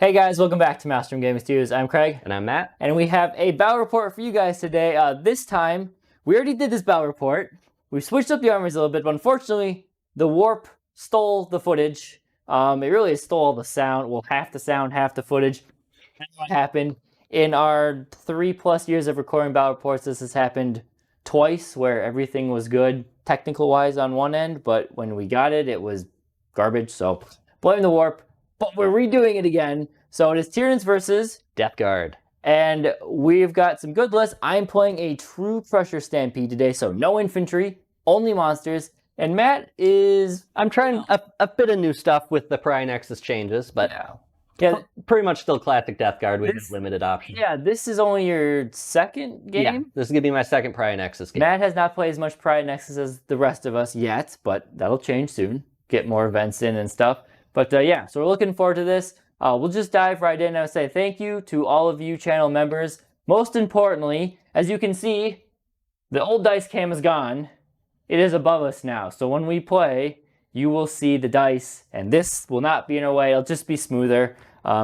Hey guys, welcome back to Maelstrom Gaming Studios. I'm Craig. And I'm Matt. And we have a battle report for you guys today. This time, we already did this battle report. We switched up the armies a little bit, but unfortunately, the warp stole the footage. It really stole all the sound. Well, half the sound, half the footage. That's what happened. In our 3+ years of recording battle reports, this has happened twice, where everything was good technical-wise on one end, but when we got it, it was garbage, so blame the warp. But we're redoing it again. So it is Tyranids versus Death Guard. And we've got some good lists. I'm playing a true Crusher Stampede today, so no infantry, only monsters. And Matt is... I'm trying a bit of new stuff with the Pry Nexus changes, but yeah, pretty much still classic Death Guard with limited options. Yeah, this is only your second game? Yeah, this is going to be my second Pry Nexus game. Matt has not played as much Pry Nexus as the rest of us yet, but that'll change soon. Get more events in and stuff. But yeah, so we're looking forward to this. We'll just dive right in and say thank you to all of you channel members. Most importantly, as you can see, the old dice cam is gone. It is above us now. So when we play, you will see the dice, and this will not be in our way. It'll just be smoother.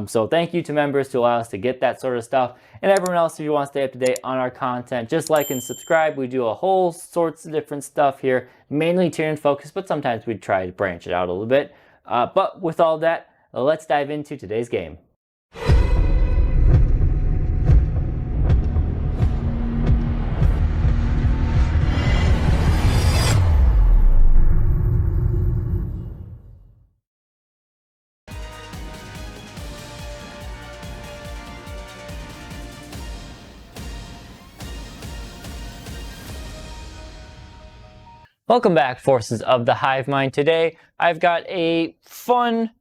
So thank you to members to allow us to get that sort of stuff. And everyone else, if you want to stay up to date on our content, just like and subscribe. We do a whole sorts of different stuff here, mainly Tyranid focused, but sometimes we try to branch it out a little bit. But with all that, let's dive into today's game. Welcome back, Forces of the Hive Mind. Today, I've got a fun,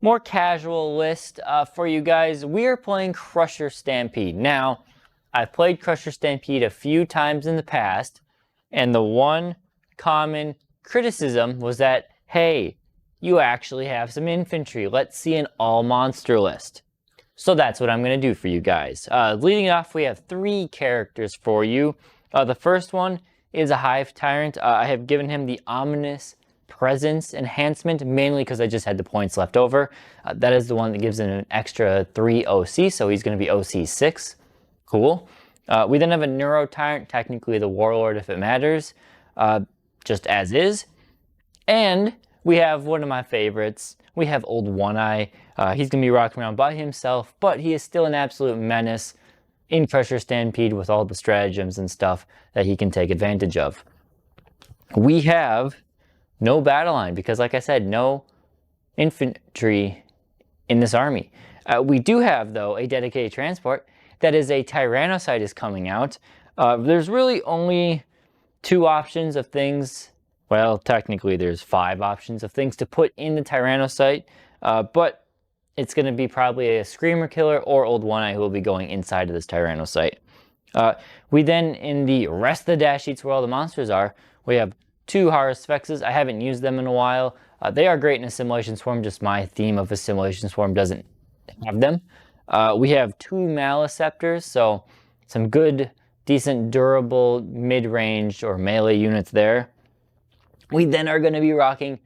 more casual list for you guys. We are playing Crusher Stampede. Now, I've played Crusher Stampede a few times in the past, and the one common criticism was that, hey, you actually have some infantry. Let's see an all-monster list. So that's what I'm going to do for you guys. Leading off, we have 3 characters for you. The first one is a Hive Tyrant. I have given him the Ominous Presence enhancement, mainly because I just had the points left over. That is the one that gives him an extra 3 OC, so he's going to be OC 6. Cool. We then have a Neuro Tyrant, technically the Warlord if it matters, just as is. And we have one of my favorites. We have Old One Eye. He's going to be rocking around by himself, but he is still an absolute menace in Crusher Stampede with all the stratagems and stuff that he can take advantage of. We have no battle line because, like I said, no infantry in this army. We do have, though, a dedicated transport. That is a Tyrannocyte coming out. There's really only 2 options of things. Well, technically there's 5 options of things to put in the Tyrannocyte, but it's going to be probably a Screamer Killer or Old One Eye who will be going inside of this Tyrannocyte. We then, in the rest of the dash sheets where all the monsters are, we have 2 Horus Spexes. I haven't used them in a while. They are great in Assimilation Swarm, just my theme of Assimilation Swarm doesn't have them. We have 2 Maleceptors, so some good, decent, durable, mid-range or melee units there. We then are going to be rocking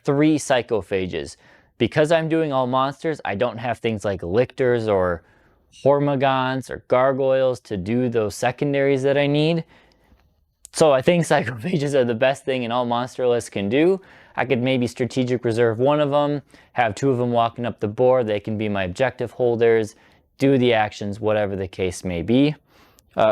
3 Psychophages. Because I'm doing all monsters, I don't have things like Lictors or Hormigons or Gargoyles to do those secondaries that I need. So I think Psychophages are the best thing an all monster list can do. I could maybe strategic reserve one of them, have 2 of them walking up the board. They can be my objective holders, do the actions, whatever the case may be.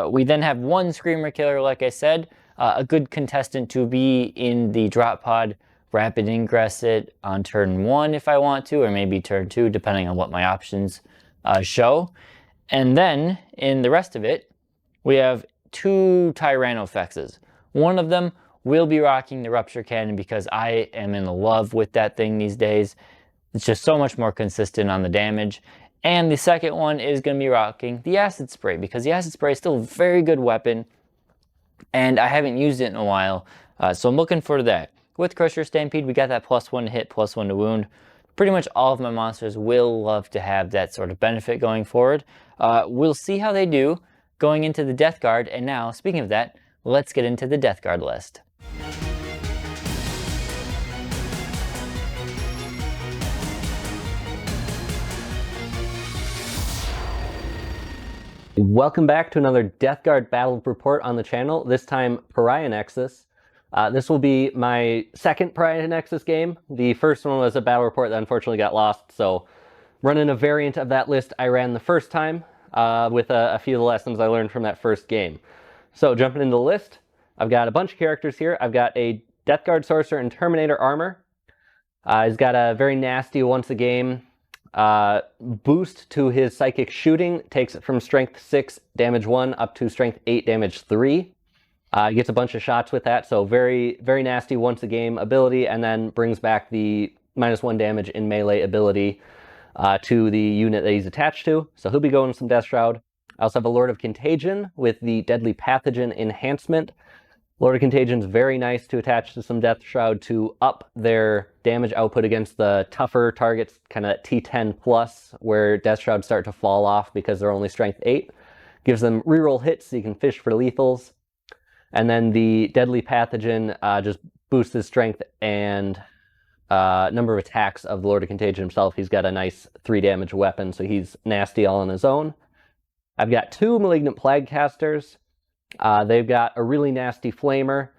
We then have 1 Screamer Killer, like I said, a good contestant to be in the drop pod. Rapid ingress it on turn 1 if I want to, or maybe turn 2, depending on what my options show. And then, in the rest of it, we have 2 Tyrannofexes. One of them will be rocking the Rupture Cannon because I am in love with that thing these days. It's just so much more consistent on the damage. And the second one is going to be rocking the Acid Spray because the Acid Spray is still a very good weapon, and I haven't used it in a while, so I'm looking forward to that. With Crusher Stampede, we got that +1 to hit, +1 to wound. Pretty much all of my monsters will love to have that sort of benefit going forward. We'll see how they do going into the Death Guard. And now, speaking of that, let's get into the Death Guard list. Welcome back to another Death Guard battle report on the channel, this time Pariah Nexus. This will be my second Pariah Nexus game. The first one was a battle report that unfortunately got lost, so running a variant of that list I ran the first time with a few of the lessons I learned from that first game. So jumping into the list, I've got a bunch of characters here. I've got a Death Guard Sorcerer in Terminator armor. He's got a very nasty once a game boost to his psychic shooting, takes it from strength 6 damage 1 up to strength 8 damage 3. He gets a bunch of shots with that, so very nasty once a game ability, and then brings back the -1 damage in melee ability to the unit that he's attached to, so he'll be going some Death Shroud. I also have a Lord of Contagion with the Deadly Pathogen enhancement. Lord of Contagion is very nice to attach to some Death Shroud to up their damage output against the tougher targets, kind of T10 plus, where Death Shrouds start to fall off because they're only strength 8. Gives them reroll hits so you can fish for lethals. And then the Deadly Pathogen just boosts his strength and number of attacks of the Lord of Contagion himself. He's got a nice 3 damage weapon, so he's nasty all on his own. I've got 2 Malignant Plague Casters. They've got a really nasty flamer.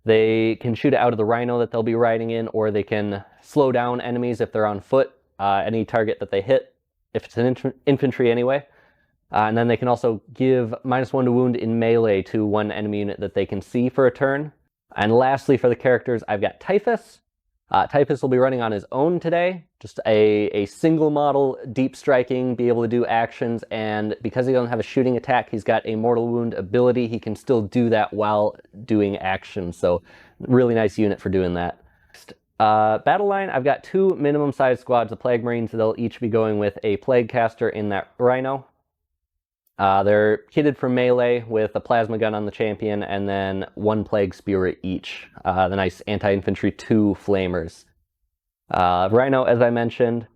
They can shoot it out of the rhino that they'll be riding in, or they can slow down enemies if they're on foot, any target that they hit, if it's an infantry anyway. And then they can also give -1 to wound in melee to one enemy unit that they can see for a turn. And lastly, for the characters, I've got Typhus. Typhus will be running on his own today, just a single model, deep striking, be able to do actions, and because he doesn't have a shooting attack, he's got a mortal wound ability. He can still do that while doing actions, so really nice unit for doing that. Battle line, I've got 2 minimum size squads of Plague Marines. They'll each be going with a Plague Caster in that Rhino. They're kitted for melee with a plasma gun on the champion, and then 1 Plague Spear each. The nice anti-infantry 2 flamers. Rhino, as I mentioned.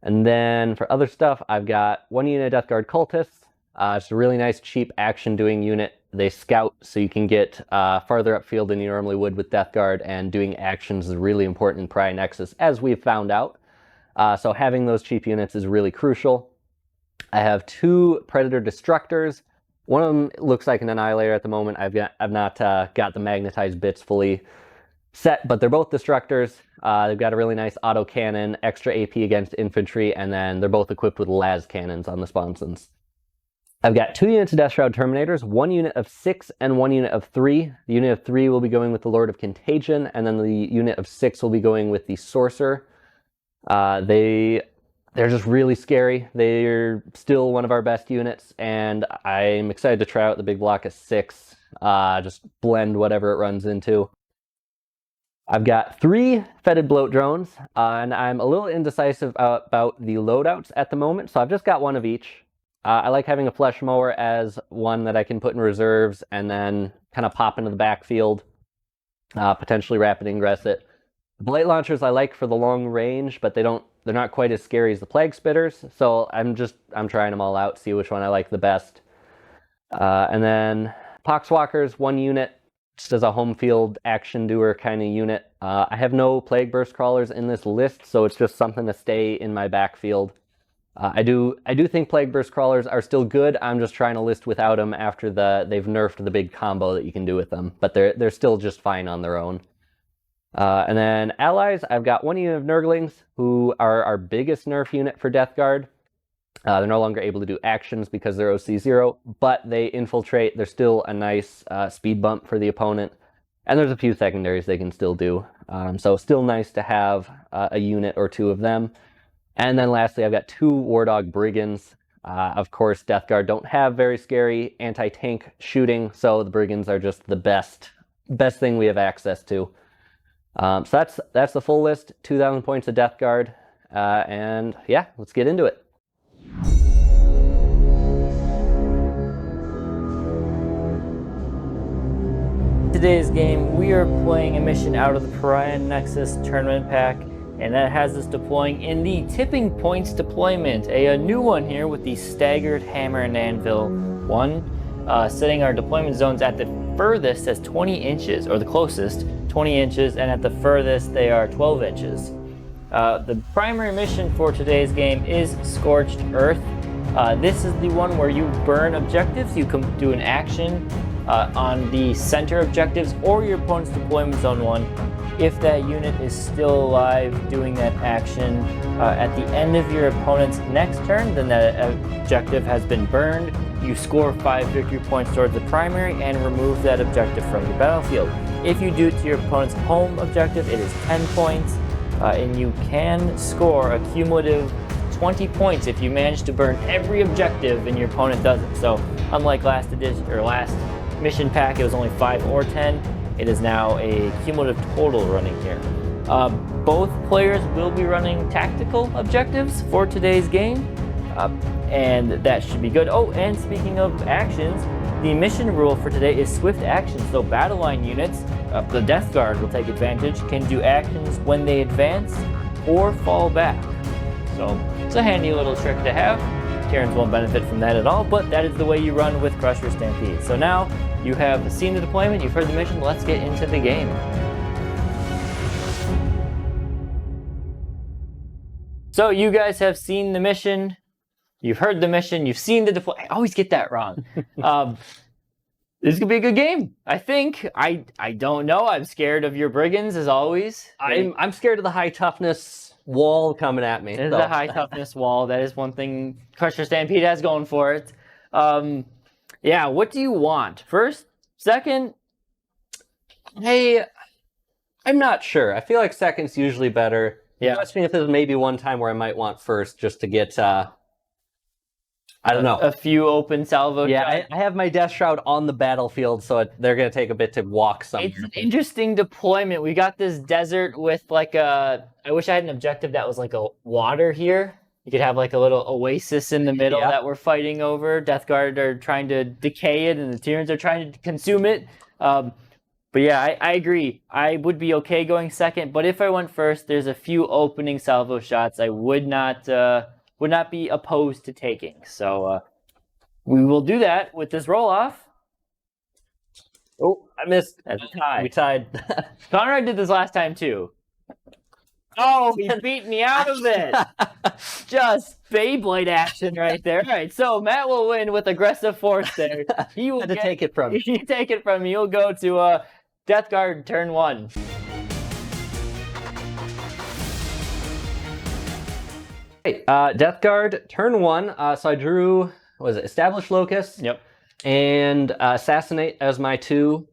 And then for other stuff, I've got 1 unit of Death Guard Cultists. It's a really nice, cheap action-doing unit. They scout, so you can get farther upfield than you normally would with Death Guard, and doing actions is really important in Pariah Nexus, as we've found out. So having those cheap units is really crucial. I have 2 Predator Destructors. One of them looks like an Annihilator at the moment. I've not got the magnetized bits fully set, but they're both Destructors. They've got a really nice auto cannon, extra AP against infantry, and then they're both equipped with las cannons on the sponsons. I've got 2 units of Death Shroud Terminators, 1 unit of 6 and 1 unit of 3. The unit of 3 will be going with the Lord of Contagion, and then the unit of 6 will be going with the Sorcerer. They're just really scary. They're still one of our best units, and I'm excited to try out the big block of 6. Just blend whatever it runs into. I've got 3 Fetid Bloat Drones, and I'm a little indecisive about the loadouts at the moment, so I've just got 1 of each. I like having a Flesh Mower as one that I can put in reserves and then kind of pop into the backfield, potentially rapid ingress it. The Blight Launchers I like for the long range, but they're not quite as scary as the Plague Spitters, so I'm trying them all out, see which one I like the best. And then Poxwalkers, 1 unit, just as a home field action doer kind of unit. I have no Plague Burst Crawlers in this list, so it's just something to stay in my backfield. I do think Plague Burst Crawlers are still good. I'm just trying to list without them after they've nerfed the big combo that you can do with them, but they're still just fine on their own. And then allies, I've got 1 unit of Nurglings, who are our biggest nerf unit for Death Guard. They're no longer able to do actions because they're OC0, but they infiltrate. They're still a nice speed bump for the opponent. And there's a few secondaries they can still do. So still nice to have a unit or 2 of them. And then lastly, I've got 2 War Dog Brigands. Of course, Death Guard don't have very scary anti-tank shooting, so the Brigands are just the best thing we have access to. So that's the full list, 2,000 points of Death Guard, and yeah, let's get into it. Today's game, we are playing a mission out of the Pariah Nexus tournament pack, and that has us deploying in the Tipping Points deployment, a new one here with the Staggered Hammer and Anvil one, setting our deployment zones at the furthest as 20 inches, or the closest 20 inches, and at the furthest they are 12 inches. The primary mission for today's game is Scorched Earth. This is the one where you burn objectives. You can do an action on the center objectives or your opponent's deployment zone one. If that unit is still alive doing that action at the end of your opponent's next turn, then that objective has been burned. You score 5 victory points towards the primary and remove that objective from the battlefield. If you do it to your opponent's home objective, it is 10 points, and you can score a cumulative 20 points if you manage to burn every objective and your opponent doesn't. So unlike last edition or last mission pack, it was only 5 or 10. It is now a cumulative total running here. Both players will be running tactical objectives for today's game, and that should be good. Oh, and speaking of actions, the mission rule for today is swift actions. So battle line units, the Death Guard will take advantage, can do actions when they advance or fall back. So it's a handy little trick to have. Tyranids won't benefit from that at all, but that is the way you run with Crusher Stampede. So now you have seen the deployment, you've heard the mission, let's get into the game. So you guys have seen the mission, you've heard the mission, you've seen the deployment. I always get that wrong. This is gonna be a good game, I think. I don't know, I'm scared of your brigands as always. I'm scared of the high toughness wall coming at me. It is a high toughness wall. That is one thing Crusher Stampede has going for it. Yeah, what do you want? First? Second? Hey, I'm not sure. I feel like second's usually better. Yeah. I think if there's maybe one time where I might want first just to get, I don't know. A few open salvo shots. I have my Death Shroud on the battlefield, so they're going to take a bit to walk somewhere. It's an interesting deployment. We got this desert with like a... I wish I had an objective that was like a water here. You could have like a little oasis in the middle that we're fighting over. Death Guard are trying to decay it, and the Tyranids are trying to consume it. But yeah, I agree. I would be okay going second, but if I went first, there's a few opening salvo shots I would not be opposed to taking. So we will do that with this roll-off. Oh, I missed. That's a tie. We tied. Conrad did this last time too. Oh, he beat me out of it. Just Beyblade action right there. All right, so Matt will win with aggressive force there. He will take it from me. You take it from me. You'll go to Death Guard turn 1. Hey, Death Guard turn 1. So I drew, what was it, Establish Locus? Yep. And Assassinate as my 2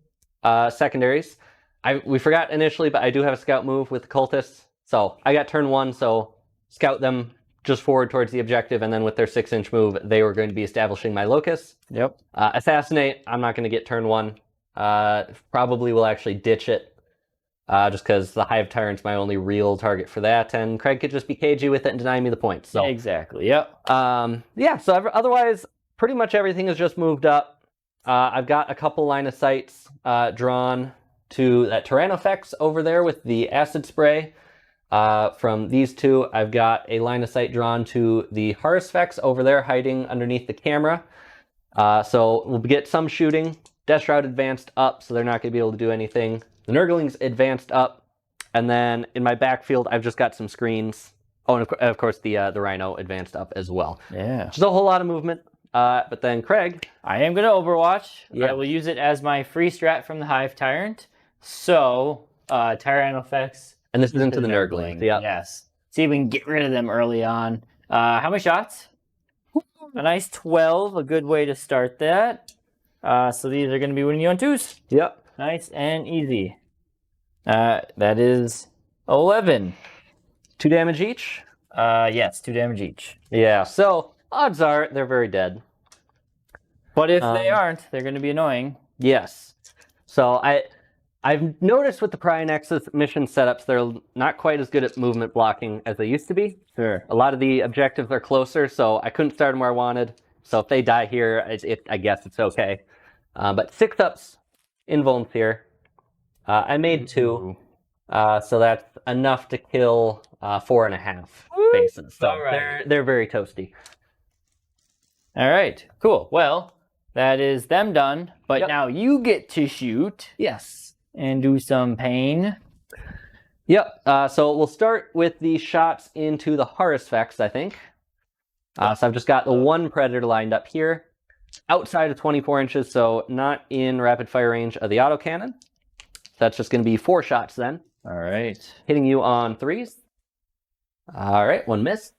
secondaries. We forgot initially, but I do have a scout move with the cultists. So I got turn 1, so scout them just forward towards the objective, and then with their 6-inch move, they were going to be establishing my locus. Yep. Assassinate, I'm not going to get turn 1. Probably will actually ditch it, just because the Hive Tyrant's my only real target for that, and Craig could just be cagey with it and deny me the points. So exactly, yep. Yeah, so otherwise, pretty much everything is just moved up. I've got a couple line of sights drawn to that Tyrannofex over there with the acid spray. From these two, I've got a line of sight drawn to the Harusfex over there hiding underneath the camera. So we'll get some shooting. Death Shroud advanced up, so they're not going to be able to do anything. The Nurglings advanced up. And then in my backfield, I've just got some screens. Oh, and of course, the Rhino advanced up as well. Yeah. Just a whole lot of movement. But then Craig. I am going to Overwatch. Yeah. I will use it as my free strat from the Hive Tyrant. So, Tyrannofex. And this is into the Nurgling. Yeah. Yes. See if we can get rid of them early on. How many shots? A nice 12. A good way to start that. So these are going to be winning you on 2s. Yep. Nice and easy. That is 11. 2 damage each? Yes, 2 damage each. Yeah, so odds are they're very dead. But if they aren't, they're going to be annoying. Yes. So I've noticed with the Pry Nexus mission setups, they're not quite as good at movement blocking as they used to be. Sure. A lot of the objectives are closer, so I couldn't start them where I wanted. So if they die here, I guess it's okay. But 6-ups invulns here. I made 2, so that's enough to kill 4.5 faces. So right. they're very toasty. All right, cool. Well, that is them done, but Yep. now you get to shoot. Yes. And do some pain. Yep. So we'll start with the shots into the Harusfex, I think. So I've just got the one Predator lined up here, outside of 24 inches, so not in rapid fire range of the autocannon. That's just going to be 4 shots then. All right. Hitting you on 3s. All right, 1 miss.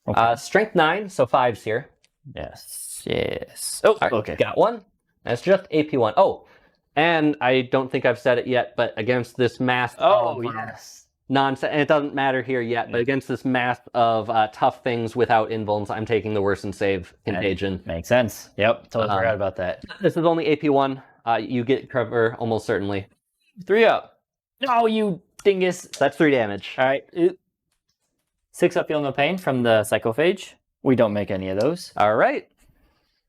Okay. Strength 9, so 5s here. Yes. Yes. Oh, Right, okay. Got 1. That's just AP1. Oh, and I don't think I've said it yet, but against this mass of yes. nonsense, and it doesn't matter here yet, but against this mass of tough things without invulns, I'm taking the worsen save contagion. Makes sense. Yep. Totally forgot about that. This is only AP1. You get cover almost certainly. 3 up. No, you dingus. That's 3 damage. All right. 6 up, feel no pain from the psychophage. We don't make any of those. All right.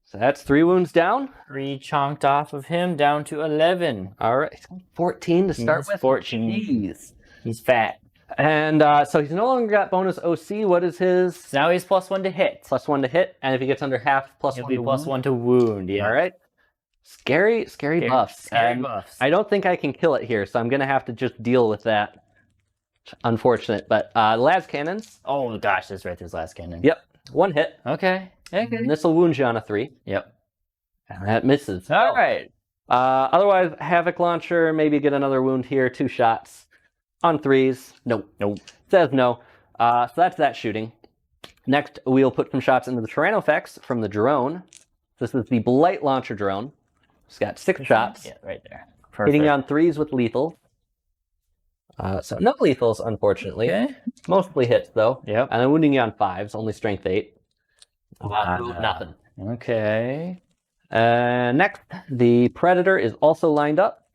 So that's 3 wounds down. 3 chonked off of him, down to 11. All right. 14 to start with. 14. Jeez. He's fat. And so he's no longer got bonus OC. What is his? So now he's +1 to hit. +1 to hit. And if he gets under half, +1 He'll be to +1 to wound. Yeah. All right. Scary buffs. Scary And buffs. I don't think I can kill it here, so I'm going to have to just deal with that. Unfortunate. But las cannons. Oh gosh, that's right. There's last cannon. Yep. 1 hit. Okay. Okay. And this will wound you on a 3. Yep. And that misses. All right. Otherwise, Havoc Launcher, maybe get another wound here. 2 shots. On 3s. Nope. Nope. Says no. So that's that shooting. Next, we'll put some shots into the Tyranofex from the drone. This is the Blight Launcher drone. It's got 6 shots. Yeah, right there. Hitting you on 3s with lethal. So no lethals, unfortunately. Okay. Mostly hits, though. Yep. And then wounding you on 5s, only strength 8. Nothing. Okay. Next, the Predator is also lined up.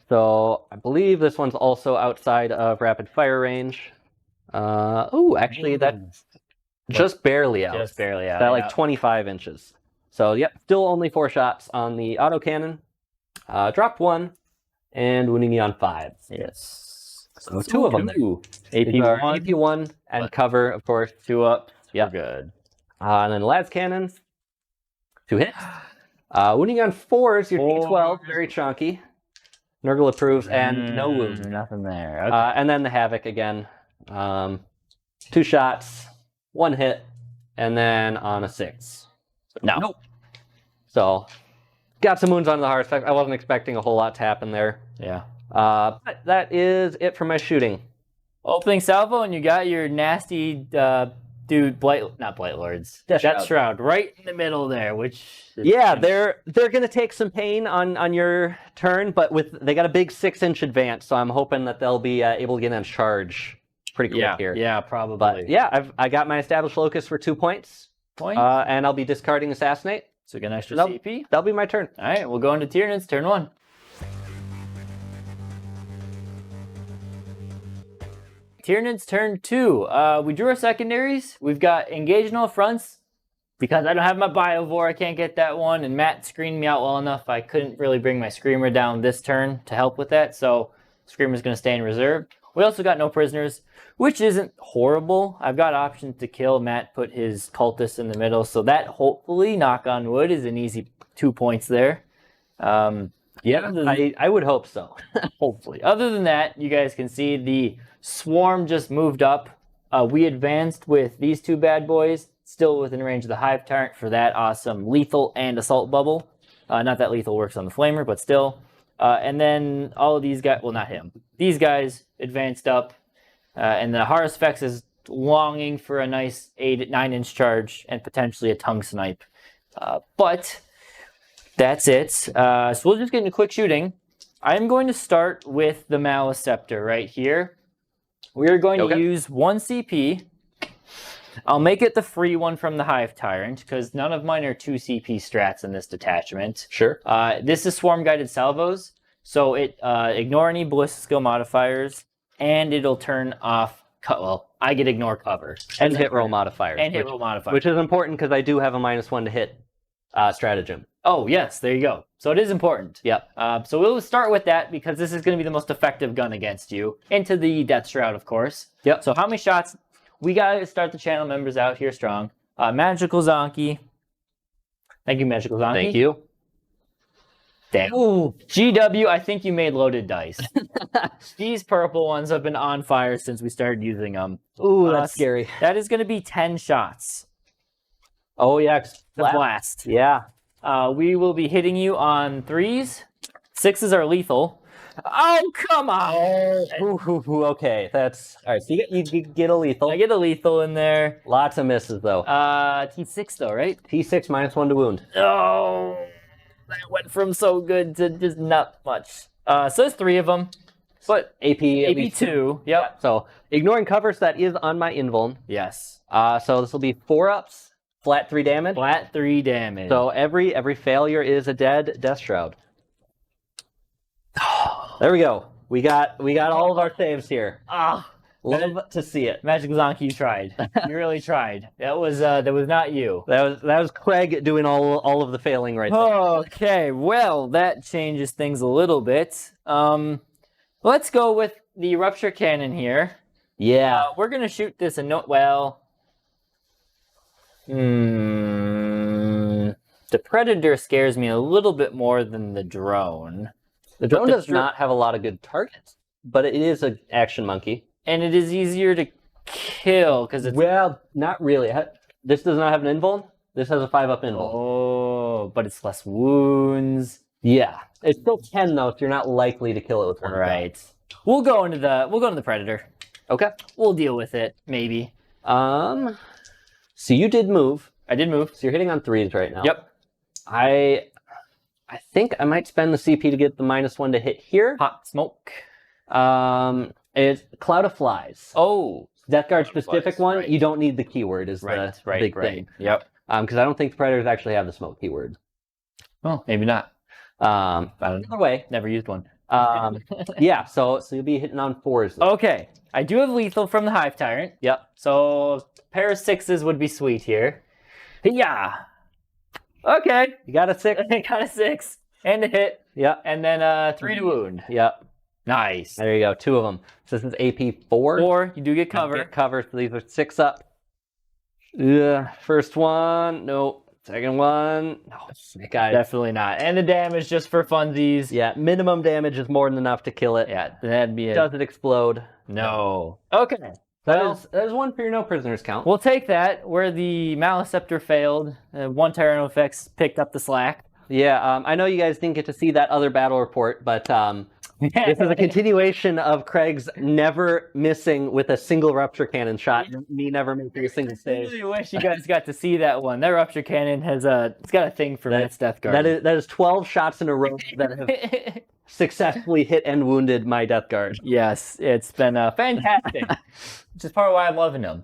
So I believe this one's also outside of rapid fire range. Actually, that's just barely out. Just barely out. That like 25 inches. So yep, still only 4 shots on the autocannon. Dropped 1, and wounding you on 5. Yes. So 2 of them there. AP1. AP1 and cover, of course. 2 up. Yeah. We're good. And then las cannons. 2 hits. Wounding you on 4s, your D12, very chunky. Nurgle approves, and no wound. Nothing there. Okay. And then the Havoc again. 2 shots, 1 hit, and then on a 6. No. Nope. So, got some wounds on the heart. I wasn't expecting a whole lot to happen there. Yeah. But that is it for my shooting. Opening salvo, and you got your nasty dude, not Blight Lords. Death Shroud right in the middle there, which... Yeah, they're going to take some pain on your turn, but they got a big 6-inch advance, so I'm hoping that they'll be able to get on charge pretty quick here. Yeah, probably. But yeah, I got my established locus for 2 points. And I'll be discarding Assassinate. So get an extra CP. That'll be my turn. All right, we'll go into Tyranids, turn 1. Tyranids, turn 2. We drew our secondaries. We've got Engage No Fronts. Because I don't have my Biovore, I can't get that one. And Matt screened me out well enough. I couldn't really bring my Screamer down this turn to help with that. So Screamer's going to stay in reserve. We also got no prisoners, which isn't horrible. I've got options to kill. Matt put his cultist in the middle. So that hopefully, knock on wood, is an easy 2 points there. Yeah, I would hope so. Hopefully. Other than that, you guys can see the swarm just moved up. We advanced with these 2 bad boys, still within range of the Hive Tyrant for that awesome lethal and assault bubble. Not that lethal works on the Flamer, but still. And then all of these guys, well, not him. These guys advanced up, and the Horus Vex is longing for a nice 9-inch charge and potentially a tongue snipe. But that's it. So we'll just get into quick shooting. I'm going to start with the Maleceptor right here. We're going to use 1 CP. I'll make it the free one from the Hive Tyrant, because none of mine are 2 CP strats in this detachment. Sure. This is Swarm Guided Salvos, so it ignore any ballistic skill modifiers, and it'll turn off, I get ignore cover. And hit roll modifiers. And hit roll modifiers. Which is important, because I do have a -1 to hit stratagem. Oh, yes, there you go. So it is important. Yep. So we'll start with that, because this is going to be the most effective gun against you. Into the Death Shroud, of course. Yep. So how many shots? We got to start the channel members out here strong. Magical Zonky. Thank you, Magical Zonky. Thank you. Damn. Ooh, GW, I think you made loaded dice. These purple ones have been on fire since we started using them. Ooh, that's scary. That is going to be 10 shots. Oh, yeah. The blast. Yeah. We will be hitting you on 3s. 6s are lethal. Oh, come on! Ooh, okay, that's... All right, so you get a lethal. I get a lethal in there. Lots of misses, though. T6 though, right? T6 -1 to wound. Oh, that went from so good to just not much. So there's 3 of them. But AP 2. Yep. So ignoring covers, that is on my invuln. Yes. So this will be 4-ups, flat 3 damage. Flat 3 damage. So every failure is a death shroud. There we go. We got all of our saves here. Love to see it. Magic Zonky, you tried. You really tried. That was not you. That was Craig doing all of the failing right there. Okay, well that changes things a little bit. Let's go with the rupture cannon here. Yeah. We're gonna shoot this well. The Predator scares me a little bit more than the drone. The drone does not have a lot of good targets, but it is an action monkey. And it is easier to kill because it's... Well, not really. This does not have an invuln. This has a 5-up invuln. Oh, but it's less wounds. Yeah. It's still 10 though, so you're not likely to kill it with one. Right. We'll go into the Predator. Okay. We'll deal with it, maybe. So you did move. I did move. So you're hitting on 3s right now. Yep. I think I might spend the CP to get the -1 to hit here. Hot smoke. It's Cloud of Flies. Oh. Death Guard specific one, right. You don't need the keyword is the big thing. Yep. Because I don't think the Predators actually have the smoke keyword. Well, maybe not. Either way. Never used one. Yeah, so you'll be hitting on 4s. Okay. I do have lethal from the Hive Tyrant. Yep. So a pair of 6s would be sweet here. Yeah. Okay. You got a 6? I got a 6 and a hit. Yep. And then 3 to wound. Yep. Nice. There you go. 2 of them. So this is AP 4. 4. You do get cover. Get cover. So these are 6-up. Yeah. First one. Nope. Second one. No. Guys. Definitely not. And the damage just for funsies. Yeah. Minimum damage is more than enough to kill it. Yeah. That'd be it. Does it explode? No. Okay. That is 1 for your no prisoners count. We'll take that. Where the Maelstrom failed, 1 Tyranid effects picked up the slack. Yeah, I know you guys didn't get to see that other battle report, but this is a continuation of Craig's never missing with a single rupture cannon shot. Me never making a single save. I really wish you guys got to see that one. That rupture cannon has it's got a thing for Matt's Death Guard. That is 12 shots in a row that have successfully hit and wounded my Death Guard. Yes, it's been fantastic. Which is part of why I'm loving them.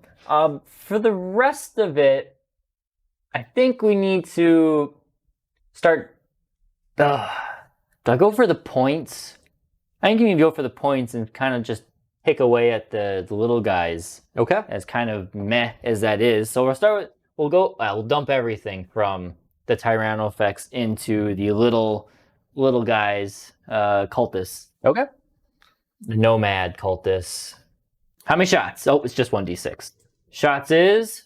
For the rest of it, I think we need to start. Do I go for the points? I think you can go for the points and kind of just pick away at the little guys. Okay. As kind of meh as that is. So we'll start with. We'll dump everything from the Tyranno effects into the little guys, cultists. Okay. The nomad cultists. How many shots? Oh, it's just 1d6. Shots is...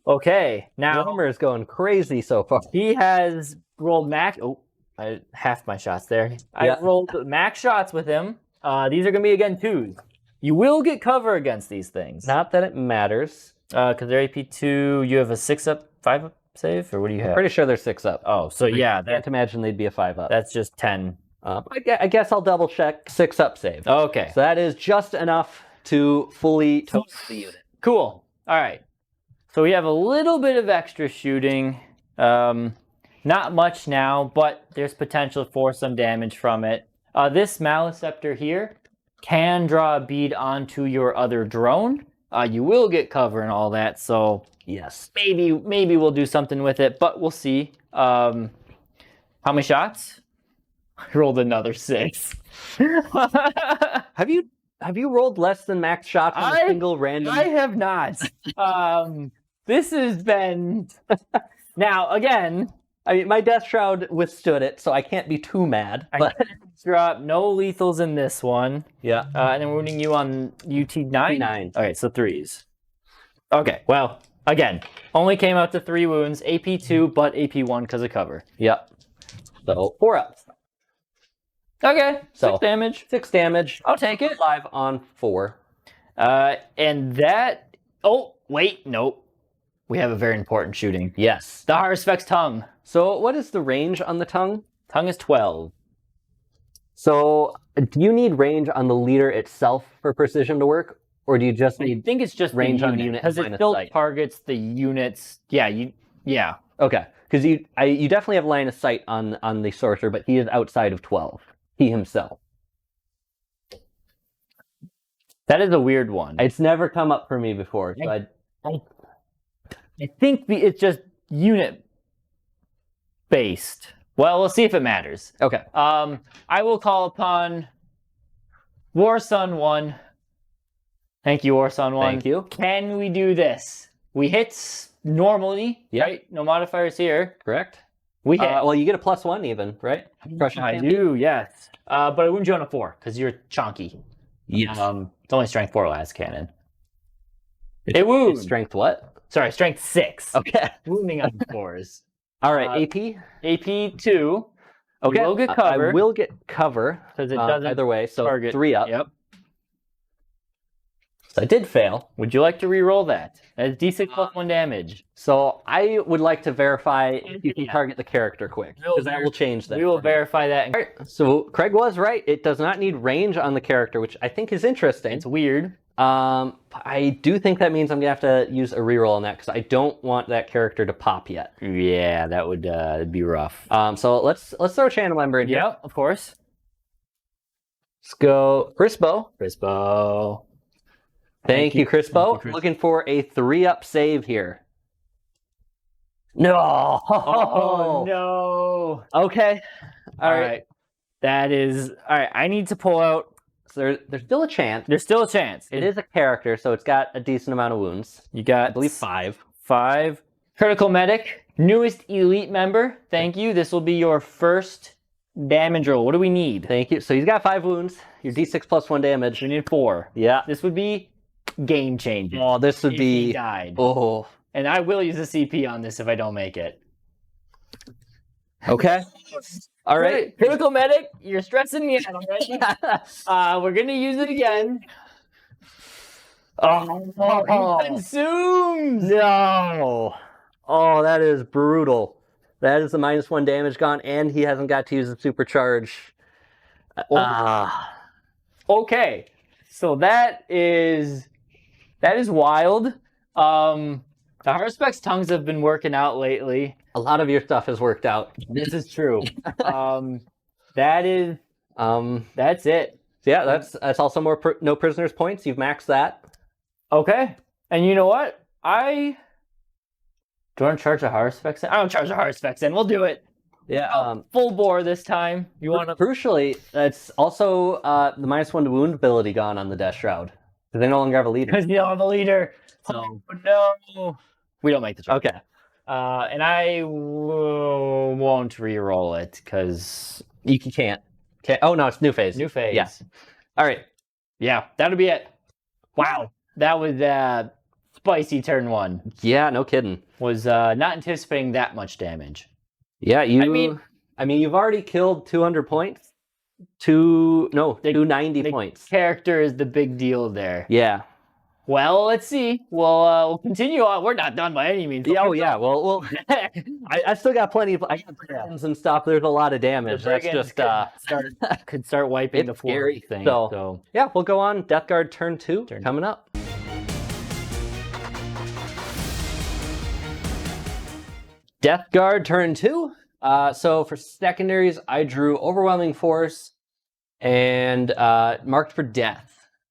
Okay, now... Homer is going crazy so far. He has rolled max... Oh, I halved my shots there. Yeah. I rolled max shots with him. These are going to be, again, 2s. You will get cover against these things. Not that it matters. Because they're AP2. You have a 6-up, 5-up save? Or what do you have? Pretty sure they're 6-up. Oh, so yeah. I can't imagine they'd be a 5-up. That's just 10. I guess I'll double check 6-up save. Okay. So that is just enough to fully toast the unit. Cool. All right. So we have a little bit of extra shooting. Not much now, but there's potential for some damage from it. This Maelstrom here can draw a bead onto your other drone. You will get cover and all that, so yes, maybe we'll do something with it, but we'll see. How many shots? I rolled another 6. Have you rolled less than max shots on a single random? I have not. This has been... Now, again... I mean, my Death Shroud withstood it, so I can't be too mad. But drop no lethals in this one. Yeah. And then we're wounding you on UT9? 9. Okay, so 3s. Okay, well, again, only came out to 3 wounds. AP2, but AP1 because of cover. Yep. So 4-ups. Okay, so 6 damage. 6 damage. I'll take it. 5 on 4. And that... Oh, wait, nope. we have a very important shooting. Yes. The Harspec's tongue. So what is the range on the tongue? Tongue is 12. So do you need range on the leader itself for precision to work? Or do you just I need think it's just range the on the unit unit because it minus still sight? targets the units. Yeah. Okay, because you definitely have line of sight on the sorcerer, but he is outside of 12. He himself. That is a weird one. It's never come up for me before, so I think it's just unit based. Well, we'll see if it matters. okay. I will call upon Warsun 1. Thank you, Warsun 1. Thank you. Can we do this? We hit normally, Yep. right? No modifiers here. Correct. We hit. Well, you get a +1 even, right? Crusher I Stampede? do, yes. But I wouldn't join a 4 because you're chonky. Yes. It's only strength 4 las cannon. It's wound. strength what? Sorry, strength 6. Okay. Wounding on 4s. All right, AP? AP 2. Okay. You will get cover. I will get cover. Because it doesn't either way, so target. 3 up. Yep. So I did fail. Would you like to re-roll that? That's D6 plus 1 damage. So I would like to verify if you can target the character quick, because that will change that. We will verify that. All right, so Craig was right. It does not need range on the character, which I think is interesting. It's weird. I do think that means I'm gonna have to use a reroll on that because I don't want that character to pop yet. Yeah, that would be rough. So let's throw a channel member in here. Yeah, of course. Let's go Crispo. Crispo. Thank you, Crispo. Thank you, Looking for a 3-up save here. No. Oh no. Okay. All right. That is all right. I need to pull out. So there's still a chance. There's still a chance. It is a character, so it's got a decent amount of wounds. You got, I believe 5. 5. Critical medic, newest elite member. Thank you. This will be your first damage roll. What do we need? Thank you. So he's got 5 wounds. Your D6 plus 1 damage. We need 4. Yeah. This would be game changing. Oh, this would if be. he died. Oh. And I will use a CP on this if I don't make it. Okay. All right. Critical medic, you're stressing me out already. We're gonna use it again. Oh, he consumes! No. Oh, that is brutal. That is the -1 damage gone, and he hasn't got to use the supercharge. Okay, so that is wild. The Harspec's tongues have been working out lately. A lot of your stuff has worked out. This is true. That is that's it. Yeah, that's also more no prisoners points. You've maxed that. Okay, and you know what? Do you want to charge a Harspec? I don't charge a Harspec, and we'll do it. Yeah. Full bore this time. You want to? Crucially, that's also the -1 to wound ability gone on the Death Shroud because they no longer have a leader. Because you don't have a leader. So no, we don't make the charge. Okay. And I won't re-roll it because You can't. Oh no, it's new phase. new phase. Yeah. All right. Yeah, that'll be it. Wow, that was spicy turn 1. Yeah, no kidding. Was not anticipating that much damage. Yeah, I mean, you've already killed 200 points. 290 points. Character is the big deal there. Yeah. Well, let's see. We'll continue on. We're not done by any means. Yeah, yeah. Well, I still got plenty of. I got brigands and stuff. There's a lot of damage. That's just could start wiping the it's floor. scary. Thing. So yeah, we'll go on. Death Guard turn 2 coming up. Death Guard turn 2. So for secondaries, I drew Overwhelming Force and marked for death.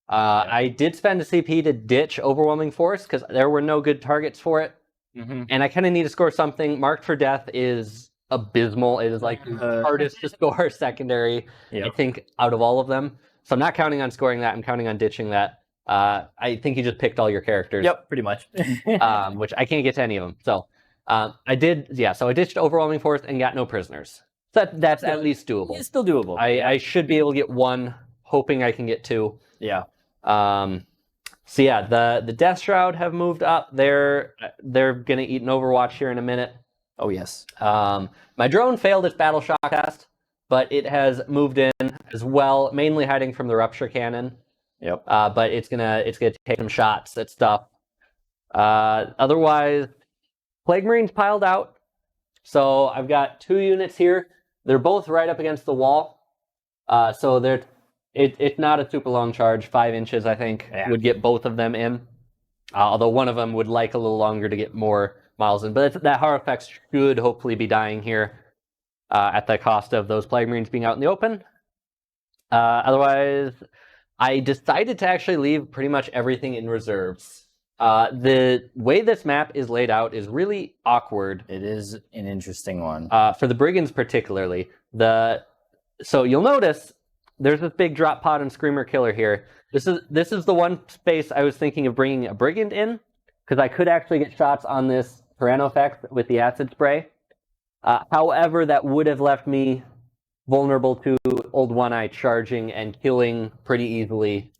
I did spend a CP to ditch Overwhelming Force because there were no good targets for it. Mm-hmm. And I kind of need to score something. Marked for death is abysmal. It is like the hardest to score secondary, I think, out of all of them. So I'm not counting on scoring that. I'm counting on ditching that. I think you just picked all your characters. Yep, pretty much. Which I can't get to any of them. So I did, so I ditched Overwhelming Force and got no prisoners. So that's at least doable. It's still doable. I should be able to get 1, hoping I can get 2. Yeah. So yeah, the Death Shroud have moved up. They're gonna eat an Overwatch here in a minute. Oh yes. My drone failed its battle shock test, but it has moved in as well, mainly hiding from the rupture cannon. Yep. But it's gonna take some shots at stuff. Otherwise, Plague Marines piled out. So I've got 2 units here. They're both right up against the wall. So it's not a super long charge. 5 inches, I think, would get both of them in. Although one of them would like a little longer to get more miles in. But that Horror effect should hopefully be dying here at the cost of those Plague Marines being out in the open. Otherwise, I decided to actually leave pretty much everything in reserves. The way this map is laid out is really awkward. It is an interesting one. For the Brigands particularly. So you'll notice there's this big drop pod and Screamer Killer here. This is the one space I was thinking of bringing a Brigand in, because I could actually get shots on this Tyranid effect with the acid spray. However, that would have left me vulnerable to Old One-Eye charging and killing pretty easily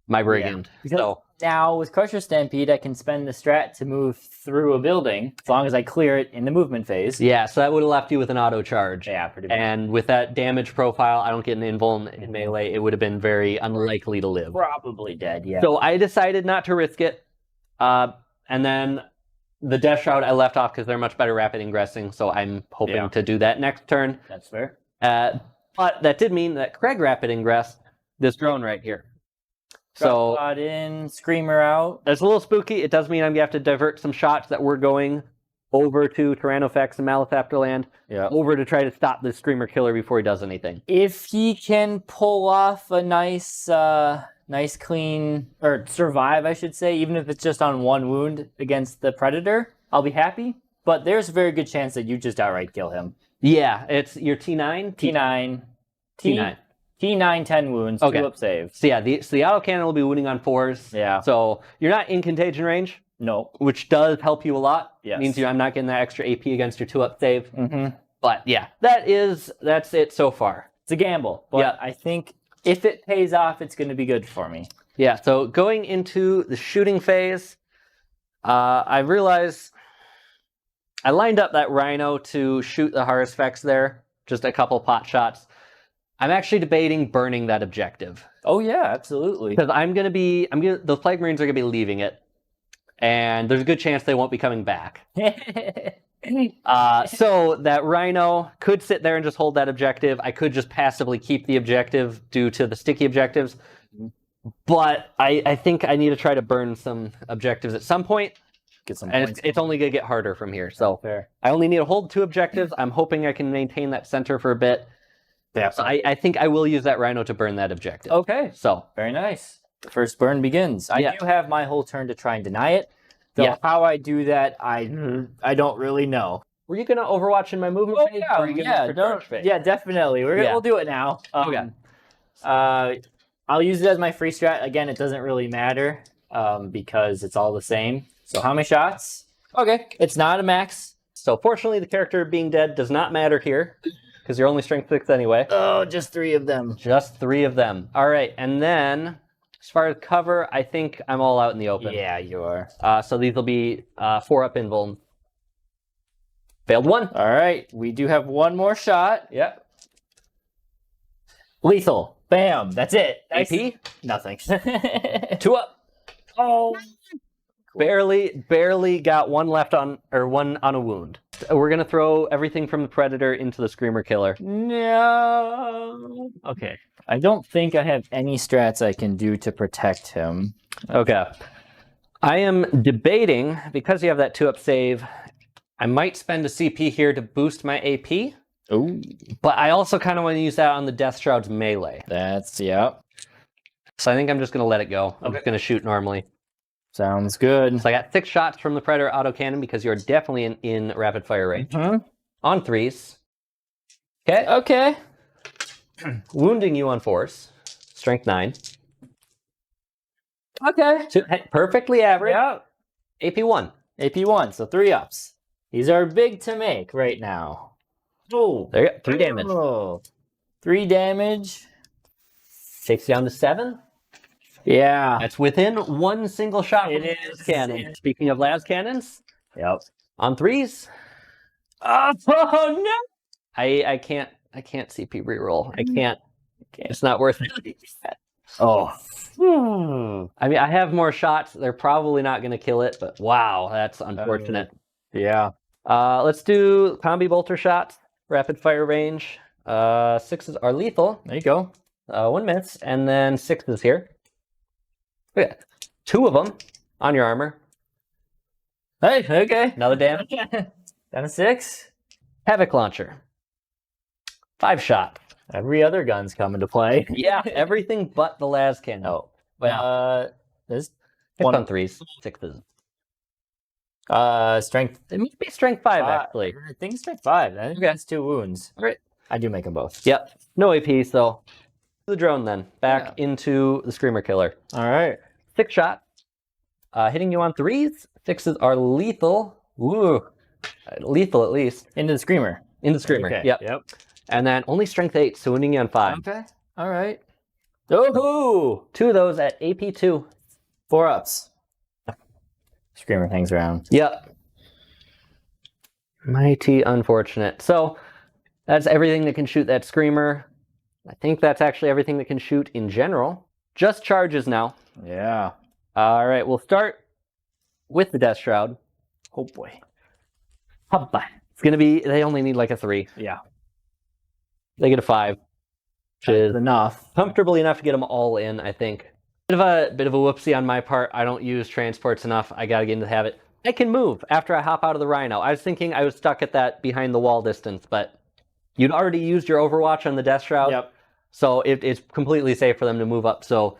my Brigand. Yeah. So now with Crusher Stampede, I can spend the strat to move through a building as long as I clear it in the movement phase. yeah, so that would have left you with an auto charge. Yeah, pretty much. And with that damage profile, I don't get an invuln in melee, it would have been very unlikely to live. Probably dead, yeah. So I decided not to risk it. And then the Death Shroud I left off because they're much better rapid ingressing, so I'm hoping to do that next turn. That's fair. But that did mean that Craig rapid ingress this drone right here. So Drop pod in, Screamer out. it's a little spooky. It does mean I'm going to have to divert some shots that were going over to Tyrannofex and Malefactor land, over to try to stop this Screamer Killer before he does anything. If he can pull off a nice clean, or survive, I should say, even if it's just on 1 wound against the Predator, I'll be happy. But there's a very good chance that you just outright kill him. Yeah, it's your T9? T9. T9. T9, 10 wounds, 2 up saves. So yeah, the autocannon will be wounding on 4s. Yeah. So you're not in contagion range. No. Which does help you a lot. Yes. Means I'm not getting that extra AP against your 2-up save. Mm-hmm. But yeah, that's it so far. It's a gamble, but I think if it pays off, it's going to be good for me. Yeah, so going into the shooting phase, I realized I lined up that Rhino to shoot the Harusfex there, just a couple pot shots. I'm actually debating burning that objective. Oh yeah, absolutely. Because those Plague Marines are gonna be leaving it, and there's a good chance they won't be coming back. So that Rhino could sit there and just hold that objective. I could just passively keep the objective due to the sticky objectives. But I think I need to try to burn some objectives at some point. Get some and points. it's only going to get harder from here. So fair. I only need to hold 2 objectives. I'm hoping I can maintain that center for a bit. Yeah. So I think I will use that Rhino to burn that objective. Okay. So very nice. The first burn begins. I do have my whole turn to try and deny it. Though how I do that, I don't really know. Were you going to Overwatch in my movement phase? Yeah, or are you gonna phase? Yeah, definitely. We'll do it now. Okay. I'll use it as my free strat. Again, it doesn't really matter because it's all the same. So how many shots? Okay, it's not a max. So fortunately, the character being dead does not matter here because you're only strength 6 anyway. Oh, just 3 of them. Just 3 of them. All right, and then as far as cover, I think I'm all out in the open. Yeah, you are. So these will be 4-up invuln. Failed 1. All right, we do have 1 more shot. Yep. Lethal. Bam. That's it. AP? Nothing. 2 up. Oh. Barely got 1 left on, or 1 on a wound. We're gonna throw everything from the Predator into the Screamer Killer. No. Okay. I don't think I have any strats I can do to protect him. Okay. I am debating, because you have that 2-up save, I might spend a CP here to boost my AP. Ooh. But I also kind of want to use that on the Death Shroud's melee. That's, yeah. So I think I'm just going to let it go. I'm just going to shoot normally. Sounds good. So I got 6 shots from the Predator autocannon because you're definitely in rapid fire range. Mm-hmm. On 3s. Okay. Okay. Wounding you on 4s. Strength 9. Okay. Perfectly average. Yeah. AP 1. AP 1, so 3 ups. These are big to make right now. Oh. There you go. 3 damage. Oh. 3 damage. Takes you down to 7. Yeah. That's within 1 single shot from It the is. cannon. Speaking of las cannons, Yep. on 3s. Oh no! I can't CP reroll. I can't. It's not worth it. Oh. I mean, I have more shots. They're probably not going to kill it, but wow, that's unfortunate. Yeah. Let's do combi bolter shots, rapid fire range. 6s are lethal. There you go. 1 miss, and then 6s here. Yeah, 2 of them on your armor. Hey, okay. Another damage. Down to 6. Havoc launcher. 5 shot. Every other gun's come into play. Yeah, everything but the las cannon. Oh. Wow. There's Hits one on 3s, 6s. strength. It must be strength 5 actually. I think strength 5. I think that's 2 wounds. All right. I do make them both. Yep. No AP, so the drone then. Back into the Screamer Killer. All right. 6 shot. Hitting you on 3s. 6s are lethal. Ooh. Lethal at least. Into the Screamer. Into the Screamer. Okay. Yep. And then only strength 8, so wounding you on 5. Okay. All right. Oh, 2 of those at AP 2. 4 ups. Screamer hangs around. Yep. Mighty unfortunate. So that's everything that can shoot that Screamer. I think that's actually everything that can shoot in general. Just charges now. Yeah. All right, we'll start with the Death Shroud. Oh boy. Hoppa. It's going to be, they only need like a 3. Yeah. They get a 5. Which is enough. comfortably enough to get them all in, I think. Bit of a whoopsie on my part. I don't use transports enough. I got to get into the habit. I can move after I hop out of the Rhino. I was thinking I was stuck at that behind the wall distance, but you'd already used your Overwatch on the Death Shroud. Yep. So it's completely safe for them to move up. So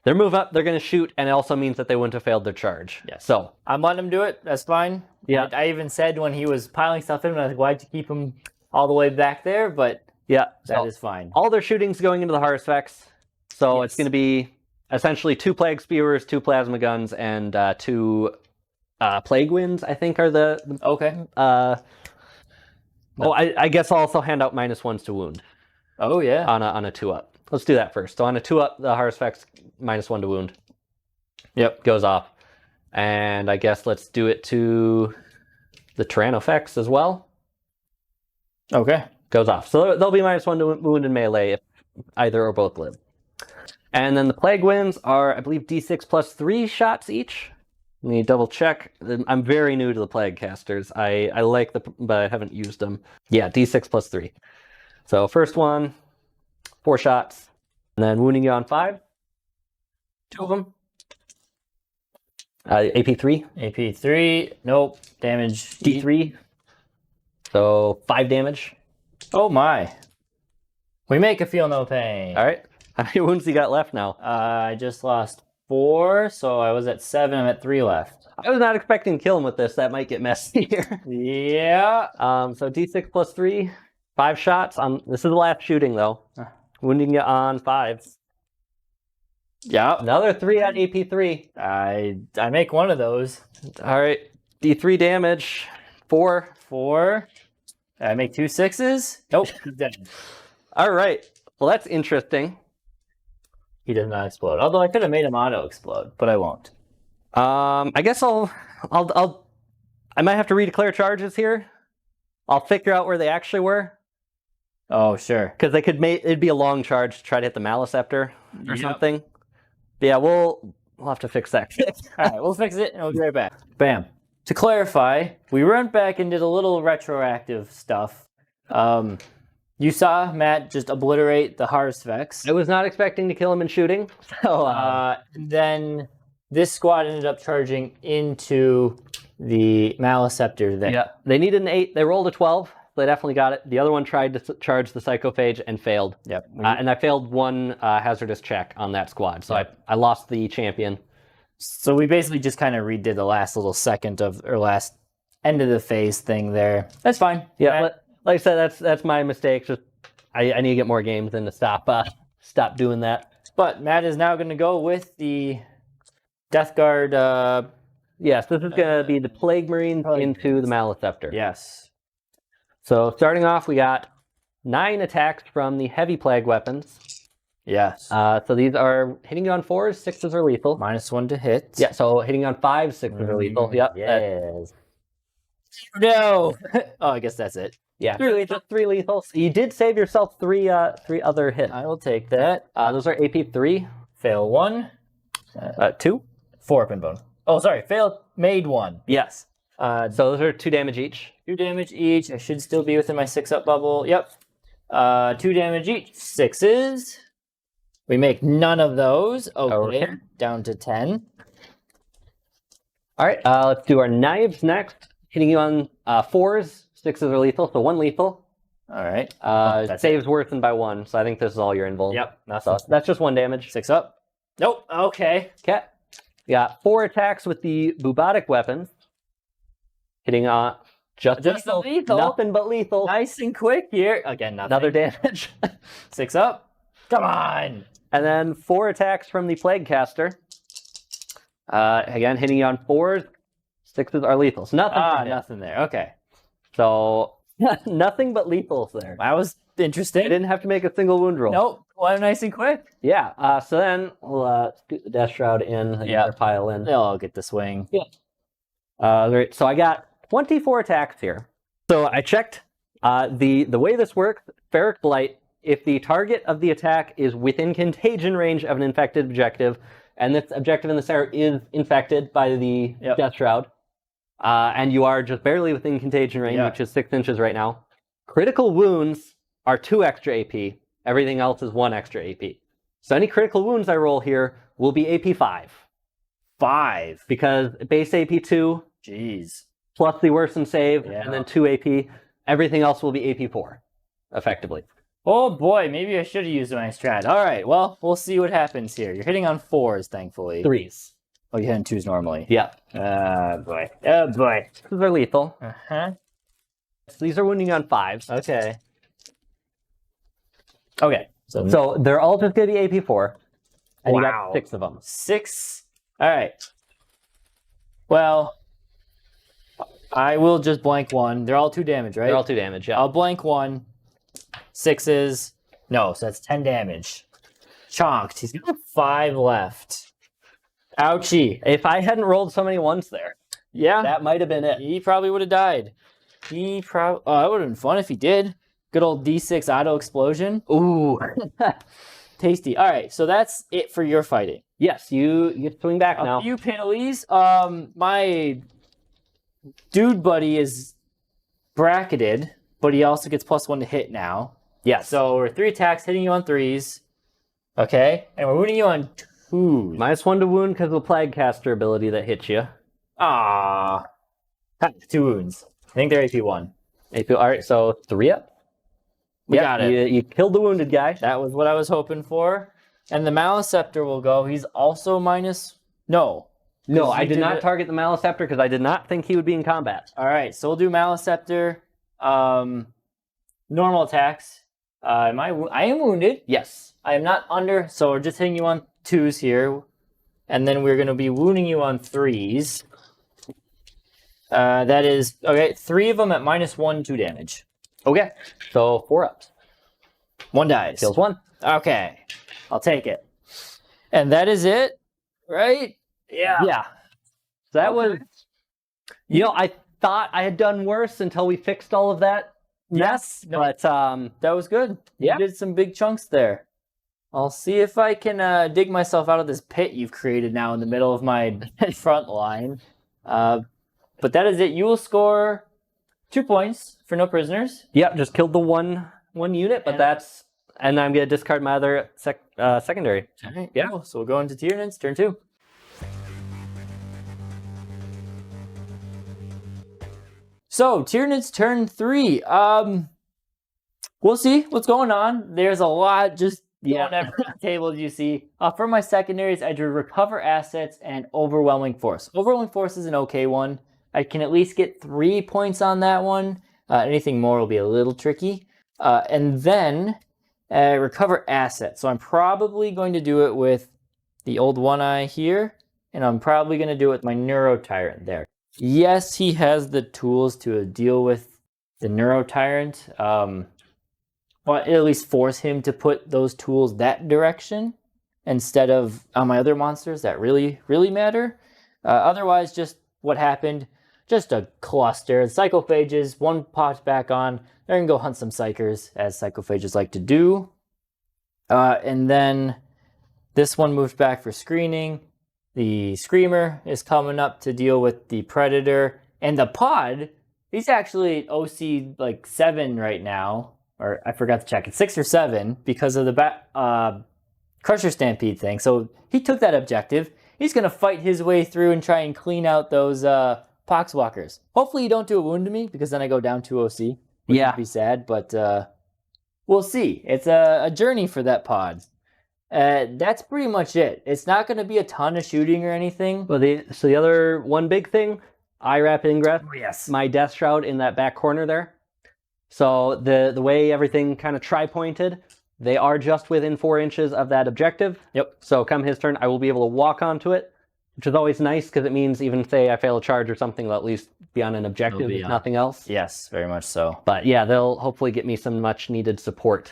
they move up, they're going to shoot, and it also means that they wouldn't have failed their charge. Yes. So I'm letting him do it. That's fine. Yeah. I even said when he was piling stuff in, I was like, why'd you keep him all the way back there? But yeah, that is fine. All their shooting's going into the Harsvex. So Yes. it's going to be essentially 2 Plague Spewers, 2 Plasma Guns, and 2 Plague Winds, I think, are the... Okay. Oh, I guess I'll also hand out -1s to wound Oh, yeah. on a 2-up. Let's do that first. So on a 2-up, the Harsvex -1 to wound. Yep. Goes off. And I guess let's do it to the Tyranofex as well. Okay. Goes off. So they'll be -1 to wound in melee if either or both live. And then the Plague Winds are, I believe, D6 plus 3 shots each. Let me double check. I'm very new to the Plague casters. I like but I haven't used them. Yeah, D6 plus 3. So first one, 4 shots, and then wounding you on 5. 2 of them. AP3. AP3. Nope. Damage. D3. So 5 damage. Oh, my. We make a feel no pain. All right. How many wounds you got left now? I just lost 4, so I was at 7. I'm at 3 left. I was not expecting to kill him with this. That might get messy here. Yeah. So D6 plus 3, 5 shots. This is the last shooting, though. Wounding you on 5. Yeah. Another 3 on AP3. I make one of those. All right. D3 damage. 4. 4. I make 2 6s. Nope. He's dead. All right. Well, that's interesting. He does not explode. Although I could have made him auto explode, but I won't. I guess I might have to redeclare charges here. I'll figure out where they actually were. Oh, sure. Because it'd be a long charge to try to hit the Maliceptor or something. But yeah, we'll have to fix that. All right, we'll fix it and we'll be right back. Bam. To clarify, we went back and did a little retroactive stuff. You saw Matt just obliterate the Harsvex. I was not expecting to kill him in shooting. So, then this squad ended up charging into the Maliceptor there. yeah, they needed an 8. They rolled a 12. They definitely got it. The other one tried to charge the Psychophage and failed. Yep. And I failed 1 hazardous check on that squad. So I lost the champion. So we basically just kind of redid the last little second or last end of the phase thing there. That's fine. Yeah, like I said, that's my mistake. Just I need to get more games in to stop doing that. But Matt is now going to go with the Death Guard. Yes, this is going to be the Plague Marines into the Maliceptor. Yes. So starting off, we got 9 attacks from the heavy plague weapons. Yes. So these are hitting you on 4s, 6s are lethal. -1 to hit. Yeah, so hitting you on 5s, 6s are lethal. Yep. Yes. No. Oh, I guess that's it. Yeah. 3 lethal. 3 lethal. So you did save yourself 3 other hits. I will take that. Those are AP3. Fail 1. 2. 4 pin bone. Oh, sorry. Failed. Made 1. Yes. So those are 2 damage each. 2 damage each. I should still be within my 6-up bubble. Yep. 2 damage each. 6s. We make none of those. Okay. Down to 10. All right. Let's do our knives next. Hitting you on 4s. 6s are lethal, so 1 lethal. All right. Saves worsened by 1, so I think this is all your invuln. Yep. Nothing. So that's just 1 damage. 6 up. Nope. Okay. Okay. You got 4 attacks with the bubotic weapon. Hitting just lethal. Nothing but lethal. Nice and quick here. Again, nothing. Another damage. 6 up. Come on. And then 4 attacks from the Plague Caster. Again, hitting you on 4s. 6s are lethal. So nothing. Nothing there. Okay. So nothing but lethals there. That was interesting. I didn't have to make a single wound roll. Nope. Well, nice and quick. Yeah. So then we'll scoot the Death Shroud in. Yeah. Pile in. They'll all get the swing. Yeah. Great. So I got 24 attacks here. So I checked the way this works. Ferric Blight. If the target of the attack is within contagion range of an infected objective, and this objective in this area is infected by the Death Shroud, and you are just barely within contagion range, which is 6 inches right now, critical wounds are 2 extra AP. Everything else is 1 extra AP. So any critical wounds I roll here will be AP 5. 5? Because base AP 2, jeez, plus the worsen save, and then 2 AP. Everything else will be AP 4, effectively. Oh boy, maybe I should have used my strat. All right, well, we'll see what happens here. You're hitting on 4s, thankfully. 3s. Oh, you're hitting 2s normally. Yeah. Boy. Oh boy. These are lethal. Uh-huh. So these are wounding on 5s. Okay. Okay. So they're all just going to be AP 4. And you got 6 of them. 6. All right. Well, I will just blank 1. They're all 2 damage, right? They're all 2 damage, yeah. I'll blank 1. 6s. No, so that's 10 damage. Chonked. He's got 5 left. Ouchie. If I hadn't rolled so many 1s there, that might have been it. He probably would have died. Oh, that would have been fun if he did. Good old D6 auto explosion. Ooh. Tasty. All right, so that's it for your fighting. Yes, you swing back now. A few penalties. My dude buddy is bracketed, but he also gets +1 to hit now. Yes. So we're 3 attacks, hitting you on 3s. Okay, and we're wounding you on 2s. -1 to wound because of the Plague Caster ability that hits you. Ah. 2 wounds. I think they're AP1. AP, all right, so 3 up. We got it. You killed the wounded guy. That was what I was hoping for. And the Maleceptor will go. He's also minus... No. No, I did not target the Maleceptor because I did not think he would be in combat. All right, so we'll do Maleceptor. Normal attacks. I am wounded. Yes. I am not under, so we're just hitting you on 2s here. And then we're going to be wounding you on 3s. That is, okay, 3 of them at -1, 2 damage. Okay, so 4 ups. 1 dies. Kills 1. Okay, I'll take it. And that is it, right? Yeah. Yeah. So that was, I thought I had done worse until we fixed all of that mess, but that was good. Yeah. You did some big chunks there. I'll see if I can dig myself out of this pit you've created now in the middle of my front line. But that is it. You will score 2 points for no prisoners. Yep, just killed the one unit, but and I'm going to discard my other secondary. All right, yeah. So we'll go into Tyranids, turn 2. So, Tyranids, turn 3. We'll see what's going on. There's a lot just going on the table, as you see. For my secondaries, I drew Recover Assets and Overwhelming Force. Overwhelming Force is an okay one. I can at least get 3 points on that one. Anything more will be a little tricky. And then Recover Assets. So I'm probably going to do it with the old One-Eye here. And I'm probably going to do it with my Neurotyrant there. Yes, he has the tools to deal with the Neurotyrant. But at least force him to put those tools that direction instead of on my other monsters that really, really matter. Otherwise, just what happened, just a cluster. Psychophages, 1 pops back on. They're going to go hunt some Psychers, as Psychophages like to do. And then this one moved back for screening. The Screamer is coming up to deal with the Predator. And the pod, he's actually OC like 7 right now, or I forgot to check. It's 6 or 7 because of the Crusher Stampede thing. So he took that objective. He's gonna fight his way through and try and clean out those Poxwalkers. Hopefully you don't do a wound to me because then I go down 2 OC. Which would be sad, but we'll see. It's a journey for that pod. That's pretty much it. It's not going to be a ton of shooting or anything. Well, the other one big thing, IRAP Ingress. Oh, yes. My Death Shroud in that back corner there. So the way everything kind of tri-pointed, they are just within 4 inches of that objective. Yep. So come his turn, I will be able to walk onto it, which is always nice because it means even say I fail a charge or something, they'll at least be on an objective, if nothing else. Yes, very much so. But yeah, they'll hopefully get me some much needed support.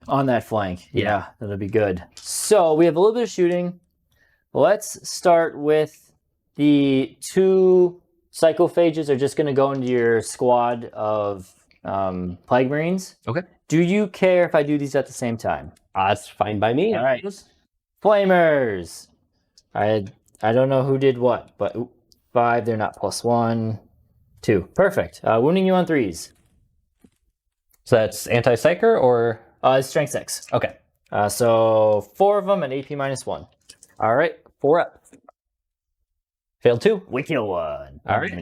On that flank. Yeah, that'll be good. So we have a little bit of shooting. Let's start with the 2 Psychophages are just going to go into your squad of Plague Marines. Okay. Do you care if I do these at the same time? That's fine by me. All right. Flamers. I don't know who did what, but 5, they're not +1. 2. Perfect. Wounding you on 3s. So that's anti-psycher or? It's strength 6. Okay. So 4 of them at AP -1. All right. 4 up. Failed 2. We kill 1. All right.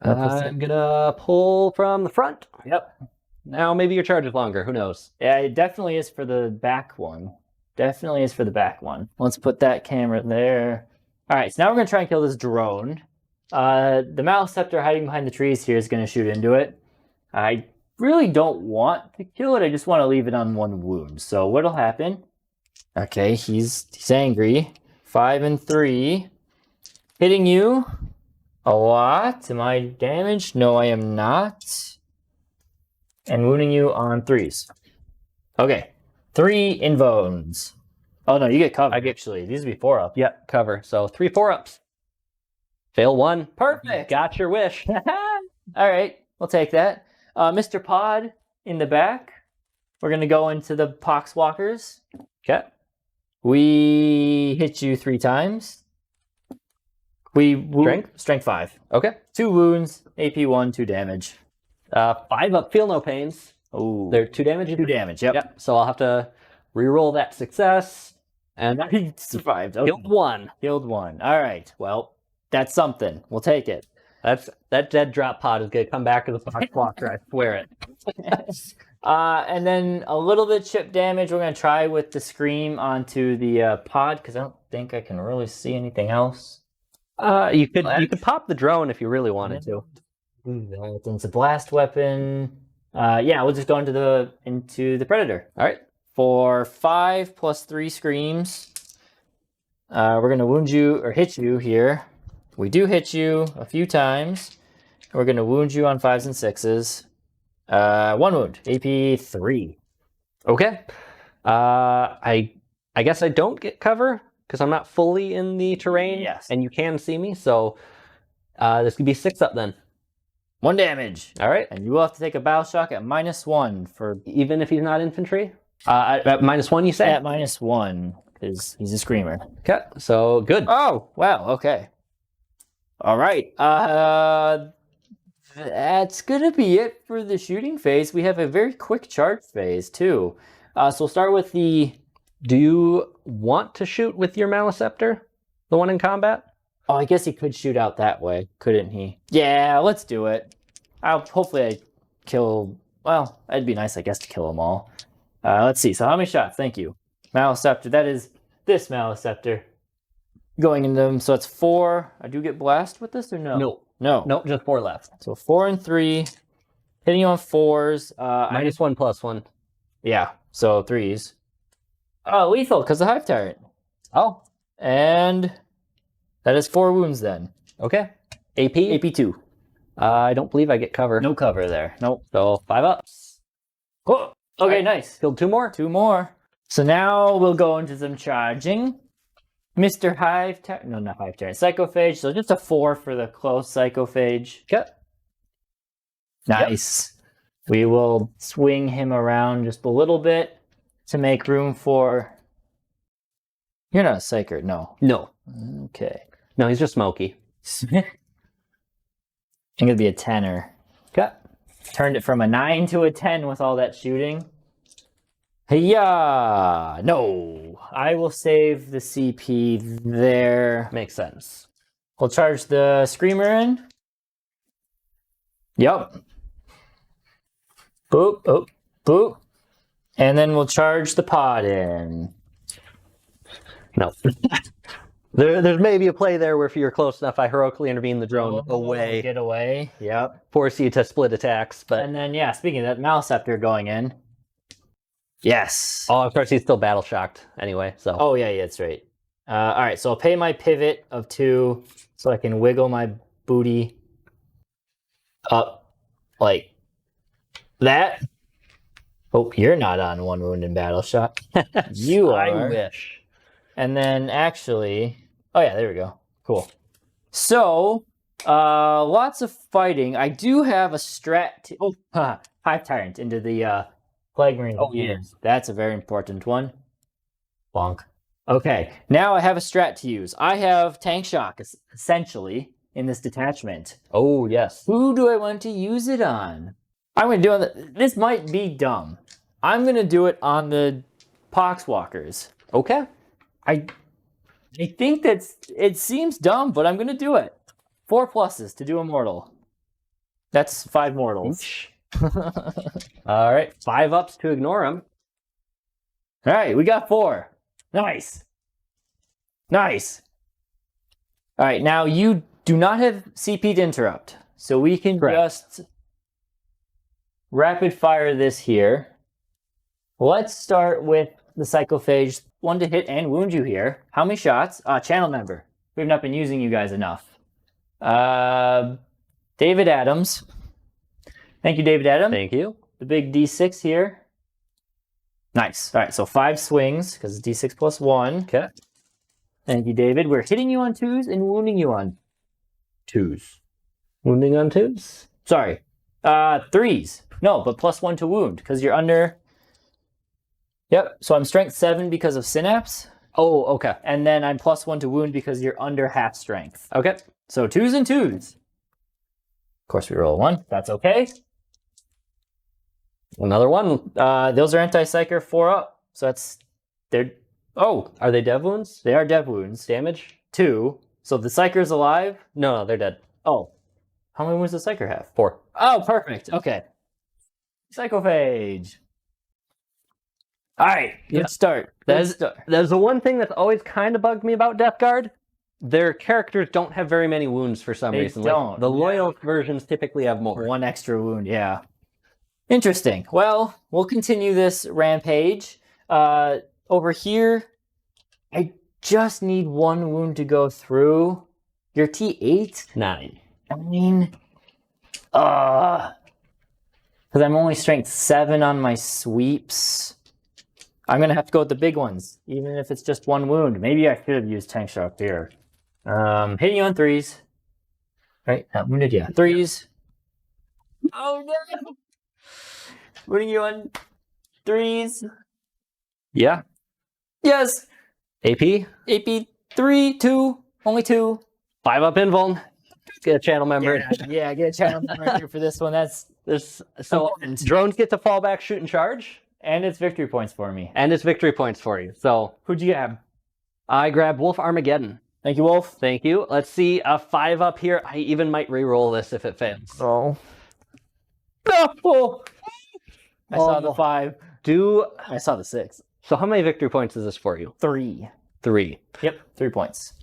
I'm gonna pull from the front. Yep. Now maybe your charge is longer. Who knows? Yeah, it definitely is for the back one. Definitely is for the back one. Let's put that camera there. All right, so now we're going to try and kill this drone. The Maelstrom hiding behind the trees here is going to shoot into it. I really don't want to kill it. I just want to leave it on 1 wound. So what'll happen? Okay, he's angry. 5 and 3. Hitting you a lot. Am I damaged? No, I am not. And wounding you on 3s. Okay. 3 invones. Oh no, you get cover. Actually, these would be 4 up. Yep, cover. So 3 4-ups. Fail 1. Perfect. Got your wish. All right, we'll take that. Mr. Pod in the back. We're gonna go into the Poxwalkers. Okay. We hit you 3 times. Strength 5. Okay. 2 wounds. AP 1. 2 damage. 5 up. Feel no pains. Oh, They're 2 damage. 2 damage. Yep. Yep. So I'll have to re-roll that success. And He survived. Okay. killed 1. Killed 1. All right. Well, that's something. We'll take it. That dead drop pod is gonna come back as a Poxwalker. I swear it. And then a little bit chip damage. We're going to try with the Scream onto the pod because I don't think I can really see anything else. You could pop the drone if you really wanted to. It's a blast weapon. Yeah, we'll just go into the Predator. All right. For 5 plus 3 Screams, we're going to wound you or hit you here. We do hit you a few times. We're going to wound you on 5s and 6s. 1 wound, AP 3. Okay. I guess I don't get cover because I'm not fully in the terrain. Yes. And you can see me, so this could be 6 up then. 1 damage. All right. And you will have to take a battle shock at -1 for... Even if he's not infantry? At -1, you say? At -1, because he's a Screamer. Okay, so good. Oh, wow, okay. All right. That's going to be it for the shooting phase. We have a very quick charge phase, too. So we'll start with the... Do you want to shoot with your Maelstrom? The one in combat? Oh, I guess he could shoot out that way, couldn't he? Yeah, let's do it. Hopefully I kill... Well, it'd be nice, I guess, to kill them all. Let's see. So how many shots? Thank you. Maelstrom. That is this Maelstrom. Going into them. So it's 4. I do get blast with this or no? No. No, just 4 left. So 4 and 3. Hitting you on 4s. -1 +1. Yeah, so 3s. Oh, lethal, because of Hive Tyrant. Oh. And that is 4 wounds then. Okay. AP? AP 2. I don't believe I get cover. No cover there. Nope. So 5 ups. Oh, okay, Right. nice. Killed 2 more. 2 more. So now we'll go into some charging. Mr. Hive Tyrant. No, not Hive Tyrant. Psychophage. So just a 4 for the close Psychophage. Okay. Nice. Yep. We will swing him around just a little bit to make room for... You're not a Psyker, no. No. Okay. No, he's just smoky. think it'd be a 10er. Okay. Turned it from a 9 to a 10 with all that shooting. Yeah, no. I will save the CP there. Makes sense. We'll charge the Screamer in. Yep. Boop, boop, boop. And then we'll charge the pod in. No. There's maybe a play there where if you're close enough, I heroically intervene the drone away. Get away. Yep. Force you to split attacks. But And then, yeah, speaking of that, Malceptor going in. Yes. oh, of course, he's still battle shocked anyway. So Oh, yeah, that's right. All right, so I'll pay my pivot of 2 so I can wiggle my booty up like that. Oh, you're not on 1 wound in battle shock. You are. I wish. And then actually, oh yeah, there we go. Cool. So, lots of fighting. I do have a strat. Hive Tyrant into the Plague Marine. Oh, yes. That's a very important one. Bonk. Okay, now I have a strat to use. I have Tank Shock, essentially, in this detachment. Oh, yes. Who do I want to use it on? I'm going to do it. This might be dumb. I'm going to do it on the Poxwalkers. Okay. I think it seems dumb, but I'm going to do it. 4 pluses to do a mortal. That's 5 mortals. All right. 5 ups to ignore him. All right, we got 4. Nice. Nice. All right, now you do not have CP to interrupt, so we can just rapid fire this here. Let's start with the Psychophage. 1 to hit and wound you here. How many shots? Channel member. We've not been using you guys enough. David Adams. Thank you, David Adams. Thank you. The big D6 here. Nice. All right, so 5 swings, because it's D6 plus 1. Okay. Thank you, David. We're hitting you on 2s and wounding you on 2s. Wounding on 2s? Sorry. 3s. No, but plus 1 to wound, because you're under... Yep, so I'm strength 7 because of Synapse. Oh, okay. And then I'm plus 1 to wound because you're under half strength. Okay. So 2s and 2s. Of course, we roll a 1. That's okay. Another 1. Those are anti-psyker 4 up. So that's... Oh, Are they dev wounds? they are dev wounds. Damage? 2. So the psyker's alive. No, they're dead. Oh. How many wounds does psyker have? 4. Oh, perfect. Okay. Psychophage. All right. Good start. Good start. There's the one thing that's always kind of bugged me about Death Guard. Their characters don't have very many wounds for some They reason. don't. The loyal versions typically have more. 1 extra wound, yeah. Interesting. Well, we'll continue this rampage. Over here, I just need 1 wound to go through. You're T8? 9. I mean, because I'm only strength 7 on my sweeps. I'm going to have to go with the big ones, even if it's just 1 wound. Maybe I should have used Tank Shock here. Hitting you on 3s. Right? Not wounded, yeah. 3s. Oh, no! Wounding you on 3s. Yeah. Yes! AP? AP 3, 2, only 2. 5 up invuln. Get a channel member. Yeah, get a channel member here for this one. That's So drones get to fall back, shoot, and charge. and it's victory points for me. And it's victory points for you. So Who'd you grab? I grabbed Wolf Armageddon. Thank you, Wolf. Thank you. Let's see a 5 up here. I even might re-roll this if it fails. Oh. No! I saw the 5. I saw the 6. So how many victory points is this for you? 3. 3. Yep, 3 points.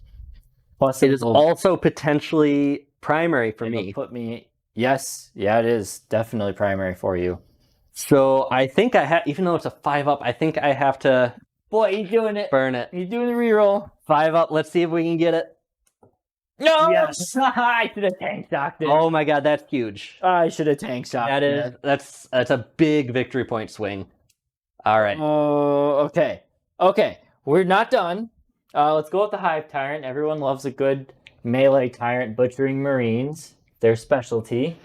Plus It is also potentially primary for me. Put me. Yes, yeah, it is definitely primary for you. So I think I have, even though it's a 5 up, I think I have to Boy, he's doing it. burn it. He's doing the reroll. 5 up. Let's see if we can get it. No! Yes. I should have tank shocked it. Oh my god, that's huge. I should have tank shocked That is that's a big victory point swing. All right. Oh, okay. Okay, we're not done. Let's go with the Hive Tyrant. Everyone loves a good melee tyrant butchering Marines. Their specialty.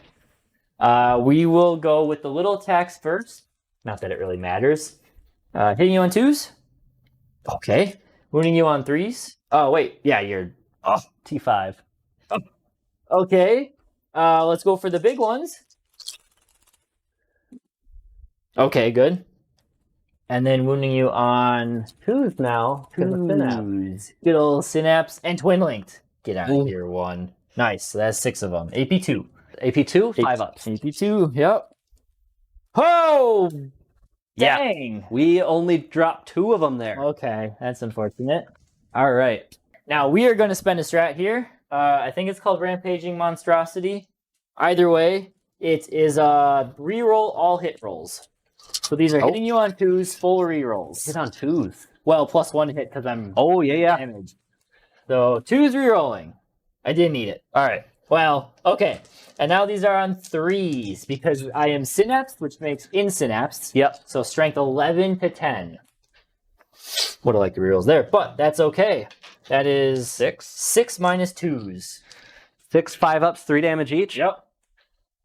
We will go with the little attacks first. Not that it really matters. Hitting you on 2s. Okay. Wounding you on 3s. Oh, wait. Yeah, you're... T5. Okay. Let's go for the big ones. Okay, good. And then wounding you on 2s now. Because of Synapse. 2s. Good old Synapse and Twin Linked. Get out Ooh. of here, 1. Nice. So that's 6 of them. AP2. AP2, 5 ups. AP2, yep. Oh! Yeah. Dang! We only dropped 2 of them there. Okay, that's unfortunate. All right. Now, we are going to spend a strat here. I think it's called Rampaging Monstrosity. Either way, it is reroll all hit rolls. So these are hitting you on 2s, full rerolls. Hit on 2s. Well, +1 hit because I'm yeah. damaged. So 2s rerolling. I didn't need it. All right. Well, okay. And now these are on 3s because I am Synapsed, which makes in Synapsed. Yep. So strength 11 to 10. Would have liked the rerolls there, but that's okay. That is 6 minus 2s. 6 5 ups, 3 damage each. Yep.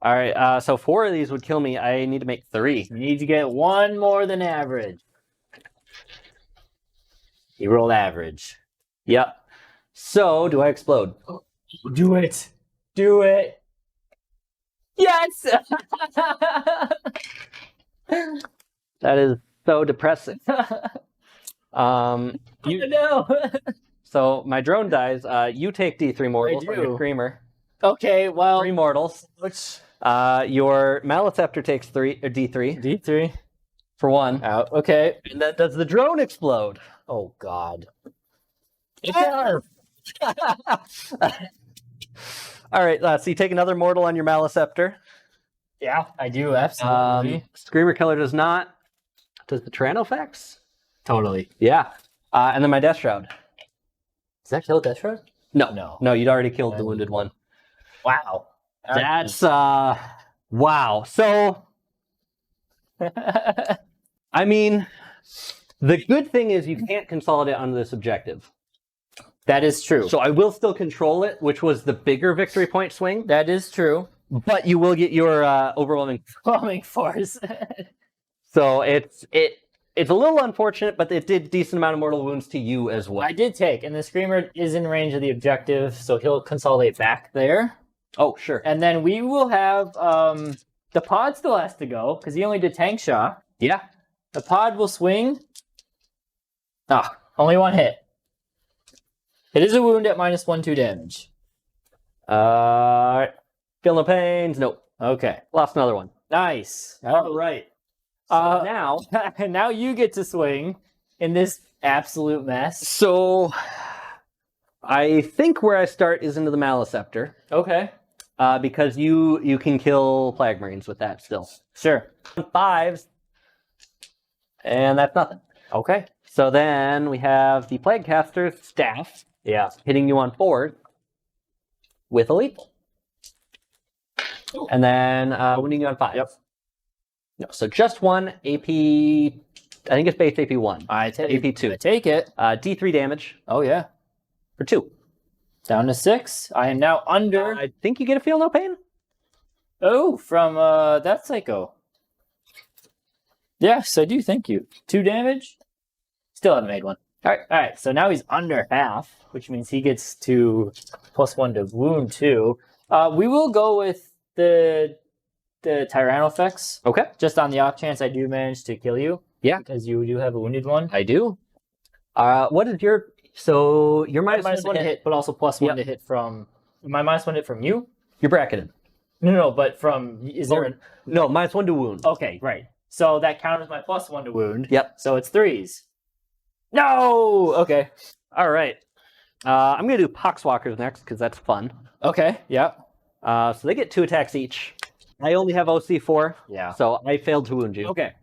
All right. So 4 of these would kill me. I need to make 3. You need to get 1 more than average. You rolled average. Yep. So do I explode? Do it. Do it. Yes! That is so depressing. No. So my drone dies. You take D3 mortals from your do. Screamer. Okay, well. 3 mortals. Which? Your Maleceptor takes D3 D3. for 1. Out. Okay. And then does the drone explode? Oh, God. It does. All right. So you take another mortal on your Maleceptor. Yeah, I do. Absolutely. Screamer Killer does not. Does the Tyrannofax? Totally. Yeah. And then my Death Shroud. Does that kill Death Shroud? No. No, you'd already killed the wounded one. Wow. That's wow. So I mean, the good thing is you can't consolidate on this objective. That is true. So I will still control it, which was the bigger victory point swing. That is true. But you will get your overwhelming force. So it's a little unfortunate, but it did decent amount of mortal wounds to you as well. I did take, and the Screamer is in range of the objective, so he'll consolidate back there. Oh, sure. And then we will have the pod still has to go because he only did tank shot. Yeah. The pod will swing. Only 1 hit. It is a wound at -1/2 damage. Feel no pains. Nope. Okay. Lost another one. Nice. All right. So now, now you get to swing in this absolute mess. So I think where I start is into the Maleceptor. Okay. Because you can kill Plague Marines with that still. Sure. 5s. And that's nothing. Okay. So then we have the Plague Caster's Staff. Yeah. Hitting you on 4 with a lethal. And then wounding you on 5. Yep. No, so just 1 AP. I think it's base AP 1. I take AP2. I take it. D3 damage Oh yeah. for 2. Down to 6. I am now under. I think you get a feel no pain. Oh, from that psycho. Yes, I do. Thank you. 2 damage. Still haven't made one. All right. So now he's under half, which means he gets to +1 to wound 2. We will go with the Tyrannofax. Okay. Just on the off chance I do manage to kill you. Yeah. Because you do have a wounded one. I do. What is your... So you're minus 1 to hit, but also +1 to hit from... My -1 hit from you? You're bracketed. No, but from... Is there an... No, -1 to wound. Okay, right. So that counters my +1 to wound. Yep. So it's 3s. No! Okay. All right. I'm going to do Poxwalkers next because that's fun. Okay, yeah. So they get 2 attacks each. I only have OC4. Yeah. So I failed to wound you. Okay.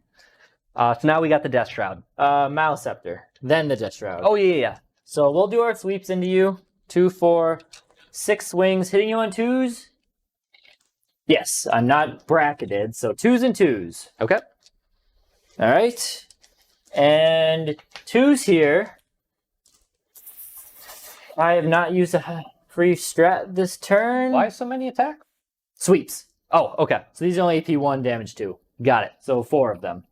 So now we got the Death Shroud. Maleceptor. Then the Death Shroud. Oh, yeah. So we'll do our sweeps into you. 2, 4, 6 swings. Hitting you on 2s. Yes, I'm not bracketed. So 2s and 2s. Okay. All right. And 2s here. I have not used a free strat this turn. Why so many attacks? Sweeps. Oh, okay. So these are only AP 1 damage too. Got it. So 4 of them.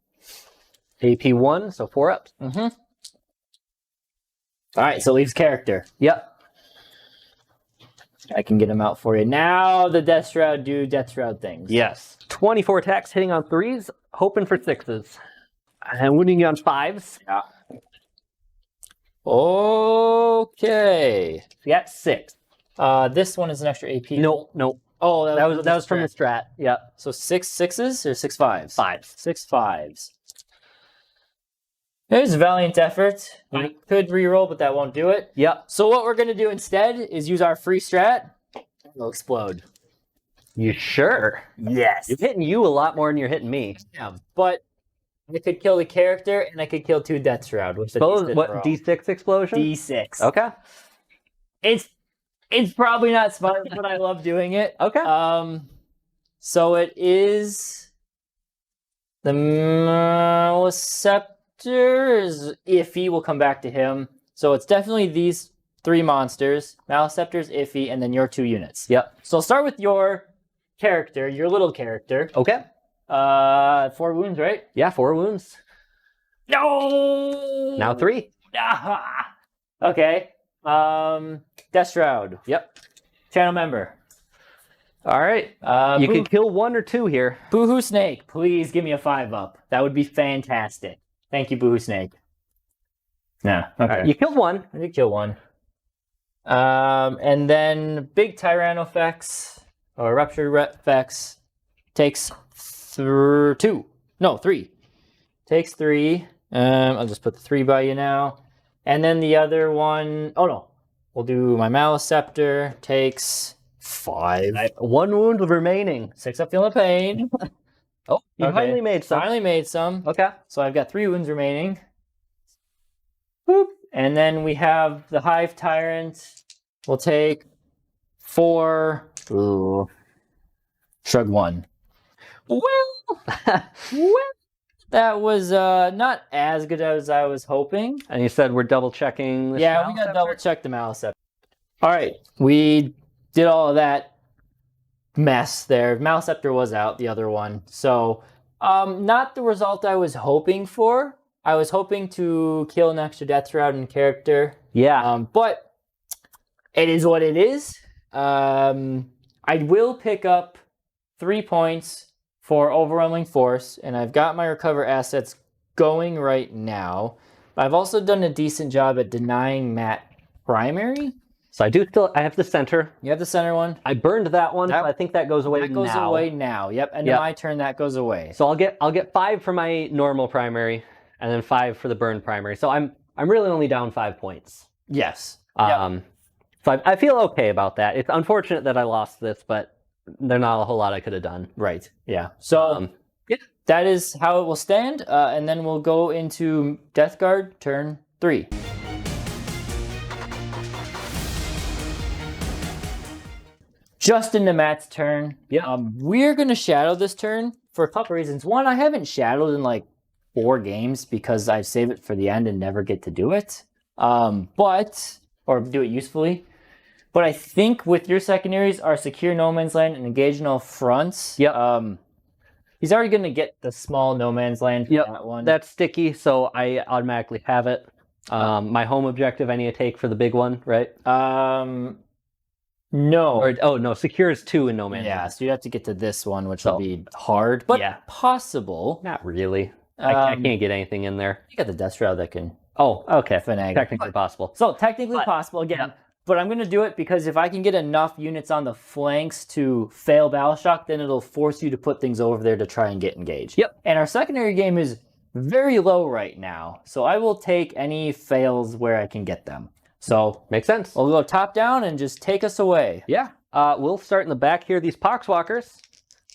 AP 1, so 4 ups. Mm-hmm. All right, so leaves character. Yep. I can get them out for you. Now the Death Shroud do Death Shroud things. Yes. 24 attacks, hitting on 3s, hoping for 6s. And wounding you on 5s. Yeah. Okay. Yeah, 6. This one is an extra AP. Nope. Oh, That was from the strat. Yep. So 6 6s or 6 5s? 5s. 6 5s. Here's a valiant effort. We could reroll, but that won't do it. Yep. So what we're going to do instead is use our free strat. It'll explode. You sure? Yes. You're hitting you a lot more than you're hitting me. Yeah, but I could kill the character, and I could kill 2 Death Shroud. With What, D6 explosion? D6. Okay. It's probably not smart, but I love doing it. Okay. So it is the Maelstrom is iffy. We'll come back to him. So it's definitely these 3 monsters. Maelstrom's iffy, and then your 2 units. Yep. So I'll start with your character, your little character. Okay. 4 wounds, right? Yeah, 4 wounds. No. Now 3. Okay. Death Shroud. Yep. Channel member. All right. You can kill 1 or 2 here. Boohoo Snake, please give me a 5-up. That would be fantastic. Thank you, Boohoo Snake. No. Okay. Right, you killed 1. I did kill 1. And then Big Tyrannofex, or Ruptured Refex, takes 2. No, 3. Takes 3. I'll just put the 3 by you now. And then the other one, oh no. We'll do my Maelstrom, takes 5. 1 wound remaining. 6 up feeling pain. Oh, you Okay. finally made some. Finally made some. Okay. So I've got 3 wounds remaining. Boop. And then we have the Hive Tyrant. We'll take 4. Ooh. Shrug 1. Well, that was not as good as I was hoping. And you said we're double checking the Yeah, we got to double check the Maelstrom. All right, we did all of that mess there. Maelstrom was out, the other one. So, not the result I was hoping for. I was hoping to kill an extra Death Shroud in character. Yeah. But it is what it is. I will pick up 3 points for Overwhelming Force, and I've got my recover assets going right now. I've also done a decent job at denying Matt primary. So I have the center. You have the center one. I burned that one, so I think that goes away now. That goes away now. Yep, and Yep. my turn that goes away. So I'll get 5 for my normal primary, and then 5 for the burned primary. So I'm really only down 5 points. Yes. So I feel okay about that. It's unfortunate that I lost this, but there's not a whole lot I could have done. Right. Yeah. So that is how it will stand, and then we'll go into Death Guard turn 3. Just into Matt's turn. Yeah. We're going to shadow this turn for a couple reasons. One, I haven't shadowed in like 4 games because I save it for the end and never get to do it. Or do it usefully. But I think with your secondaries are secure no man's land and engage in all fronts. Yep. He's already going to get the small no man's land for that one. That's sticky, so I automatically have it. My home objective I need to take for the big one, right? No. No, secure is 2 in no man's land. Yeah, so you have to get to this one, which will be hard, but possible. Not really. I can't get anything in there. You got the Death Shroud that can okay. finagle. Technically possible. So technically possible again. But I'm going to do it because if I can get enough units on the flanks to fail Battle Shock, then it'll force you to put things over there to try and get engaged. Yep. And our secondary game is very low right now, so I will take any fails where I can get them. So makes sense. We'll go top down and just take us away. Yeah. We'll start in the back here. These Poxwalkers.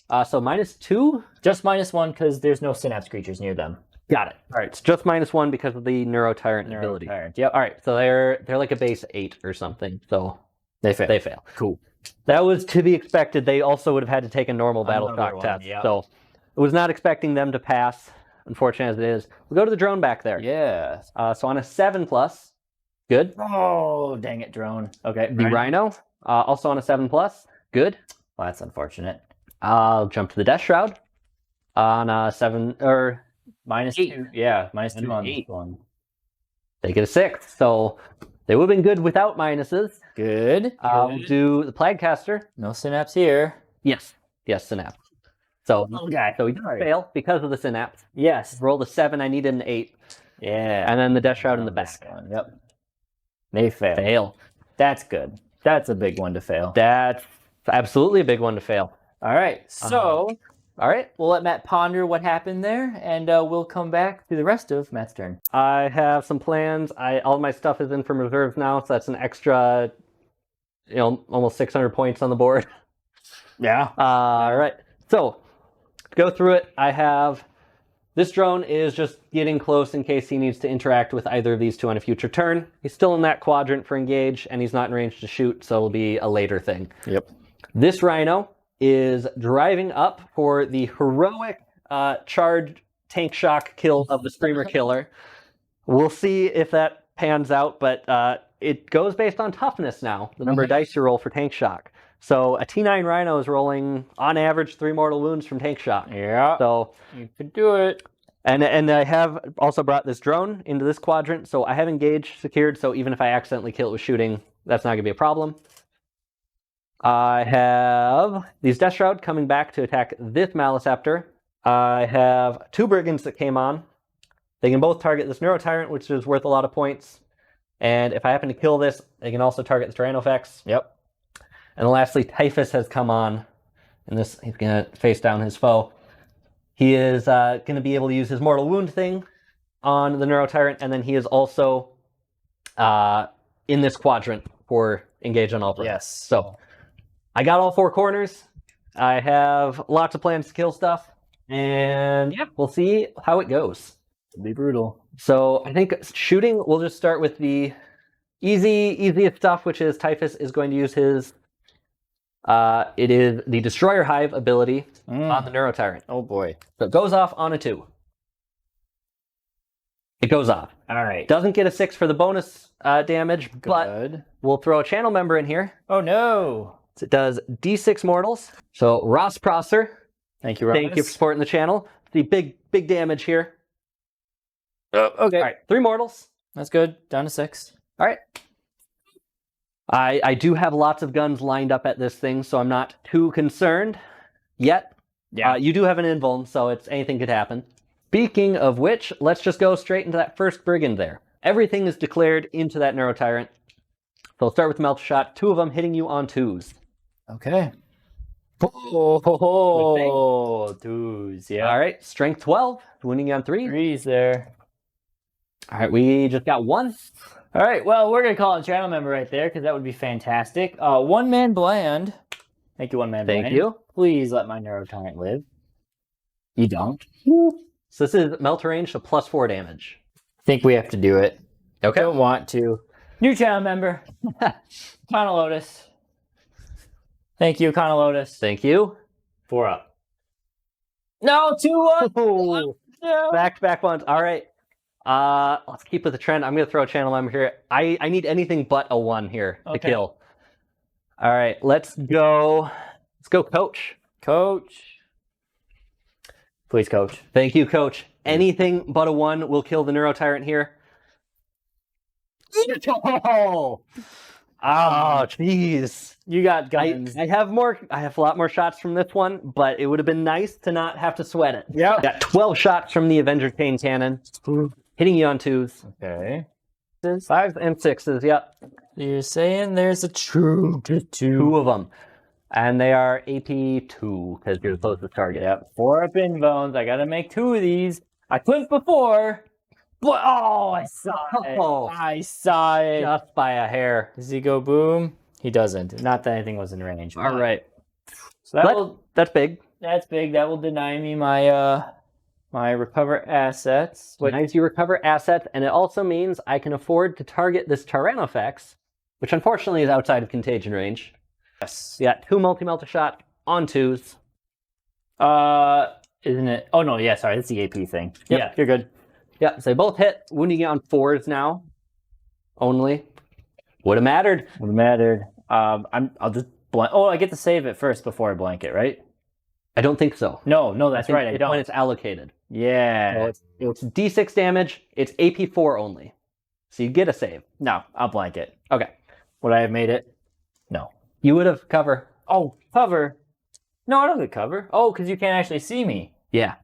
So -2. Just -1 because there's no Synapse creatures near them. Got it. All right, it's just -1 because of the Neurotyrant ability. Yep. All right, so they're like a base 8 or something. So they fail. Cool. That was to be expected. They also would have had to take a normal Battle Shock test. Yep. So I was not expecting them to pass. Unfortunate as it is. We'll go to the drone back there. Yeah. So on a 7+, good. Oh, dang it, drone. Okay. The Rhino, also on a 7+, good. Well, that's unfortunate. I'll jump to the Death Shroud on a 7 or. -2. Yeah, -2 on 8. this one. They get a 6. So They would have been good without minuses. Good. We'll do the Plaguecaster. No synapse here. Yes, synapse. So, Okay. So he did fail because of the synapse. Yes. Rolled a 7, I needed an 8. Yeah. And then the Death Shroud in the This back. one. Yep. They fail. Fail. That's good. That's a big one to fail. That's absolutely a big one to fail. All right. So, all right. we'll let Matt ponder what happened there, and we'll come back to the rest of Matt's turn. I have some plans. All my stuff is in from reserves now, so that's an extra, almost 600 points on the board. Yeah. All right. So, to go through it, I have this drone is just getting close in case he needs to interact with either of these two on a future turn. He's still in that quadrant for engage, and he's not in range to shoot, so it'll be a later thing. Yep. This Rhino is driving up for the heroic charged tank shock kill of the Screamer Killer. We'll see if that pans out, but it goes based on toughness now, the number of dice you roll for tank shock. So a T9 Rhino is rolling, on average, 3 mortal wounds from tank shock. Yeah. So you could do it. And I have also brought this drone into this quadrant, so I have engage secured, so even if I accidentally kill it with shooting, that's not going to be a problem. I have these Death Shroud coming back to attack this Maliceptor. I have 2 Brigands that came on. They can both target this Neurotyrant, which is worth a lot of points. And if I happen to kill this, they can also target the Tyranofex. Yep. And lastly, Typhus has come on. And this, he's going to face down his foe. He is going to be able to use his Mortal Wound thing on the Neurotyrant, and then he is also in this quadrant for engage on all fronts. Yes. So I got all 4 corners. I have lots of plans to kill stuff, and yeah, we'll see how it goes. It'll be brutal. So I think shooting, we'll just start with the easiest stuff, which is Typhus is going to use his it is the Destroyer Hive ability on the Neurotyrant. Oh boy. So it goes off on a 2. It goes off. All right. Doesn't get a 6 for the bonus damage, Good. but we'll throw a channel member in here. Oh no. So it does D6 mortals. So Ross Prosser, Thank you, Ross. thank you for supporting the channel. The big damage here. Okay. All right, 3 mortals. That's good. Down to 6. All right. I do have lots of guns lined up at this thing, so I'm not too concerned yet. Yeah. You do have an invuln, so anything could happen. Speaking of which, let's just go straight into that first Brigand there. Everything is declared into that Neurotyrant. So I'll start with the Melt Shot, 2 of them hitting you on 2s. Okay. Twos. Yeah. All right, Strength 12, wounding you on 3. 3s there. All right, we just got 1. All right. Well, we're gonna call a channel member right there because that would be fantastic. One man bland. Thank you, one man bland. Thank you. Please let my Neurotyrant live. You don't. So this is Melt Range, so +4 damage. Think we have to do it. Okay. Don't want to. New channel member. Lotus. Thank you, Lotus. Thank you. 4 up. No, 2 up. No. Back-to-back ones. All right. Let's keep with the trend. I'm going to throw a channel member here. I need anything but a 1 here to kill. All right, let's go. Let's go, Coach. Coach. Please, Coach. Thank you, Coach. Anything but a 1 will kill the Neurotyrant here. Oh, jeez. You got guns. I have a lot more shots from this one, but it would have been nice to not have to sweat it. Yeah. Got 12 shots from the Avenger Chain Cannon, hitting you on 2s. Okay. 5s and 6s, yep. You're saying there's a true 2 of them. And they are AP 2, because you're the closest target. Yep. 4 up in bones. I gotta make 2 of these. I couldn't before. But, I saw it. Oh. I saw it. Just by a hair. Does he go boom? He doesn't. Not that anything was in range. All right. So that's big. That's big. That will deny me my my recover assets. Nice, you recover assets, and it also means I can afford to target this Tyranofex, which unfortunately is outside of contagion range. Yes. You got 2 multi-melta shot on 2s. Isn't it? Oh no, yeah, sorry, that's the AP thing. Yep, Yeah. you're good. Yeah, so they both hit, wounding you on 4s now. Only. Would have mattered. Would have mattered. I'll just blank. Oh, I get to save it first before I blank it, right? I don't think so. No, that's right. I It's don't. when it's allocated. Yeah. So it's D6 damage. It's AP4 only. So you get a save. No, I'll blank it. Okay. Would I have made it? No. You would have cover. Oh, cover. No, I don't get cover. Oh, because you can't actually see me. Yeah.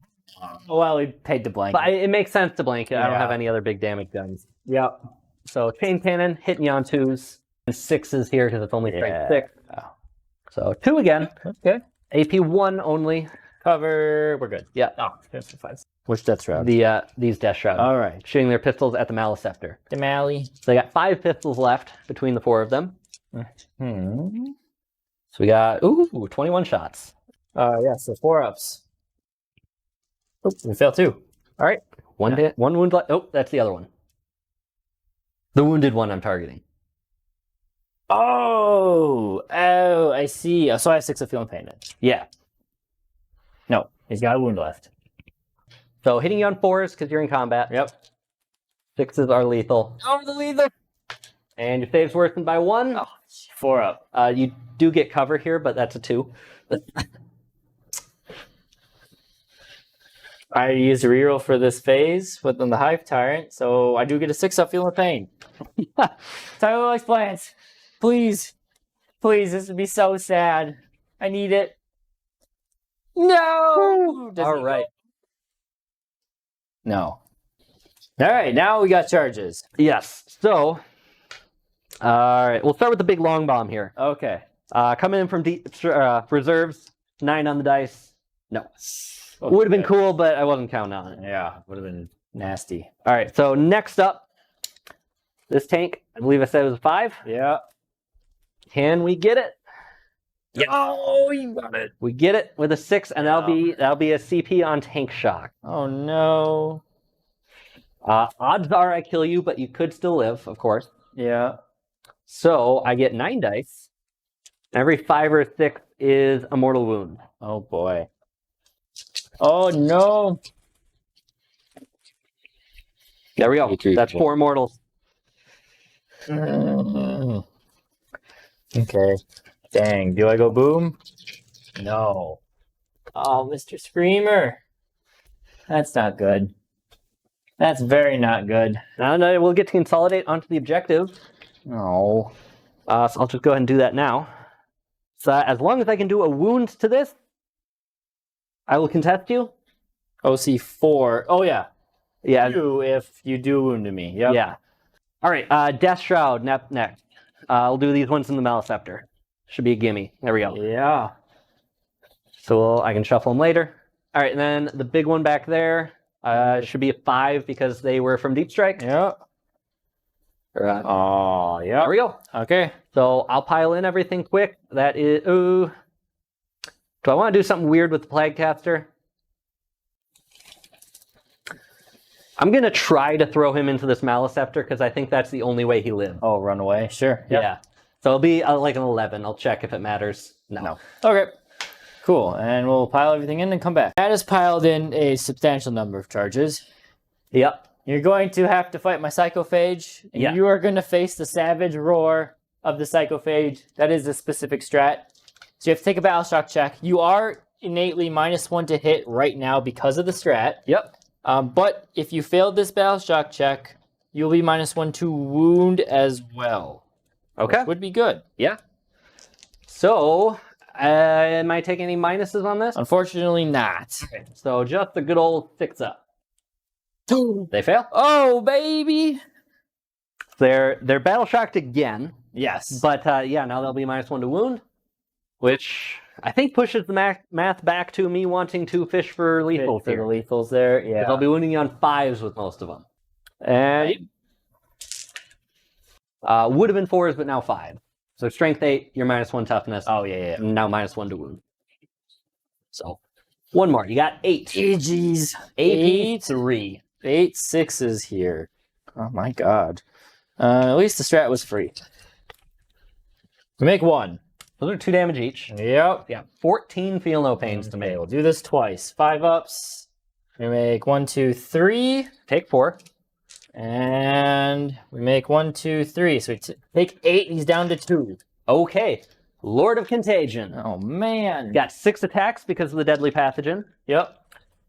Oh, well, we paid to blank. But it makes sense to blank it. I don't Yeah. have any other big damage guns. Yep. So chain cannon, hitting you on 2s. And 6s here because it's only strength 6. So 2 again. Okay. AP 1 only. Cover. We're good. Yeah. Oh, that's fine. Which Death Shroud? These Death Shroud. All right. Shooting their pistols at the Maleceptor. The Mally. So they got 5 pistols left between the 4 of them. Hmm. So we got 21 shots. Yeah, so 4 ups. Oh, we failed 2. All right. One wound left. Oh, that's the other one. The wounded one I'm targeting. Oh, I see. So I have 6 of feeling pain then. Yeah. No, he's got a wound left. So hitting you on 4s because you're in combat. Yep. 6s are lethal. Over the lethal. And your save's worsened by 1. Oh, 4 up. You do get cover here, but that's a 2. I used a reroll for this phase within the Hive Tyrant, so I do get a 6 up feeling pain. Tyler likes plants. Please. Please, this would be so sad. I need it. No! All right. No. All right, now we got charges. Yes. So, all right. We'll start with the big long bomb here. Okay. Coming in from deep reserves, 9 on the dice. No. Would have been cool, but I wasn't counting on it. Yeah, would have been nasty. All right. So next up, this tank. I believe I said it was a 5. Yeah. Can we get it? Yeah. Oh, you got it. We get it with a 6, and that'll be a CP on tank shock. Oh no. Odds are I kill you, but you could still live, of course. Yeah. So I get 9 dice. Every 5 or 6 is a mortal wound. Oh boy. Oh no. There we go. That's 4 mortals. Okay. Dang. Do I go boom? No. Oh, Mr. Screamer. That's not good. That's very not good. Now we'll get to consolidate onto the objective. No. So I'll just go ahead and do that now. So as long as I can do a wound to this, I will contest you. OC4. Oh, yeah. Yeah. You if you do wound to me. Yep. Yeah. All right. Death Shroud next. I'll do these ones in the Maleceptor. Should be a gimme. There we go. Yeah. So I can shuffle them later. All right. And then the big one back there should be a 5 because they were from Deep Strike. Yep. Oh, yeah. There we go. Okay. So I'll pile in everything quick. That is. Ooh. Do I want to do something weird with the Plaguecaster? I'm going to try to throw him into this Maleceptor because I think that's the only way he lives. Oh, run away. Sure. Yep. Yeah. So it'll be like an 11. I'll check if it matters. No. Okay. Cool. And we'll pile everything in and come back. That has piled in a substantial number of charges. Yep. You're going to have to fight my Psychophage. And Yeah. you are going to face the Savage Roar of the Psychophage. That is a specific strat. So you have to take a Battle Shock check. You are innately -1 to hit right now because of the strat. Yep. But if you failed this Battle Shock check, you'll be -1 to wound as well. Okay. Which would be good. Yeah. So, am I taking any minuses on this? Unfortunately not. So just a good old 6 up. They fail. Oh, baby! They're battle shocked again. Yes. But yeah, now they'll be -1 to wound, which I think pushes the math back to me wanting to fish for lethal. For the lethals there, yeah. I'll be wounding you on 5s with most of them. And would have been 4s, but now 5. So strength 8, you're -1 toughness. Oh, yeah. Now -1 to wound. So, one more. You got 8. Jeez. AP 3. 8 6s here. Oh my god. At least the strat was free. We make 1. Those are 2 damage each. Yep. Yeah, 14 feel no pains to Okay, make. we'll do this twice. 5 ups. We make 1, 2, 3. Take 4. And we make 1, 2, 3. So we take 8. He's down to 2. Okay. Lord of Contagion. Oh man. Got 6 attacks because of the deadly pathogen. Yep.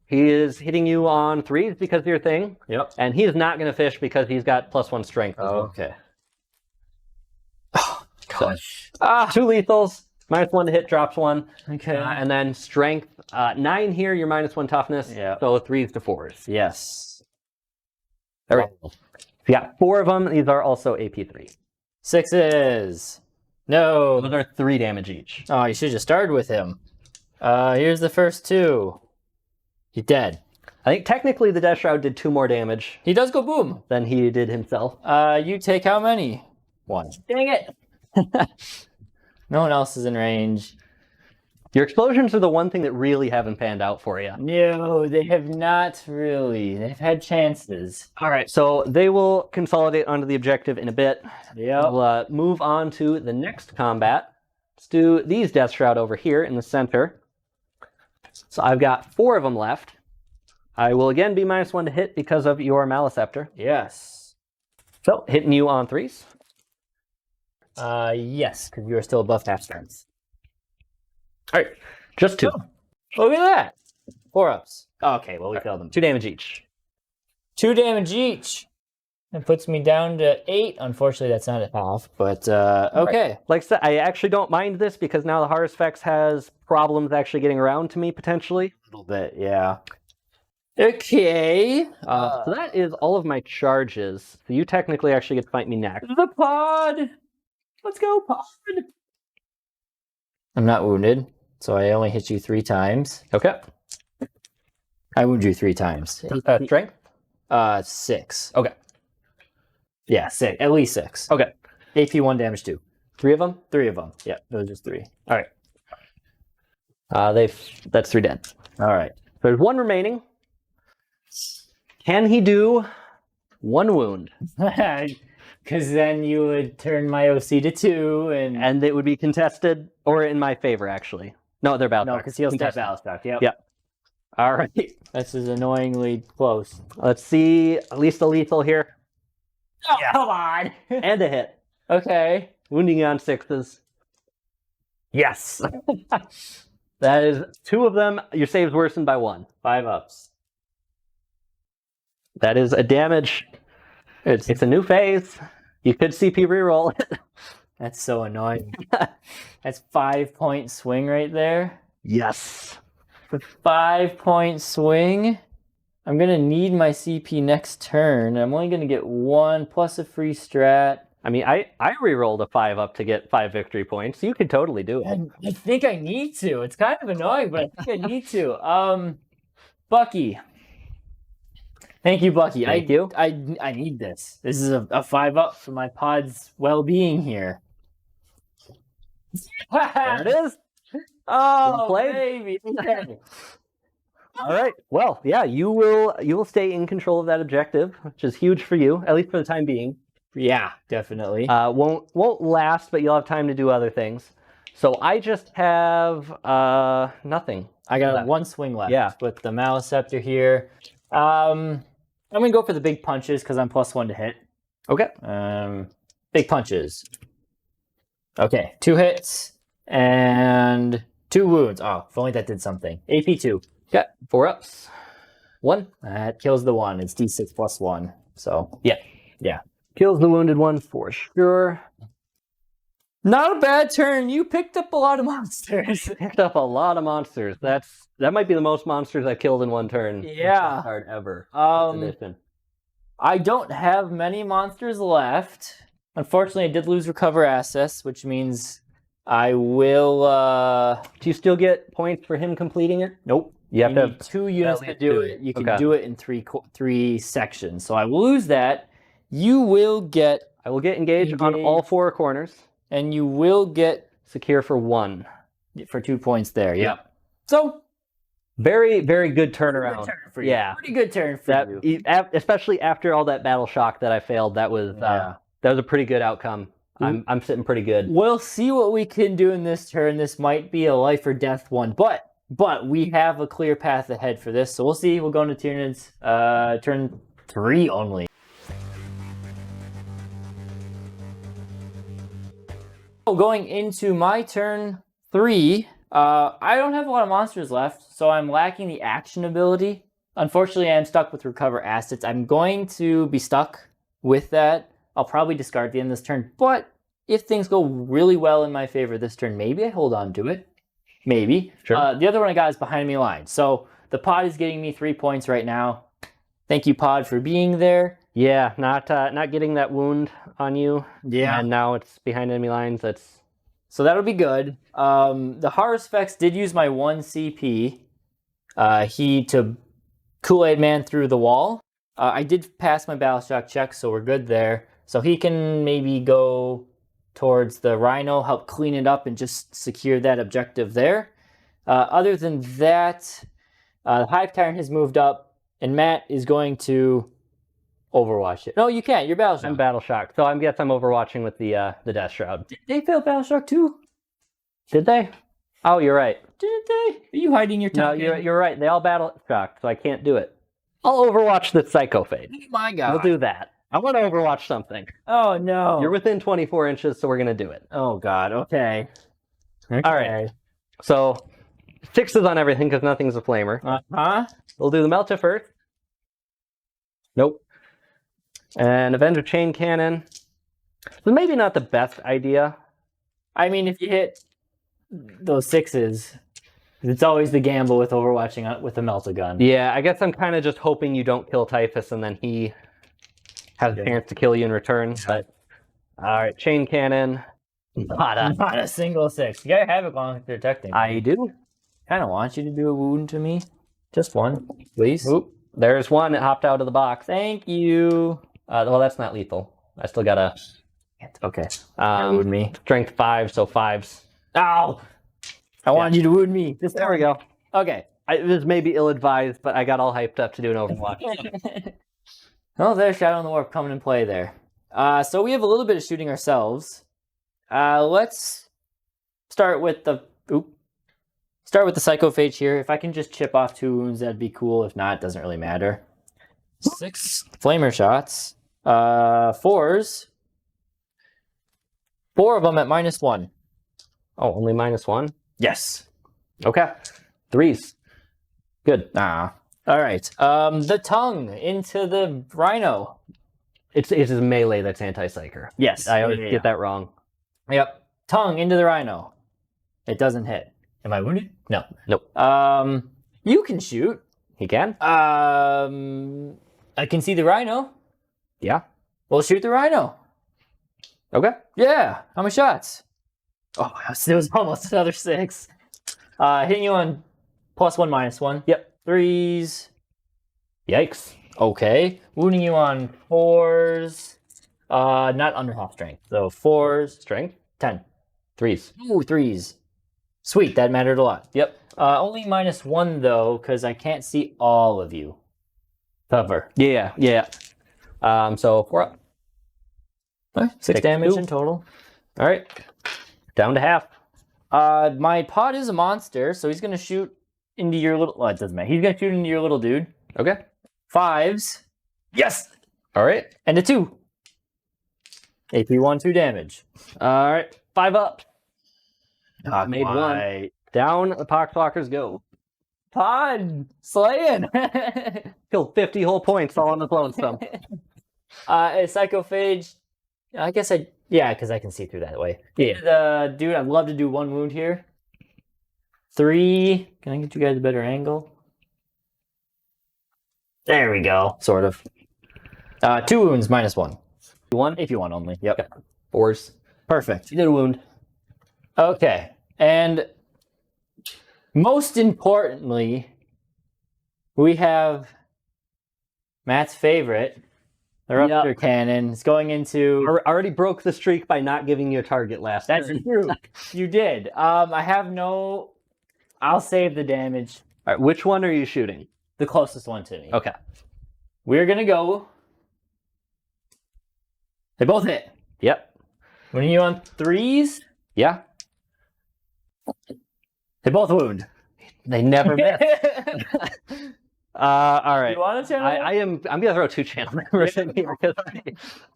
He is hitting you on 3s because of your thing. Yep. And he is not going to fish because he's got +1 strength. Okay. Oh, gosh. 2 lethals, -1 to hit, drops 1. Okay. And then strength, 9 here, you're -1 toughness. Yeah. So 3s to 4s. Yes. There we go. So yeah, 4 of them. These are also AP3. 6s. No. Those are 3 damage each. Oh, you should have started with him. Here's the first 2. He's dead. I think technically the Death Shroud did 2 more damage He does go boom. than he did himself. You take how many? 1. Dang it. No one else is in range. Your explosions are the one thing that really haven't panned out for you. No, they have not really. They've had chances. All right, so they will consolidate onto the objective in a bit. Yep. We'll move on to the next combat. Let's do these Death Shroud over here in the center. So I've got 4 of them left. I will again be -1 to hit because of your Maleceptor. Yes. So hitting you on 3s. Yes, because you are still above half strength. All right, just 2. Look at that. 4 ups. Okay, well, we failed them. 2 damage each. 2 damage each. That puts me down to 8. Unfortunately, that's not a half, but okay. Right. Like I said, I actually don't mind this because now the Harusfex has problems actually getting around to me potentially. A little bit, yeah. Okay. So that is all of my charges. So you technically actually get to fight me next. The pod. Let's go, pod. I'm not wounded, so I only hit you 3 times. Okay. I wound you 3 times. Strength? 6. Okay. Yeah, 6. At least 6. Okay. AP 1, damage 2. 3 of them? 3 of them. Yeah, those just 3. All right. That's 3 dead. All right. There's 1 remaining. Can he do 1 wound? Because then you would turn my OC to 2, and it would be contested, or in my favor, actually. No, they're battle. No, because he'll step Battlestar. Yep. Yep. All right. This is annoyingly close. Let's see. At least a lethal here. Oh, yeah. Come on. And a hit. Okay. Wounding you on 6s. Yes. That is 2 of them. Your save's worsened by 1. 5 ups. That is a damage. It's a new phase. You could CP reroll it. That's so annoying. That's 5-point swing right there. Yes. For 5-point swing, I'm going to need my CP next turn. I'm only going to get 1 plus a free strat. I mean, I rerolled a 5 up to get 5 victory points. You could totally do it. I think I need to. It's kind of annoying, but I think I need to. Bucky. Thank you, Bucky. Thank you. I need this. This is a 5-up for my pod's well-being here. There it is. Oh, baby. Okay. All right. Well, yeah, you will stay in control of that objective, which is huge for you, at least for the time being. Yeah, definitely. Won't last, but you'll have time to do other things. So I just have nothing. I got 1 swing left. Yeah. With the Maleceptor here. I'm gonna go for the big punches because I'm +1 to hit. Okay. Big punches. Okay, 2 hits and 2 wounds. Oh, if only that did something. AP 2. Okay, 4 ups. 1. That kills the 1. It's D6 plus 1. So yeah. Kills the wounded one for sure. Not a bad turn. You picked up a lot of monsters. Picked up a lot of monsters. That might be the most monsters I killed in 1 turn. Yeah. Card ever. I don't have many monsters left. Unfortunately, I did lose recover assets, which means I will. Do you still get points for him completing it? Nope. You have to need 2 units to do it. You can Okay. do it in 3 sections. So I will lose that. You will get. I will get engaged on all 4 corners. And you will get secure for 1. For 2 points there. Yep. So very, very good turnaround. Good turn for you. Yeah. Pretty good turn for you. Especially after all that battle shock that I failed, that was a pretty good outcome. I'm sitting pretty good. We'll see what we can do in this turn. This might be a life or death one, but we have a clear path ahead for this. So we'll see. We'll go into Tyranids turn 3 only. Going into my turn 3, I don't have a lot of monsters left, so I'm lacking the action ability. Unfortunately, I'm stuck with recover assets. I'm going to be stuck with that. I'll probably discard the end of this turn, but if things go really well in my favor this turn, maybe I hold on to it. Maybe. Sure. The other one I got is behind me line. So the pod is getting me 3 points right now. Thank you, pod, for being there. Yeah, not getting that wound on you. Yeah. And now it's behind enemy lines. So that'll be good. The Harusfex did use my 1 CP. He to Kool-Aid Man through the wall. I did pass my Battle Shock check, so we're good there. So he can maybe go towards the Rhino, help clean it up, and just secure that objective there. Other than that, the Hive Tyrant has moved up, and Matt is going to Overwatch it. No, you can't. You're Battle Shock. I'm Battle Shock, so I guess I'm overwatching with the Death Shroud. Did they fail Battle Shock too? Did they? Oh, you're right. Didn't they? Are you hiding your No, tongue? you're right. They all Battle Shocked, so I can't do it. I'll Overwatch the Psycho Fade. Oh my god. We'll do that. I want to Overwatch something. Oh no. You're within 24 inches, so we're gonna do it. Oh god. Okay. All right. So 6s on everything because nothing's a flamer. Uh-huh. We'll do the Melt of Earth. Nope. And Avenger Chain Cannon. So maybe not the best idea. I mean, if you hit those 6s, it's always the gamble with overwatching with a Melt-A-Gun. Yeah, I guess I'm kind of just hoping you don't kill Typhus and then he has a chance to kill you in return. But all right, Chain Cannon. Not a single 6. You gotta have it long protecting. I do. kind of want you to do a wound to me. Just one, please. Oop, there's one that hopped out of the box. Thank you. Well, that's not lethal. I still got a Okay. Wound me. strength 5, so 5s. Ow! I wanted you to wound me. There we go. Okay. It was maybe ill-advised, but I got all hyped up to do an Overwatch. Oh, there's Shadow in the Warp coming in play there. So we have a little bit of shooting ourselves. Let's start with the Psychophage here. If I can just chip off 2 wounds, that'd be cool. If not, it doesn't really matter. 6 flamer shots. 4s. 4 of them at -1. Oh, only -1? Yes. Okay. 3s. Good. All right. The tongue into the rhino. It's a melee that's anti-psyker. Yes. I always get that wrong. Yep. Tongue into the rhino. It doesn't hit. Am I wounded? No. Nope. You can shoot. He can? I can see the rhino. Yeah. We'll shoot the rhino. Okay. Yeah. How many shots? Oh, it was almost another 6. Hitting you on +1, -1. Yep. 3s. Yikes. Okay. Wounding you on 4s. Not under half strength. So 4s. Strength? 10. 3s. Ooh, 3s. Sweet. That mattered a lot. Yep. Only -1 though, because I can't see all of you. Cover. Yeah. So 4 up. 6 Take damage 2. in total. All right. Down to half. My pod is a monster, so he's gonna shoot into your little. Well, it doesn't matter. He's gonna shoot into your little dude. Okay. 5s. Yes. All right. And a 2. AP 1, 2 damage. All right. 5 up. Not Made quite. 1. Down the Poxwalkers go. Pod slaying. Killed 50 whole points all on the clone stump. A Psychophage. I guess because I can see through that way. Yeah. Dude, I'd love to do 1 wound here. 3. Can I get you guys a better angle? There we go. Sort of. 2 wounds, -1. 1? If you want only. Yep. 4s. Perfect. You did a wound. Okay. And most importantly, we have Matt's favorite, the Rupture Cannon. It's going into... Already broke the streak by not giving you a target last That's turn. true. You did. I have no... I'll save the damage. All right, which one are you shooting? The closest one to me. Okay. We're going to go... They both hit. Yep. When are you on 3s? Yeah. They both wound. They never miss. All right. You want to channel? I'm gonna throw 2 channel members in here because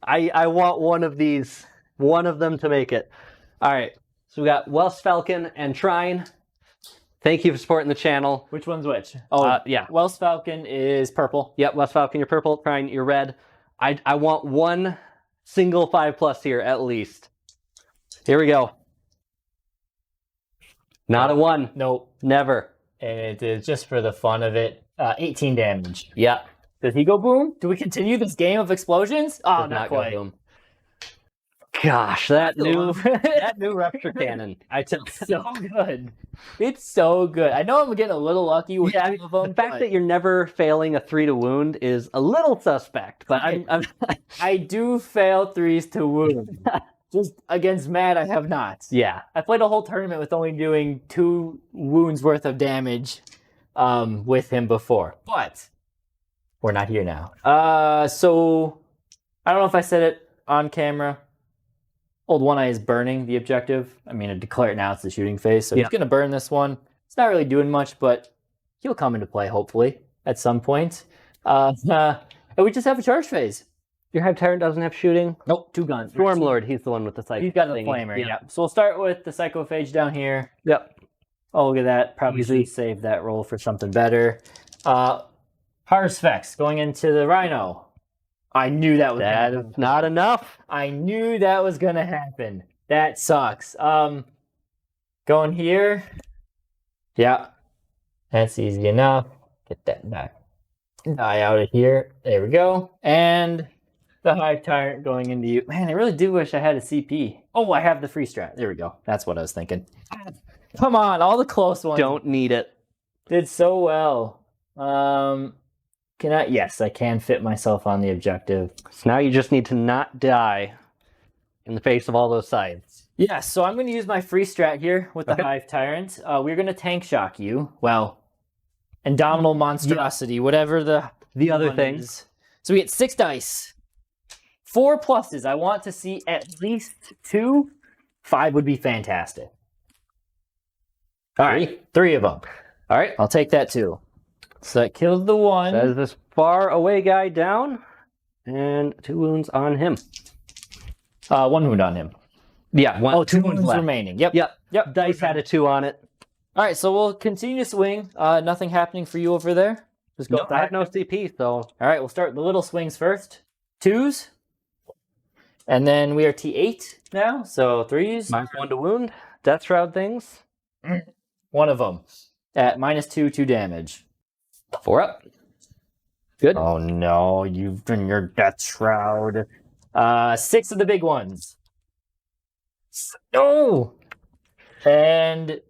I want one of them to make it. All right. So we got Welsh Falcon and Trine. Thank you for supporting the channel. Which one's which? Oh, yeah. Welsh Falcon is purple. Yep, West Falcon, you're purple. Trying, you're red. I want one single 5+ here at least. Here we go. Not a 1. Nope. Never. And it is just for the fun of it. 18 damage. Yeah. Does he go boom? Do we continue this game of explosions? Oh, Does not go quite. boom. Gosh, that new rupture cannon. It's so good. It's so good. I know I'm getting a little lucky with some of them. The fact that you're never failing a 3 to wound is a little suspect, but I do fail 3s to wound. Just against Matt, I have not. Yeah. I played a whole tournament with only doing 2 wounds worth of damage with him before. But we're not here now. So I don't know if I said it on camera. Old One Eye is burning the objective. I mean, I declare it now, it's the shooting phase, so he's going to burn this one. It's not really doing much, but he'll come into play, hopefully, at some point. And we just have a charge phase. Your Hive Tyrant doesn't have shooting? Nope, 2 guns. Stormlord, he's the one with the Psycho. He's got the flamer, yeah. So we'll start with the Psychophage down here. Yep. Oh, look at that. Probably save that roll for something better. Harsphex going into the Rhino. I knew that was That is not enough. I knew that was gonna happen. That sucks. Going here. Yeah. That's easy enough. Get that die out of here. There we go. And the Hive Tyrant going into you. Man, I really do wish I had a CP. Oh, I have the free strat. There we go. That's what I was thinking. Come on, all the close ones. Don't need it. Did so well. Can I? Yes, I can fit myself on the objective. So now you just need to not die in the face of all those scythes. Yeah, so I'm going to use my free strat here with the Hive Tyrant. We're going to tank shock you. Well, Indomitable Monstrosity, whatever the other thing is. So we get 6 dice. 4 pluses. I want to see at least 2. 5 would be fantastic. All right, 3 of them. All right. I'll take that too. So that kills the 1. That is this far away guy down, and 2 wounds on him. 1 wound on him. Yeah. 2 wounds left. Remaining. Yep. Dice had a 2 on it. All right, so we'll continue to swing. Nothing happening for you over there. Just go. I have no CP, so. All right, we'll start the little swings first. 2s, and then we are T8 now. So 3s. -1 to wound. Death Shroud things. 1 of them at -2 damage. 4 up. Good. Oh no, you've done your Death Shroud. 6 of the big ones. No! And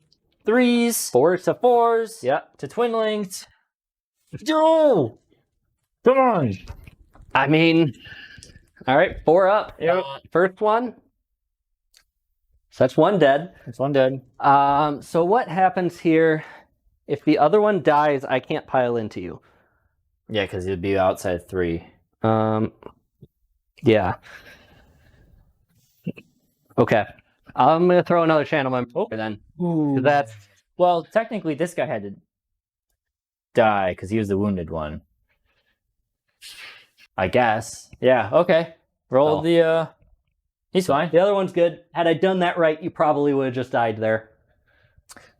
3s. 4s. To 4s. Yeah. To Twinlings. No! Come on! I mean, all right, 4 up. Yep. First one. So that's 1 dead. That's 1 dead. So what happens here? If the other one dies, I can't pile into you. Yeah, because it'd be outside 3. Yeah. Okay. I'm gonna throw another channel member then. Ooh. That's Well, technically, this guy had to die because he was the wounded one. I guess. Yeah. Okay. Roll the. He's fine. the other one's good. Had I done that right, you probably would have just died there.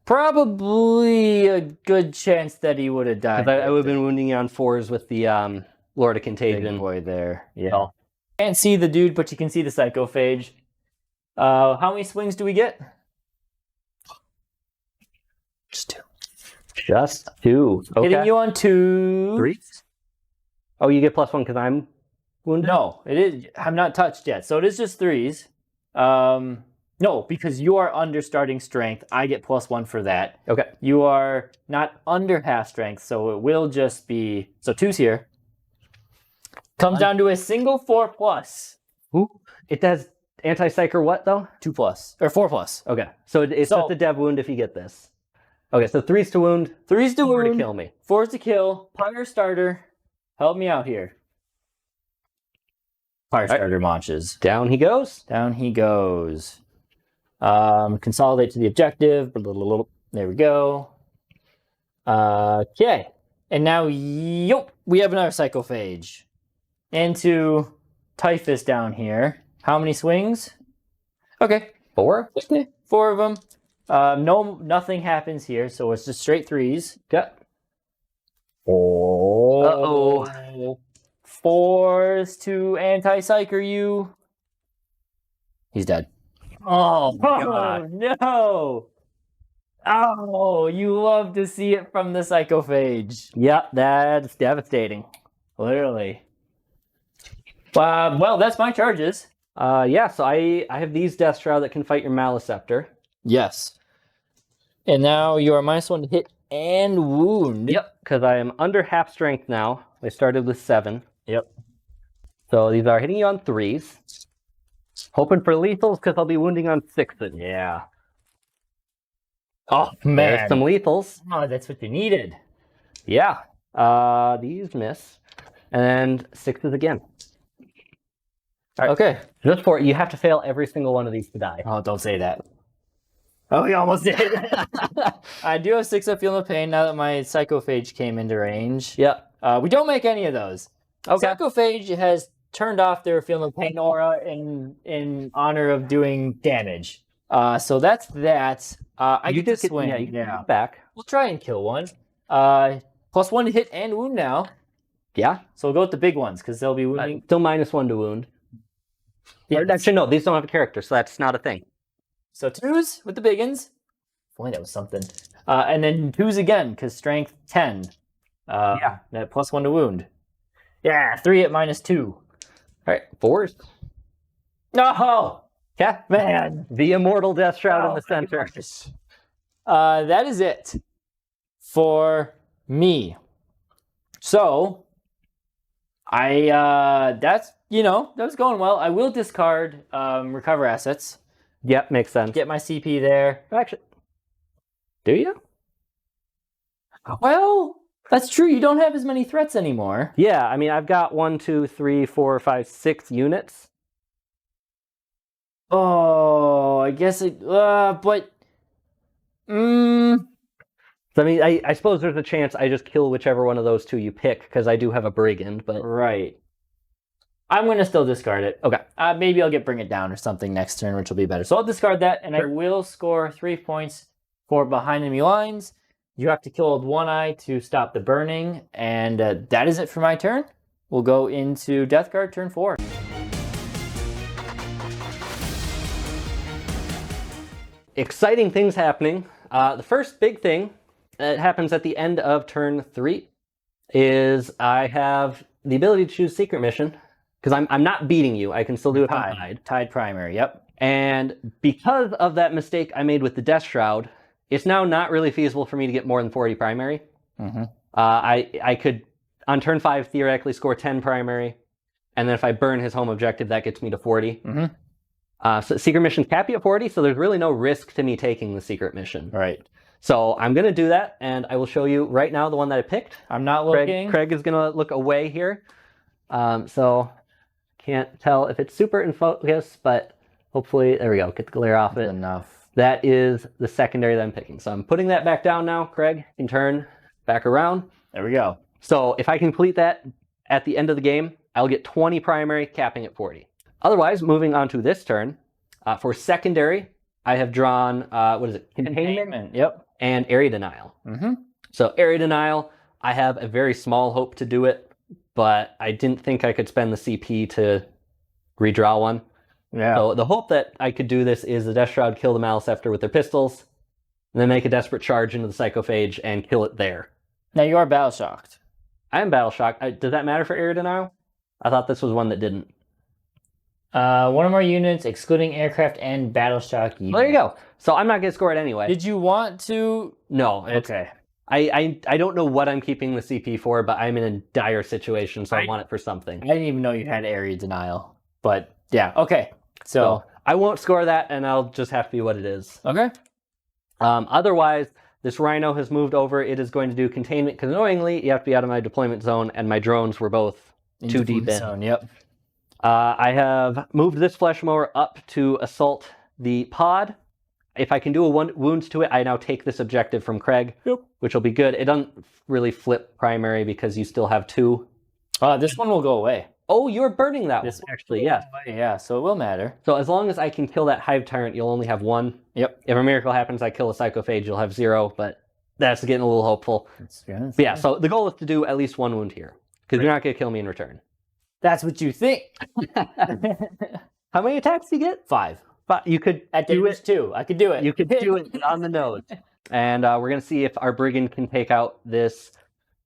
Probably a good chance that he would have died. I would have been wounding you on 4s with the Lord of Contagion. Big boy there. Yeah. So. Can't see the dude, but you can see the Psychophage. How many swings do we get? Just 2. Just 2. Okay. Hitting you on 2. 3. Oh, you get +1 because I'm wounded? No, it is. I'm not touched yet, so it is just 3s. No, because you are under starting strength. I get +1 for that. Okay. You are not under half strength, so it will just be... So 2's here. Comes down to a single 4+. Ooh. It does anti-psycher what, though? 2+. Or 4+. Okay. So it's just a dev wound if you get this. Okay, so 3's to wound. 3's to 4 wound. to kill me. 4's to kill. Pyre starter. Help me out here. Pyre starter launches. Down he goes. Down he goes. Consolidate to the objective. There we go. Okay. And now, we have another Psychophage. Into Typhus down here. How many swings? Okay. 4? Okay. 4 of them. No, nothing happens here, so it's just straight 3s. Yep. Oh. Uh-oh. 4s to anti-psycher you. He's dead. Oh, Oh, no! Oh, you love to see it from the psychophage. Yep, that's devastating. Literally. Well, that's my charges. Yeah, so I have these Death Shroud that can fight your Maleceptor. Yes. And now you are -1 to hit and wound. Yep, because I am under half strength now. I started with 7. Yep. So these are hitting you on 3s. Hoping for lethals because I'll be wounding on 6s. Yeah. Oh, There's man. some lethals. Oh, that's what you needed. Yeah. These miss. And 6s again. All right. Okay. Just for you have to fail every single one of these to die. Oh, don't say that. Oh, he almost did. I do have 6 up Feel No Pain now that my Psychophage came into range. Yep. We don't make any of those. Okay. Psychophage has turned off their Feel No Pain aura in honor of doing damage. So that's that. I get to swing. Yeah, you can get back. We'll try and kill one. +1 to hit and wound now. Yeah. So we'll go with the big ones because they'll be wounding. Still -1 to wound. Yeah. Or, actually, no, these don't have a character, so that's not a thing. So 2s with the big ones. Boy, that was something. And then 2s again because strength 10. Yeah. That +1 to wound. Yeah, 3 at -2. All right, 4s. No! Yeah, Man. the immortal Death Shroud in the center. That is it for me. So, that's, that was going well. I will discard recover assets. Yep, makes sense. Get my CP there. Actually, do you? Well, that's true. You don't have as many threats anymore. Yeah, I mean, I've got 1, 2, 3, 4, 5, 6 units. Oh, I guess it, but, So, I mean, I suppose there's a chance I just kill whichever one of those 2 you pick, because I do have a Brigand, but... Right. I'm going to still discard it. Okay. Maybe I'll get Bring It Down or something next turn, which will be better. So I'll discard that, and I will score 3 points for behind enemy lines. You have to kill Old One-Eye to stop the burning, and that is it for my turn. We'll go into Death Guard turn 4. Exciting things happening. The first big thing that happens at the end of turn 3 is I have the ability to choose Secret Mission, because I'm not beating you. I can still do it on Tied primary, yep. And because of that mistake I made with the Death Shroud, it's now not really feasible for me to get more than 40 primary. Mm-hmm. I could, on turn 5, theoretically score 10 primary, and then if I burn his home objective, that gets me to 40. Mm-hmm. So Secret Mission cap you at 40, so there's really no risk to me taking the Secret Mission. Right. So I'm going to do that, and I will show you right now the one that I picked. I'm not looking. Craig is going to look away here. So can't tell if it's super in focus, but hopefully, there we go, get the glare off it. Enough. That is the secondary that I'm picking. So I'm putting that back down now. Craig can turn back around. There we go. So if I complete that at the end of the game, I'll get 20 primary, capping at 40. Otherwise, moving on to this turn, for secondary, I have drawn, what is it? Containment. Yep. And Area Denial. Mm-hmm. So Area Denial, I have a very small hope to do it, but I didn't think I could spend the CP to redraw one. Yeah. So the hope that I could do this is the Death Shroud kill the Maleceptor with their pistols, and then make a desperate charge into the Psychophage and kill it there. Now you are battle shocked. I am battle shocked. Does that matter for Area Denial? I thought this was one that didn't. One or more units, excluding aircraft and battle shock. Well, there you go. So I'm not going to score it anyway. Did you want to? No. Okay. I don't know what I'm keeping the CP for, but I'm in a dire situation, so I want it for something. I didn't even know you had area denial. But yeah, okay. So I won't score that, and I'll just have to be what it is. Okay. Otherwise, this Rhino has moved over. It is going to do containment, because annoyingly, you have to be out of my deployment zone, and my drones were both too deep in. Zone, yep. I have moved this Flesh Mower up to assault the pod. If I can do a wounds to it, I now take this objective from Craig, which will be good. It doesn't really flip primary because you still have 2. This one will go away. Oh, you're burning that one, actually, yes. Yeah, so it will matter. So as long as I can kill that Hive Tyrant, you'll only have 1. Yep. If a miracle happens, I kill a Psychophage, you'll have 0, but that's getting a little hopeful. But yeah, so the goal is to do at least 1 wound here, because you're not going to kill me in return. That's what you think. How many attacks do you get? 5. You could At do damage it. 2. I could do it. You could do it on the nose. And we're going to see if our Brigand can take out this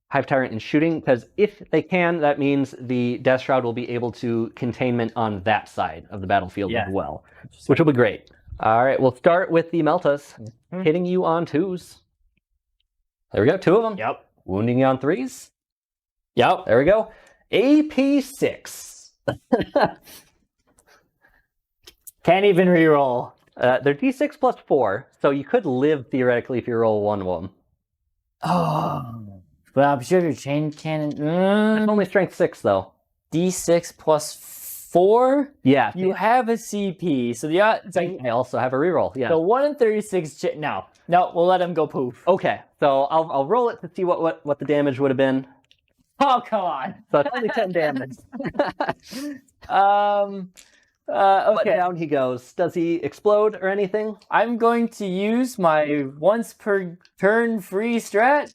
Hive Tyrant in shooting, because if they can, that means the Death Shroud will be able to containment on that side of the battlefield as well, which will be great. All right, we'll start with the Meltas, hitting you on 2s. There we go, 2 of them. Yep. Wounding you on 3s. Yep. There we go. AP6. Can't even reroll. They're D6 plus 4, so you could live theoretically if you roll 1 of them. Oh. Well, I'm sure your chain cannon. It's only strength 6, though. D6 plus 4? Yeah. You have a CP, so the odds. I also have a reroll, yeah. So 1 in 36. No, we'll let him go poof. Okay, so I'll roll it to see what the damage would have been. Oh, come on. So it's only 10 damage. Okay. But down he goes. Does he explode or anything? I'm going to use my once per turn free strat.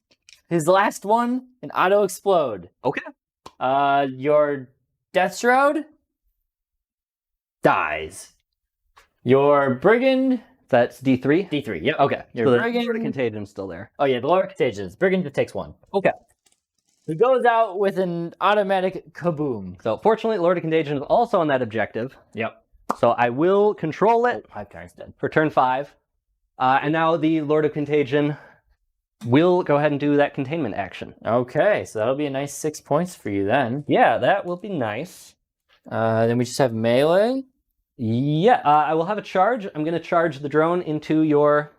His last one, an auto explode. Okay. Your Death Shroud dies. Your Brigand. That's D3? D3, yep. Okay. Your so Brigand. the Contagion's still there. Oh, yeah, the lower Contagions. Brigand just takes 1. Okay. He goes out with an automatic kaboom. So fortunately, Lord of Contagion is also on that objective. Yep. So I will control it 5 turns dead. for turn 5. And now the Lord of Contagion will go ahead and do that containment action. Okay, so that'll be a nice 6 points for you then. Yeah, that will be nice. Then we just have melee. Yeah, I will have a charge. I'm going to charge the drone into your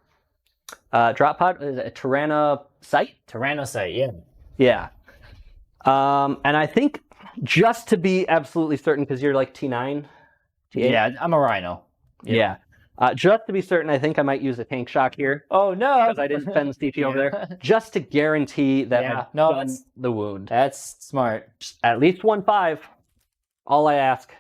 drop pod. Is it a Tyrannocyte? Tyrannocyte, yeah. Yeah. And I think just to be absolutely certain, because you're like T9? T8? Yeah, I'm a Rhino. Yeah. Just to be certain, I think I might use a tank shock here. Oh, no. Because I didn't spend the CP over there. Just to guarantee that I've done the wound. That's smart. At least 1-5. All I ask.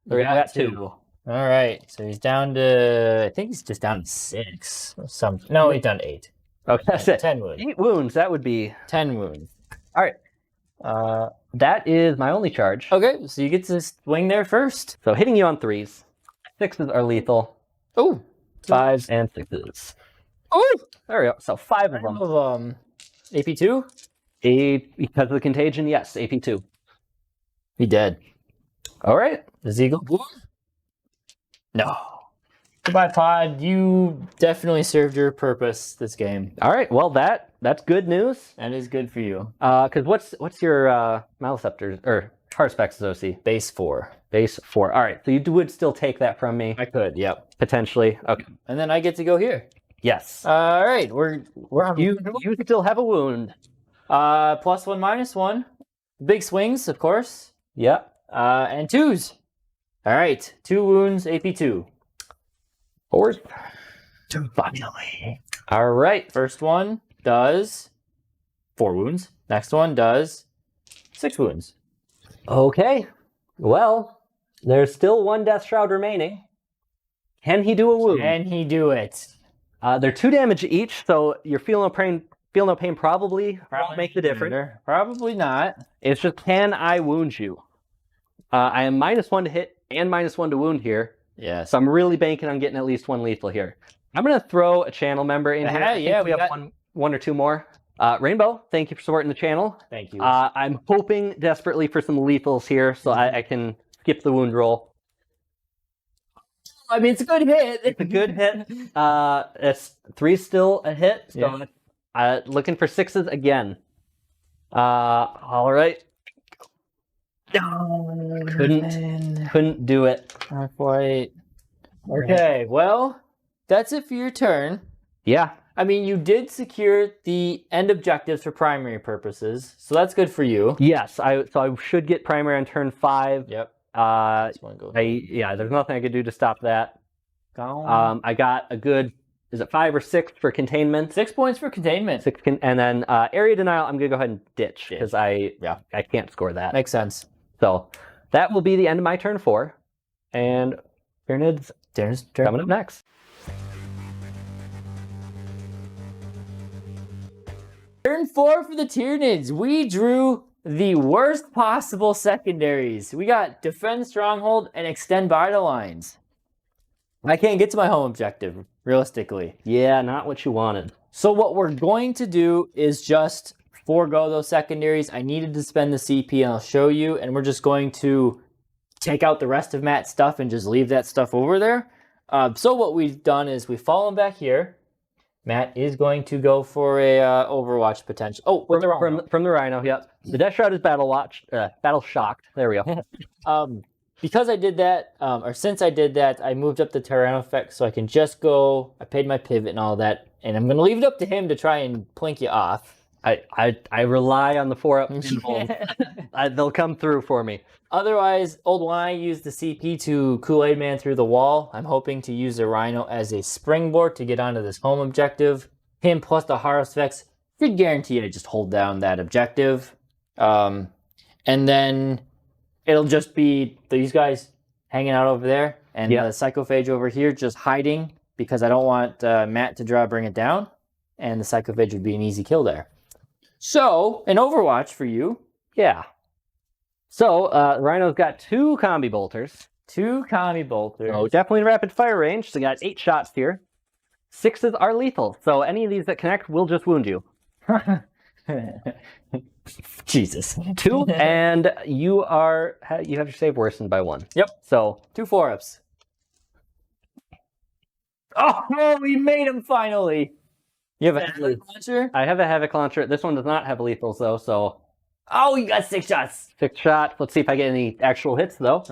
There we got 2. All right, so he's down to, I think he's just down to 6 or something. No, he's down to 8. Okay, that's it. 10 wounds. 8 wounds, that would be... 10 wounds. All right. That is my only charge. Okay, so you get to swing there first. So hitting you on 3s. 6s are lethal. Oh. 5s and 6s. Oh. There we go. So 5 of them. AP2? Because of the contagion, yes, AP2. He dead. All right. Does he go boom? No. Goodbye, Pod. You definitely served your purpose this game. All right. Well, that's good news. That is good for you. Because what's your Maleceptors or Harspex's OC? Base 4. Base 4. All right. So you would still take that from me. I could. Yep. Potentially. Okay. And then I get to go here. Yes. All right. We're on. You still have a wound. +1, -1. Big swings, of course. Yep. And 2s. All right. 2 wounds. AP2. 4. Finally. All right. First one does 4 wounds. Next one does 6 wounds. Okay. Well, there's still 1 Death Shroud remaining. Can he do a wound? Can he do it? They're 2 damage each, so your feel no pain probably won't make the difference. Probably not. It's just, can I wound you? I am -1 to hit and -1 to wound here. Yes. So I'm really banking on getting at least 1 lethal here. I'm going to throw a channel member in here. I think we have one or 2 more. Rainbow, thank you for supporting the channel. Thank you. I'm hoping desperately for some lethals here so I can skip the wound roll. I mean, it's a good hit. It's a good hit. It's 3 still a hit. So looking for 6s again. All right. Couldn't do it. Not quite. Okay, well, that's it for your turn. Yeah. I mean, you did secure the end objectives for primary purposes, so that's good for you. Yes, I should get primary on turn 5. Yep. There's nothing I could do to stop that. I got a good, is it 5 or 6 for containment? 6 points for containment. And then area denial, I'm gonna go ahead and ditch because I can't score that. Makes sense. So that will be the end of my turn 4. And Tyranid's coming up next. Turn 4 for the Tyranids. We drew the worst possible secondaries. We got Defend Stronghold and Extend Vital Lines. I can't get to my home objective, realistically. Yeah, not what you wanted. So what we're going to do is just forego those secondaries. I needed to spend the CP, and I'll show you. And we're just going to take out the rest of Matt's stuff and just leave that stuff over there. So what we've done is we've fallen back here. Matt is going to go for a Overwatch potential. Oh, from the Rhino, yep. The Death Shroud is battle shocked. There we go. Because I did that, or since I did that, I moved up the Tyranids effect so I can just go. I paid my pivot and all that, and I'm going to leave it up to him to try and plink you off. I rely on the 4-up involved. They'll come through for me. Otherwise, Old One, I used the CP to Kool-Aid Man through the wall. I'm hoping to use the Rhino as a springboard to get onto this home objective. Him plus the Harvest should guarantee I just hold down that objective. And then it'll just be these guys hanging out over there, and the Psychophage over here just hiding because I don't want Matt to bring it down, and the Psychophage would be an easy kill there. So, an Overwatch for you. Yeah. So, Rhino's got 2 combi bolters. 2 combi bolters. Oh, definitely in rapid fire range. So, got 8 shots here. 6s are lethal. So, any of these that connect will just wound you. Jesus. 2, and you have your save worsened by 1. Yep. So 2 4-ups. Oh, we made him finally. You have a Havoc launcher? I have a Havoc launcher. This one does not have lethal though, so. Oh, you got 6 shots. 6 shots. Let's see if I get any actual hits though.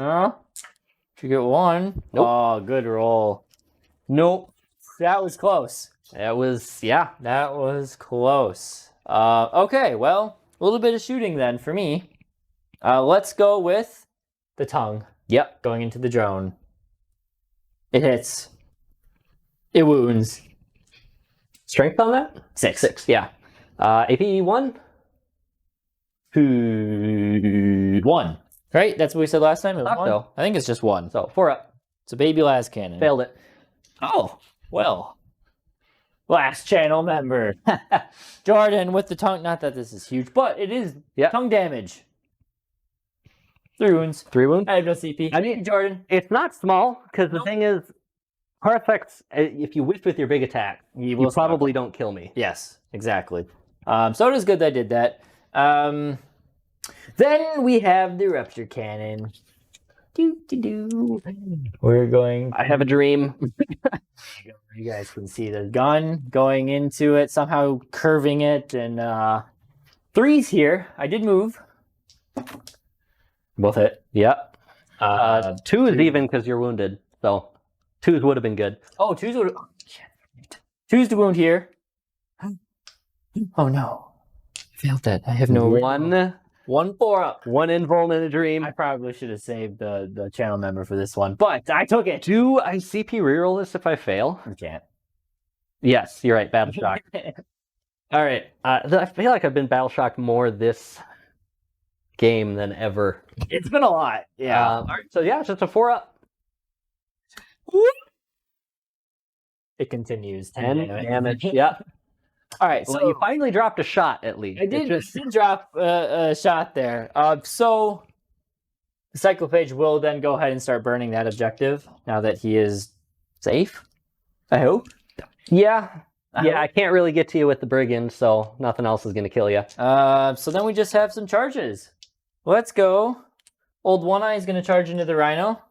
You get 1. Nope. Oh, good roll. Nope. That was close. That was, yeah. That was close. Okay, well, a little bit of shooting then for me. Let's go with the tongue. Yep. Going into the drone. It hits. It wounds. Strength on that? 6. 6, yeah. AP 1? 1. Right? That's what we said last time? It was 1? So. I think it's just 1. So, 4-up. It's a baby las cannon. Failed it. Oh, well. Last channel member. Jordan with the tongue. Not that this is huge, but it is tongue damage. 3 wounds. 3 wounds? I have no CP. I mean, Jordan. It's not small, because the thing is, heart effects, if you whiff with your big attack, you probably don't kill me. Yes, exactly. So it is good that I did that. Then we have the Rupture Cannon. We're going... I have a dream. You guys can see the gun going into it, somehow curving it, and 3s here. I did move. Both hit. Yep. 2 is even because you're wounded, so 2s would have been good. Oh, 2s would have... 2's to wound here. Oh no. I failed that. I have no... 1 4-up. 1 invuln in a dream. I probably should have saved the channel member for this one, but I took it. Do I CP reroll this if I fail? You can't. Yes, you're right. Battle shock. All right. I feel like I've been battle shocked more this game than ever. It's been a lot. Yeah. All right. So yeah, it's just a 4-up. It continues. 10 damage. Yeah. All right, well, so you finally dropped a shot at least. I did drop a shot there. So the Psychophage will then go ahead and start burning that objective now that he is safe. I hope. Yeah. I can't really get to you with the Brigand, so nothing else is going to kill you. So then we just have some charges. Let's go. Old One Eye is going to charge into the Rhino.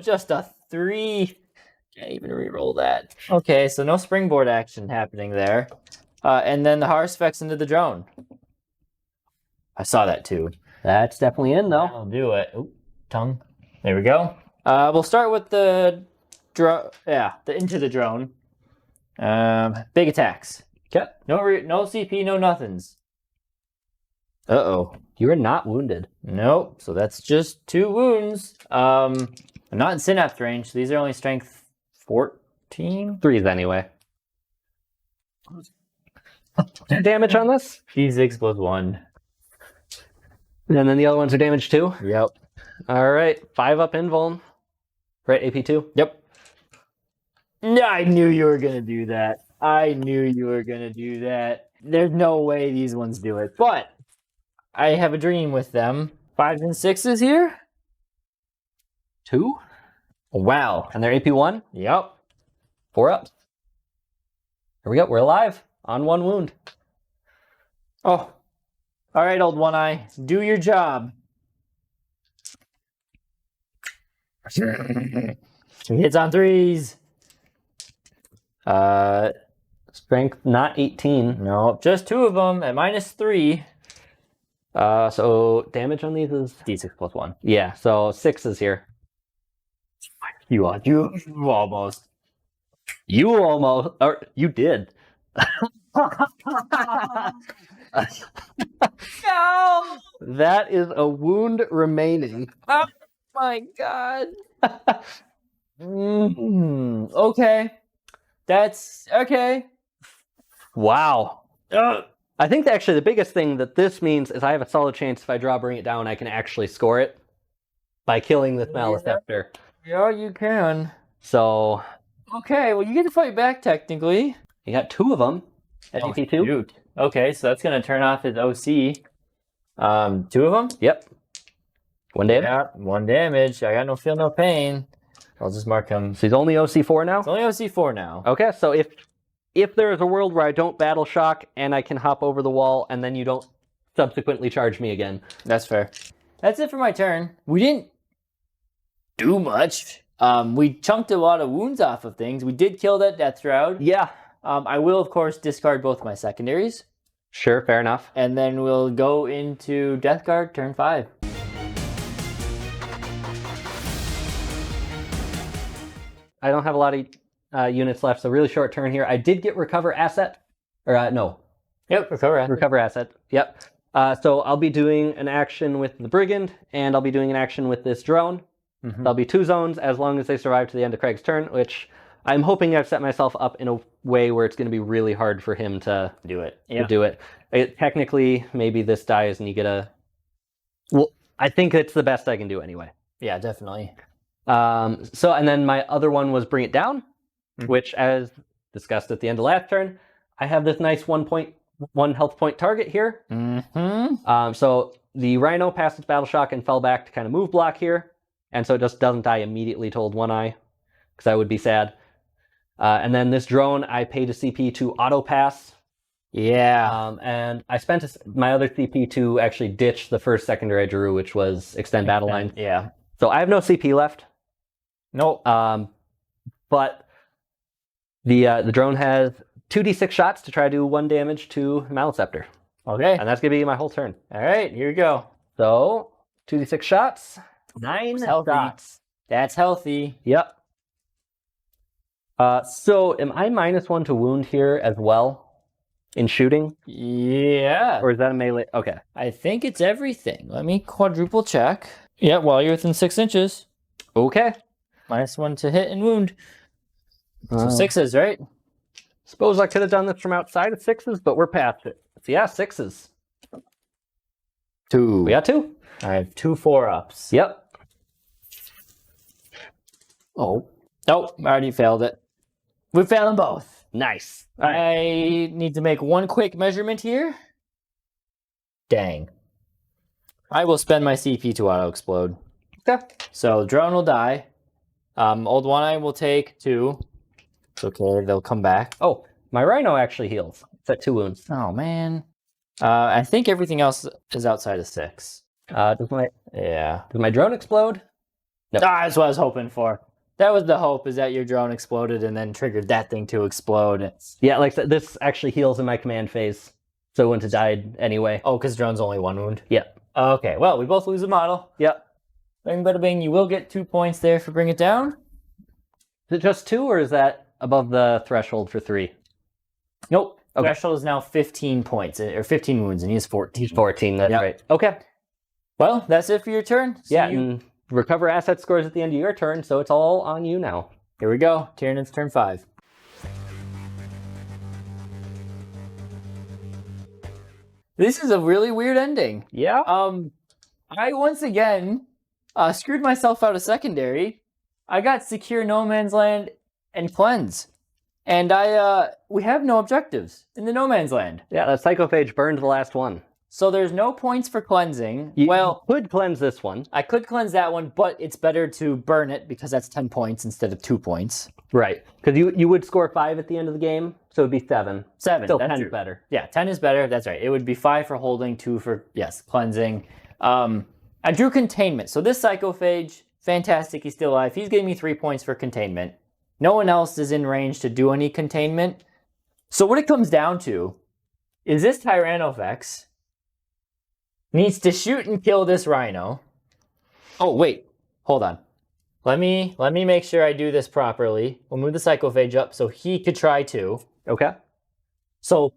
Just a 3. Can't even re-roll that. Okay, so no springboard action happening there. And then the Harsphex into the drone. I saw that too. That's definitely in though. I'll do it. Oop, tongue. There we go. We'll start with the into the drone. Big attacks. Okay. No CP, no nothings. Uh-oh. You are not wounded. Nope. So that's just 2 wounds. I'm not in synapse range, so these are only strength 14? 3s anyway. Damage on this? D6 plus 1. And then the other ones are damaged too? Yep. All right, 5 up invuln. Right, AP2? Yep. Yeah, I knew you were going to do that. I knew you were going to do that. There's no way these ones do it. But I have a dream with them. 5s and 6s here? 2? Wow. And they're AP1? Yep. 4 ups. Here we go, we're alive. On 1 wound. Oh. All right, old one eye. Do your job. 2 hits on 3s. Strength not 18. No, just 2 of them at -3. So damage on these is D6 plus 1. yeah. So 6 is here. You almost. You almost, or you did. No! That is a wound remaining. Oh my god. Okay. That's okay. Wow. I think that actually the biggest thing that this means is I have a solid chance if I draw Bring It Down, I can actually score it by killing this Maelstrom. Yeah, you can. So Okay, well you get to fight back technically. you got 2 of them at AP2. Shoot. Okay, so that's gonna turn off his OC. 2 of them? Yep. 1 damage. Yeah, 1 damage. I got no feel, no pain. I'll just mark him. So he's only OC4 now? It's only OC4 now. Okay, so if there is a world where I don't battle shock and I can hop over the wall and then you don't subsequently charge me again. That's fair. That's it for my turn. We didn't do much. We chunked a lot of wounds off of things. We did kill that Death Shroud. Yeah. I will, of course, discard both my secondaries. Sure, fair enough. And then we'll go into Death Guard turn 5. I don't have a lot of units left, so really short turn here. I did get Recover Asset. Or, no. Yep, recover asset. Recover Asset. Yep. So I'll be doing an action with the Brigand, and I'll be doing an action with this drone. There'll be 2 zones as long as they survive to the end of Craig's turn, which I'm hoping I've set myself up in a way where it's going to be really hard for him to Do it. to do it. Technically, maybe this dies and you get a... Well, I think it's the best I can do anyway. Yeah, definitely. And then my other one was Bring It Down, which, as discussed at the end of last turn, I have this nice 1 health point target here. So the Rhino passed its Battle Shock and fell back to kind of move block here. And so it just doesn't die immediately to Old One Eye, because I would be sad. And then this drone, I paid a CP to auto pass. Yeah. And I spent my other CP to actually ditch the first secondary I drew, which was Extend Battle Line. Yeah. So I have no CP left. Nope. But the drone has 2d6 shots to try to do 1 damage to Maleceptor. Okay. And that's going to be my whole turn. All right, here we go. So 2d6 shots. 9 Healthy. shots. That's healthy. Yep. So am I -1 to wound here as well in shooting? Yeah. Or is that a melee? Okay. I think it's everything. Let me quadruple check. Yeah, while you're within 6 inches. Okay. -1 to hit and wound. So 6s, right? Suppose I could have done this from outside of 6s, but we're past it. So yeah, 6s. 2. We got 2. I have 2 4-ups. Yep. Oh. Nope, I already failed it. We failed them both. Nice. I need to make 1 quick measurement here. Dang. I will spend my CP to auto-explode. Okay. So drone will die. Old One Eye will take 2. It's okay, they'll come back. Oh, my Rhino actually heals. It's at 2 wounds. Oh, man. I think everything else is outside of 6. Does my drone explode? No. Ah, that's what I was hoping for. That was the hope, is that your drone exploded and then triggered that thing to explode. Yeah, like this actually heals in my command phase, so it wouldn't have died anyway. Oh, because drone's only 1 wound? Yep. Okay, well, we both lose a model. Yep. Bing, bada, bing. You will get 2 points there for Bring It Down. Is it just 2, or is that above the threshold for 3? Nope. Okay. Threshold is now 15 points, or 15 wounds, and he has 14. He's 14, that's Yep. right. Okay. Well, that's it for your turn. So Yeah, and recover asset scores at the end of your turn, so it's all on you now. Here we go. Tyranid's turn 5. This is a really weird ending. Yeah? I once again screwed myself out of secondary. I got secure no man's land and cleanse. And we have no objectives in the no man's land. Yeah, that Psychophage burned the last one. So there's no points for cleansing. You well, could cleanse this one. I could cleanse that one, but it's better to burn it because that's 10 points instead of 2 points. Right. Because you would score 5 at the end of the game, so it'd be 7. 7. Still that's 10 true. is better. Yeah, 10 is better. That's right. It would be 5 for holding, 2 for, yes, cleansing. I drew containment. So this Psychophage, fantastic. He's still alive. He's giving me 3 points for containment. No one else is in range to do any containment. So what it comes down to is this Tyranofex needs to shoot and kill this Rhino. Oh, wait. Hold on. Let me make sure I do this properly. We'll move the Psychophage up so he could try to. Okay. So,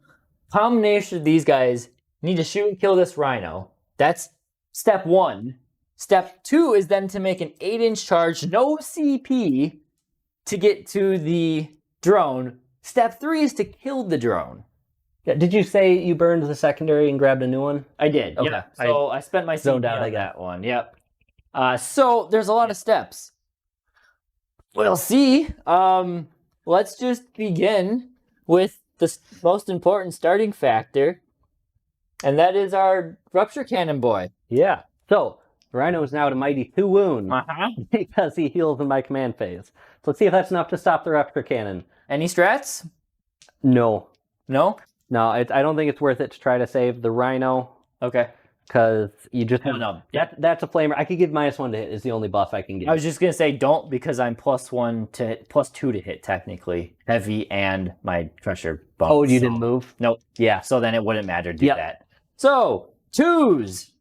combination of these guys need to shoot and kill this Rhino. That's step 1. Step 2 is then to make an 8-inch charge, no CP, to get to the drone. Step 3 is to kill the drone. Yeah, did you say you burned the secondary and grabbed a new one? I did. Okay. Yeah. So I spent my zoned CP out on on that one. Yep. So there's a lot of steps. We'll see. Let's just begin with the most important starting factor, and that is our Rupture Cannon boy. Yeah. So the Rhino is now at a mighty 2 wounds because he heals in my command phase. So let's see if that's enough to stop the Rupture Cannon. Any strats? No. No? No, I don't think it's worth it to try to save the Rhino. Okay. Because you just have... No. That's a flamer. I could give -1 to hit is the only buff I can give. I was just going to say don't because I'm +2 to hit technically. Heavy and my Crusher bonus. Oh, you didn't move? Nope. Yeah. So then it wouldn't matter to do that. So, 2s.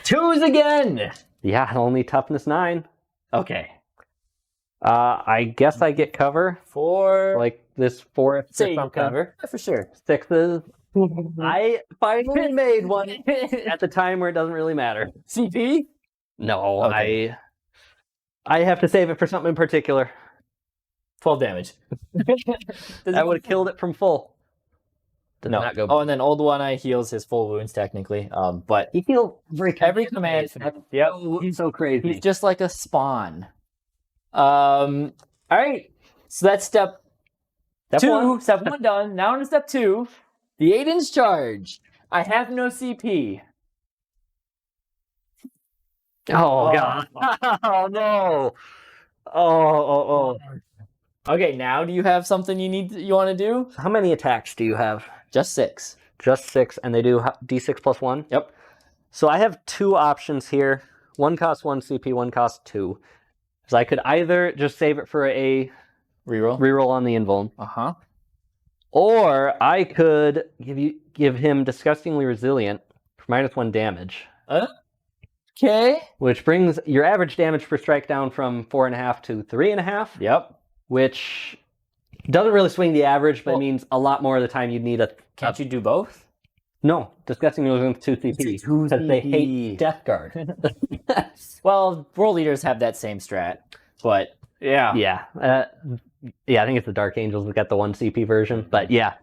2s again. Yeah, only toughness 9. Okay. I guess I get cover. 4. Like this 4th say cover. Yeah, for sure. 6s. I finally made one at the time where it doesn't really matter. CP? No, Okay. I have to save it for something in particular. 12 damage. I would have killed it from full. Did not go. Oh, and then Old One-Eye heals his full wounds technically. But he heals every command. Yep. He's so crazy. He's just like a spawn. All right. So that's step 2. Step 1 done. Now on step 2. The 8-inch charge. I have no CP. Oh, God. Oh, no. Oh. Okay, now do you have something you want to do? How many attacks do you have? Just 6. Just 6, and they do D6 + 1? Yep. So I have 2 options here. One costs 1 CP, one costs 2. So I could either just save it for a reroll on the invuln. Uh-huh. Or I could give him Disgustingly Resilient for -1 damage. Okay. Which brings your average damage per strike down from 4.5 to 3.5. Yep. Which doesn't really swing the average, but means a lot more of the time you'd need a... Can't you do both? No. Disgustingly Resilient 2 CP. Because they hate Death Guard. Well, World Leaders have that same strat, but yeah. Yeah. I think it's the Dark Angels that got the 1 CP version, but yeah.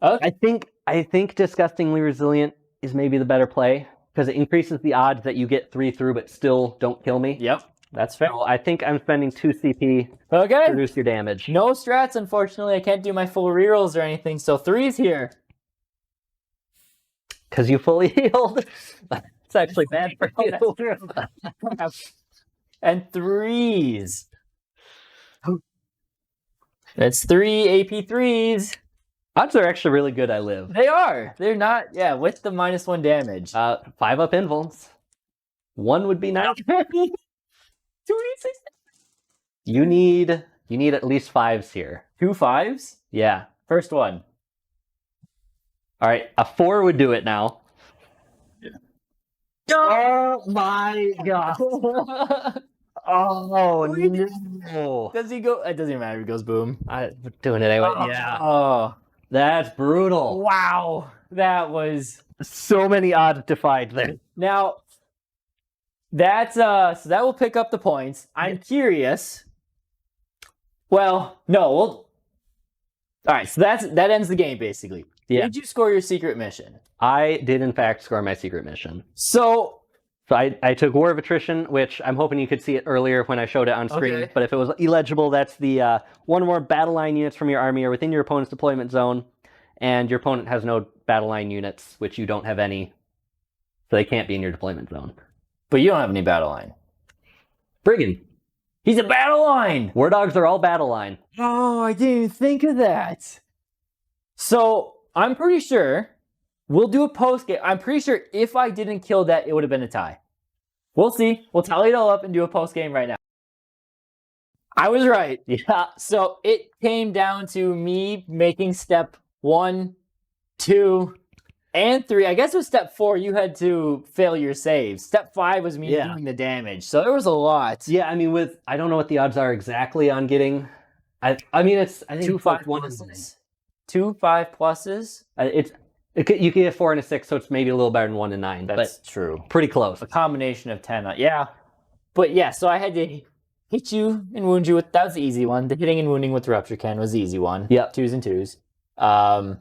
Okay. I think Disgustingly Resilient is maybe the better play because it increases the odds that you get 3 through but still don't kill me. Yep, that's fair. So I think I'm spending 2 CP Okay. to reduce your damage. No strats, unfortunately. I can't do my full rerolls or anything, so 3's here. Because you fully healed. It's actually bad for you. And 3's. That's 3 AP3s. Odds are actually really good I live. They are. They're not, yeah, with the -1 damage. 5 up invulns. 1 would be nice. 2d6. You need at least 5s here. 2 5s? Yeah. First one. All right, a 4 would do it now. Oh my god. Oh, no. Does he go? It doesn't even matter if he goes boom. I'm doing it anyway. Yeah. Oh. That's brutal. Wow. That was... So many odds defied there. Now, that's, so that will pick up the points. I'm curious. Well, no. All right, so that ends the game, basically. Yeah. Did you score your secret mission? I did, in fact, score my secret mission. So I took War of Attrition, which I'm hoping you could see it earlier when I showed it on screen. Okay. But if it was illegible, that's the one or more battle line units from your army are within your opponent's deployment zone, and your opponent has no battle line units, which you don't have any, so they can't be in your deployment zone. But you don't have any battle line. Brigand. He's a battle line! War dogs are all battle line. Oh, I didn't even think of that. So, I'm pretty sure we'll do a post game. I'm pretty sure if I didn't kill that, it would have been a tie. We'll see. We'll tally it all up and do a post game right now. I was right. Yeah. So, it came down to me making step 1, 2, and 3. I guess with step 4, you had to fail your saves. Step 5 was me doing the damage. So there was a lot. Yeah, I mean, I don't know what the odds are exactly on getting. I think 2 5 pluses. 2 5 pluses. You can get 4 and a 6, so it's maybe a little better than 1 and 9. That's but true. Pretty close. A combination of 10. Yeah. But yeah, so I had to hit you and wound you with. That was the easy one. The hitting and wounding with the rupture cannon was the easy one. Yep. 2s and 2s.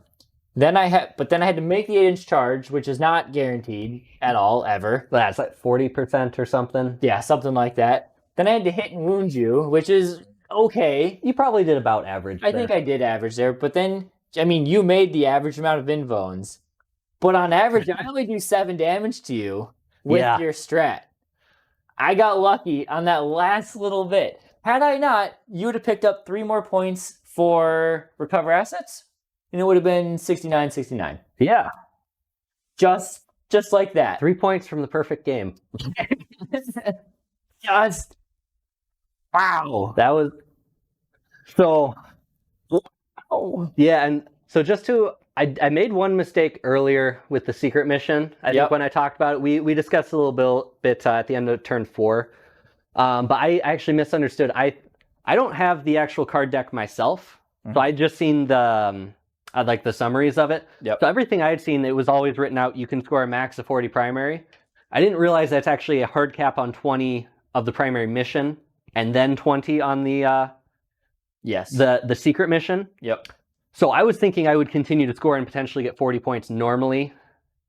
Then I had to make the 8-inch charge, which is not guaranteed at all, ever. That's like 40% or something. Yeah, something like that. Then I had to hit and wound you, which is okay. You probably did about average. I think I did average there, but then, I mean, you made the average amount of invones. But on average, I only do 7 damage to you with your strat. I got lucky on that last little bit. Had I not, you would have picked up 3 more points for recover assets, and it would have been 69-69. Yeah. Just like that. 3 points from the perfect game. Just wow. That was so. Yeah, and so I made one mistake earlier with the secret mission. I think when I talked about it, we discussed a little bit at the end of turn 4. But I actually misunderstood. I don't have the actual card deck myself, so I just seen the like the summaries of it. Yep. So everything I had seen, it was always written out, you can score a max of 40 primary. I didn't realize that's actually a hard cap on 20 of the primary mission, and then 20 on the the secret mission. Yep. So I was thinking I would continue to score and potentially get 40 points normally,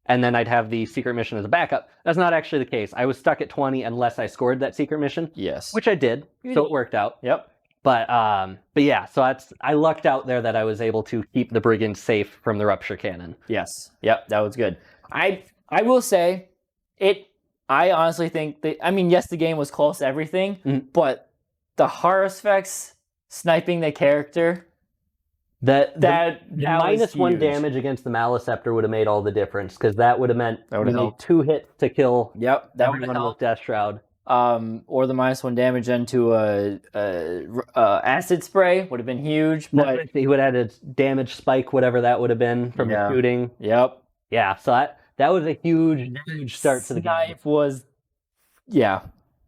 and then I'd have the secret mission as a backup. That's not actually the case. I was stuck at 20 unless I scored that secret mission. Yes. Which I did, so it worked out. Yep. But yeah, so I lucked out there that I was able to keep the brigand safe from the rupture cannon. Yes. Yep, that was good. I will say I honestly think that, I mean, yes, the game was close to everything, but the Haruspex sniping the character, that minus 1 damage against the Maleceptor would have made all the difference, because that would have meant we need 2 hits to kill. Yep, that would have helped Death Shroud. Or the minus 1 damage into a acid spray would have been huge. But he would have had a damage spike, whatever that would have been from the shooting. Yep. Yeah, so that was a huge start to the game. Snipe was,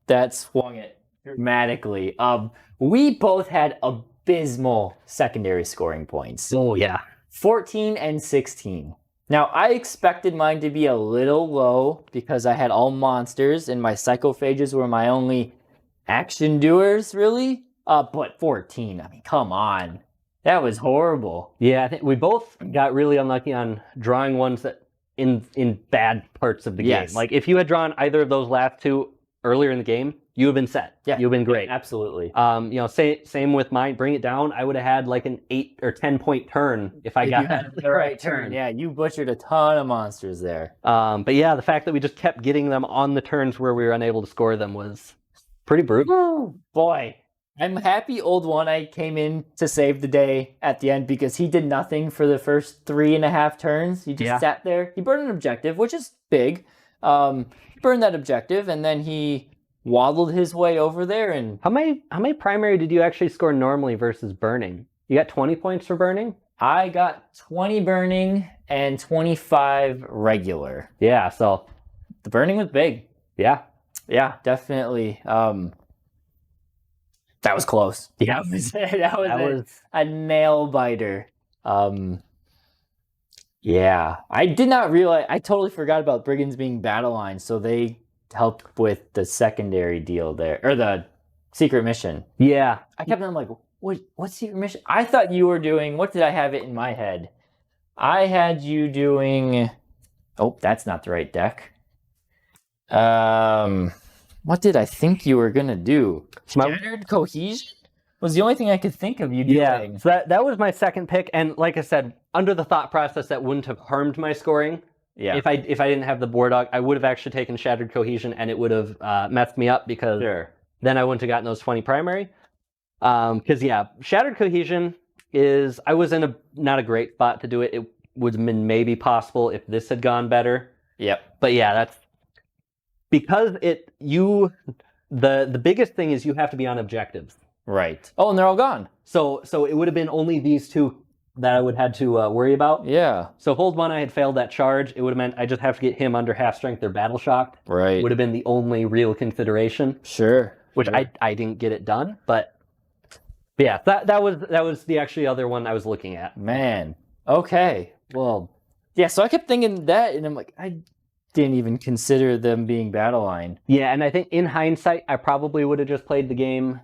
that swung it dramatically. We both had abysmal secondary scoring points. Oh, yeah. 14 and 16. Now, I expected mine to be a little low because I had all monsters and my psychophages were my only action doers, really. But 14, I mean, come on. That was horrible. Yeah, I think we both got really unlucky on drawing ones that in bad parts of the game. Like, if you had drawn either of those last 2 earlier in the game, you have been set. Yeah, you've been great. Absolutely. Same with mine. Bring it down. I would have had like an 8 or 10 point turn if I got that the right turn. Yeah, you butchered a ton of monsters there. But yeah, the fact that we just kept getting them on the turns where we were unable to score them was pretty brutal. Boy, I'm happy Old One-Eye came in to save the day at the end, because he did nothing for the first 3.5 turns. He just sat there. He burned an objective, which is big. He burned that objective, and then he waddled his way over there. And how many primary did you actually score normally versus burning? You got 20 points for burning? I got 20 burning and 25 regular. Yeah, so the burning was big. Yeah. Yeah, definitely. That was close. Yeah, that was a nail biter. Yeah, I did not realize. I totally forgot about brigands being battle lines, so they helped with the secondary deal there, or the secret mission. Yeah, I kept on like, what secret mission? I thought you were doing. What did I have it in my head? I had you doing... Oh, that's not the right deck. What did I think you were going to do? Shattered Cohesion? Was the only thing I could think of you doing. Yeah, so that was my second pick. And like I said, under the thought process, that wouldn't have harmed my scoring. Yeah. If I didn't have the Boar Dog, I would have actually taken Shattered Cohesion, and it would have messed me up because then I wouldn't have gotten those 20 primary. Because yeah, Shattered Cohesion is, I was in not a great spot to do it. It would have been maybe possible if this had gone better. Yep. But yeah, that's because the biggest thing is you have to be on objectives. Right. Oh, and they're all gone. So it would have been only these two that I would have had to worry about. Yeah. So if Hold One I had failed that charge, it would have meant I just have to get him under half strength or battle shocked. Right. Would have been the only real consideration. Sure. Which I didn't get it done, but yeah, that was the actually other one I was looking at. Man. Okay. Well, yeah, so I kept thinking that, and I'm like, I didn't even consider them being battle line. Yeah, and I think in hindsight, I probably would have just played the game.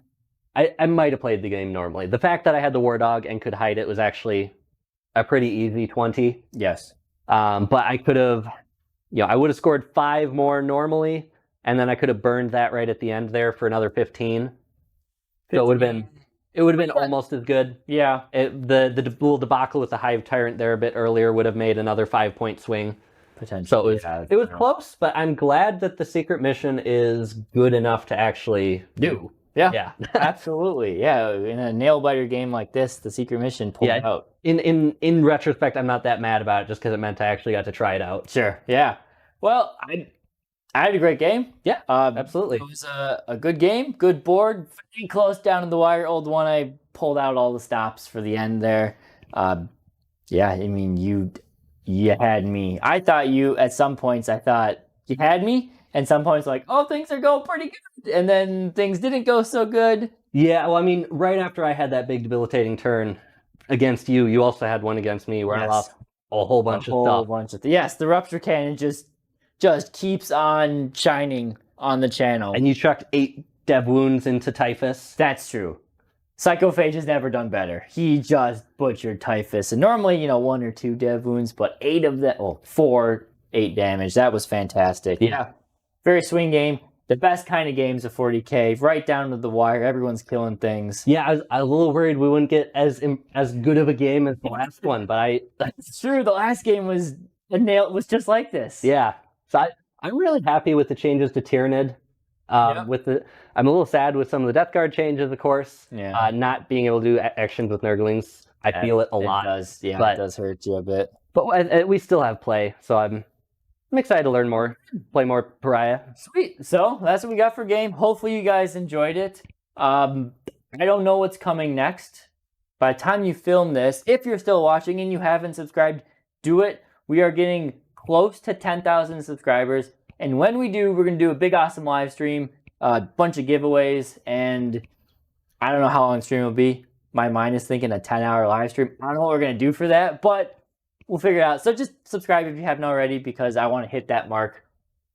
I might have played the game normally. The fact that I had the War Dog and could hide it was actually a pretty easy 20. Yes. But I could have, I would have scored 5 more normally, and then I could have burned that right at the end there for another 15. So it would have been almost as good. Yeah. The little debacle with the Hive Tyrant there a bit earlier would have made another 5-point swing. Potentially. So it was close, but I'm glad that the secret mission is good enough to actually do. Yeah. Absolutely. Yeah. In a nail biter game like this, the secret mission pulled out. In retrospect, I'm not that mad about it just because it meant I actually got to try it out. Sure. Yeah. Well, I had a great game. Yeah, absolutely. It was a good game, good board, very close down to the wire. Old One, I pulled out all the stops for the end there. Yeah, I mean, you had me. I thought at some points, I thought you had me. And some points like, oh, things are going pretty good. And then things didn't go so good. Yeah, well, I mean, right after I had that big debilitating turn against you, you also had one against me where I lost a whole bunch of stuff. Yes, the Rupture Cannon just keeps on shining on the channel. And you chucked 8 dev wounds into Typhus. That's true. Psychophage has never done better. He just butchered Typhus. And normally, 1 or 2 dev wounds, but 8 of them, 4, 8 damage. That was fantastic. Yeah. Very swing game. The best kind of games of 40k. Right down to the wire. Everyone's killing things. Yeah, I was a little worried we wouldn't get as good of a game as the last one, but It's true. The last game was just like this. Yeah. So I'm really happy with the changes to Tyranid. I'm a little sad with some of the Death Guard changes, of course. Yeah. Not being able to do actions with Nurglings. I feel it a lot. It does. Yeah, it does hurt you a bit. But we still have play, so I'm excited to learn more, play more Pariah. Sweet. So that's what we got for game. Hopefully you guys enjoyed it. I don't know what's coming next. By the time you film this, if you're still watching and you haven't subscribed, do it. We are getting close to 10,000 subscribers. And when we do, we're going to do a big, awesome live stream, a bunch of giveaways, and I don't know how long the stream will be. My mind is thinking a 10-hour live stream. I don't know what we're going to do for that, but we'll figure it out. So just subscribe if you haven't already, because I want to hit that mark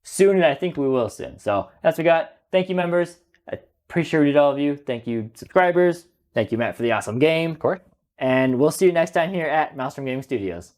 soon, and I think we will soon. So that's what we got. Thank you, members. I appreciate all of you. Thank you, subscribers. Thank you, Matt, for the awesome game. Of course. And we'll see you next time here at Maelstrom Gaming Studios.